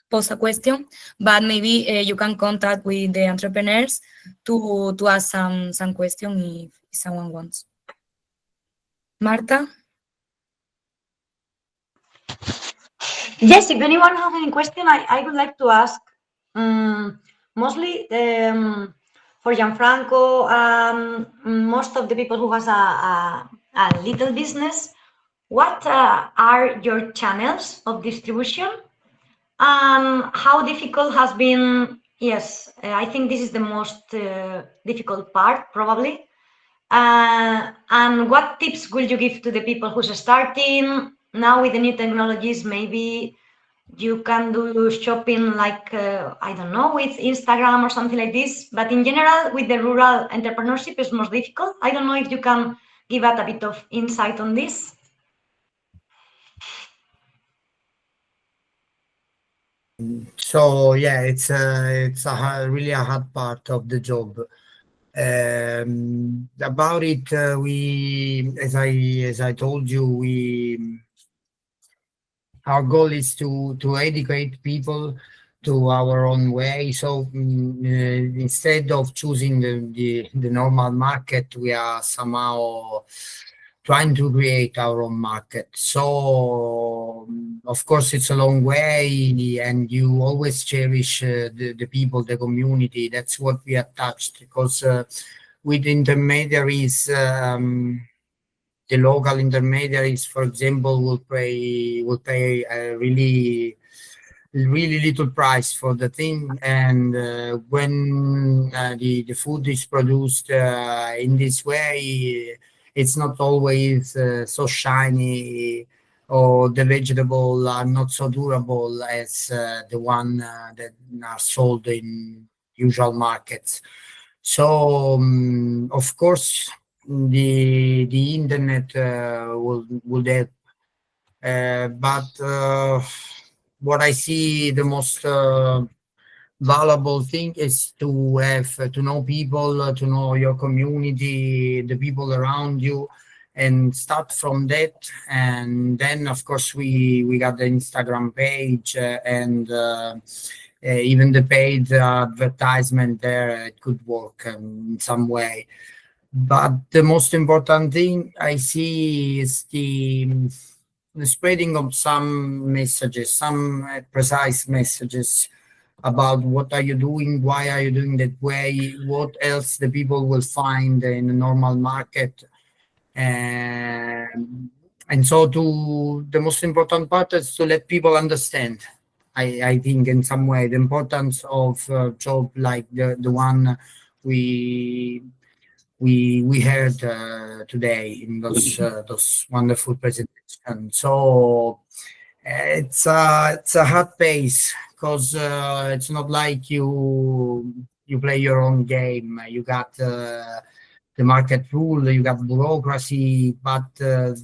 E: pose a question, but maybe you can contact with the entrepreneurs to ask some question if someone wants. Marta?
G: Yes, if anyone has any question, I would like to ask, mostly for Gianfranco, most of the people who has a little business, what are your channels of distribution? How difficult has been? Yes, I think this is the most difficult part, probably. And what tips will you give to the people who's starting now with the new technologies? Maybe you can do shopping like, I don't know, with Instagram or something like this. But in general, with the rural entrepreneurship, it's most difficult. I don't know if you can give us a bit of insight on this.
M: So yeah, it's really a hard part of the job. About it, we, as I told you, our goal is to educate people to our own way. So instead of choosing the normal market, we are somehow trying to create our own market. So of course it's a long way, and you always cherish the people, the community. That's what we attached, because with intermediaries, the local intermediaries, for example, will pay a really little price for the thing, and when the food is produced in this way, it's not always so shiny, or the vegetable are not so durable as the one that are sold in usual markets. So of course the internet will help, but what I see the most valuable thing is to have to know people, to know your community, the people around you, and start from that. And then of course we got the Instagram page, and even the paid advertisement there, it could work in some way. But the most important thing I see is the spreading of some messages, some precise messages about what are you doing, why are you doing that way, what else the people will find in a normal market. And so the most important part is to let people understand, I think in some way, the importance of a job like the one we heard today in those wonderful presentations. So it's a hard pace, because it's not like you play your own game. You got the market rule, you got bureaucracy, but the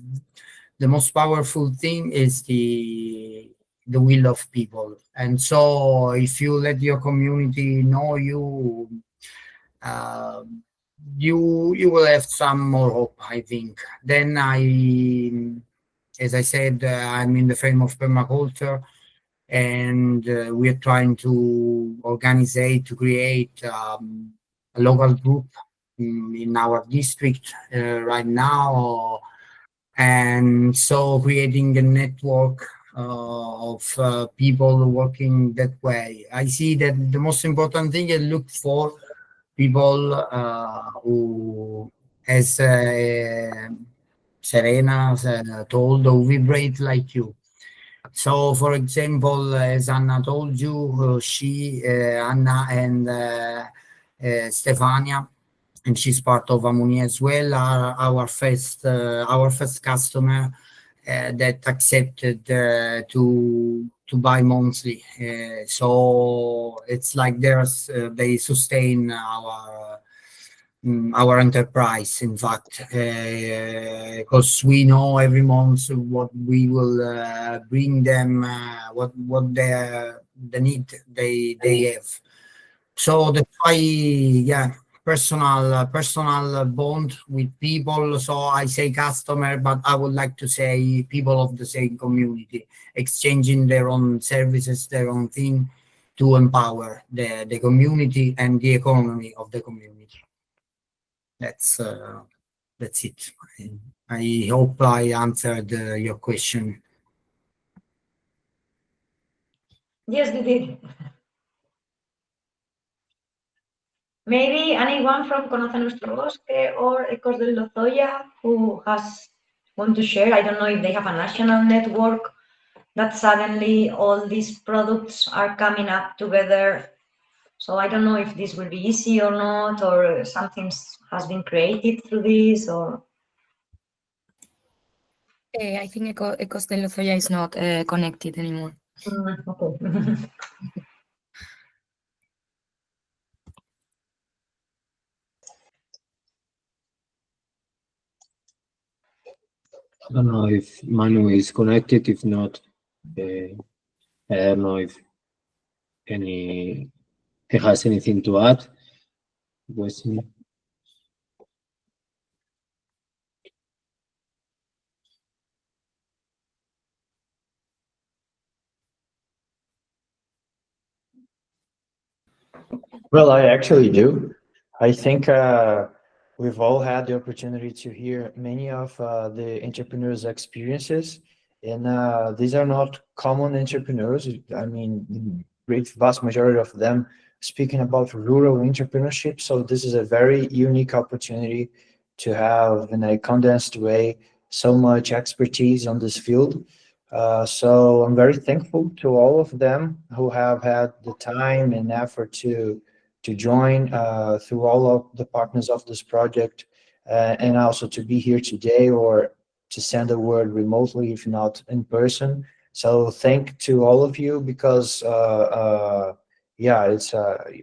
M: most powerful thing is the will of people. And so if you let your community know you, you will have some more hope, I think. Then as I said, I'm in the frame of permaculture, and we are trying to organize, to create a local group in our district right now. And so creating a network of people working that way. I see that the most important thing is look for people who, as Serena told, who vibrate like you. So, for example, as Anna told you, Anna and Stefania, and she's part of Amuni as well, are our first customer that accepted to buy monthly. So it's like they sustain our enterprise, in fact, because we know every month what we will bring them, what the need they have. So that's why, yeah, personal bond with people. So I say customer, but I would like to say people of the same community, exchanging their own services, their own thing, to empower the community and the economy of the community. That's it. I hope I answered your question.
G: Yes, you did. Maybe anyone from Conoce Nuestro Bosque or Ecos del Lozoya who want to share. I don't know if they have a national network that suddenly all these products are coming up together. So I don't know if this will be easy or not, or something has been created through this, or.
E: I think Ecos de Lozoya is not connected anymore.
G: Okay.
H: I don't know if Manu is connected. If not, I don't know if he has anything to add.
K: Well, I actually do. I think we've all had the opportunity to hear many of the entrepreneurs' experiences, and these are not common entrepreneurs. I mean, the great vast majority of them speaking about rural entrepreneurship. So this is a very unique opportunity to have, in a condensed way, so much expertise on this field. So I'm very thankful to all of them who have had the time and effort to join through all of the partners of this project, and also to be here today or to send a word remotely, if not in person. So thank to all of you, because yeah, it's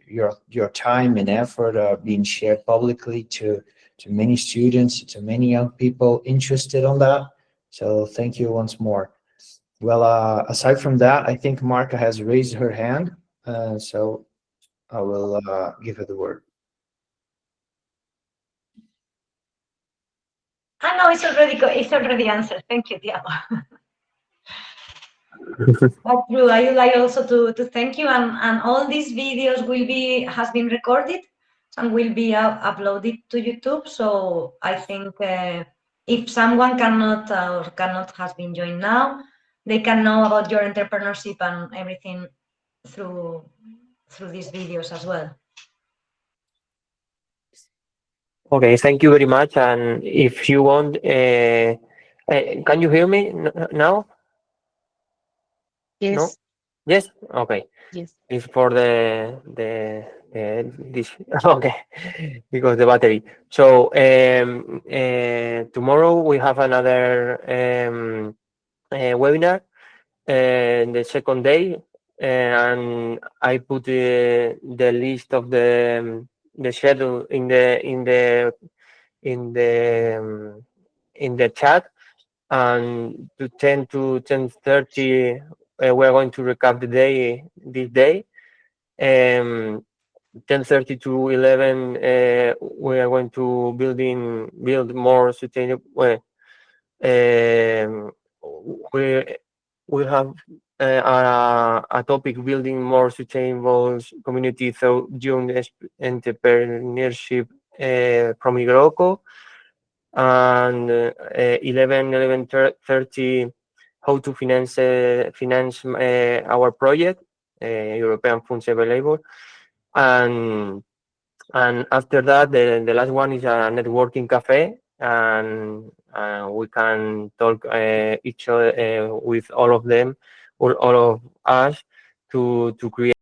K: your time and effort are being shared publicly to many students, to many young people interested on that. So thank you once more. Well, aside from that, I think Marka has raised her hand, so I will give her the word.
G: No, it's already answered. Thank you, Tiago. That's true. I would like also to thank you, and all these videos has been recorded and will be uploaded to YouTube. So I think if someone cannot has been joined now, they can know about your entrepreneurship and everything through these videos as well.
C: Okay, thank you very much. And if you want, can you hear me now?
P: Yes.
C: No? Yes? Okay.
P: Yes.
C: It's for this okay, because the battery. So tomorrow we have another webinar, the second day, and I put the list of the schedule in the chat, and to 10 to 10:30 we're going to recap this day. 10:30 to 11 we are going to build more sustainable. We have a topic, building more sustainable community through young entrepreneurship from Igroco. And 11:30 how to finance our project, European funds available. And after that, the last one is a networking cafe, and we can talk each other with all of them, or all of us, to create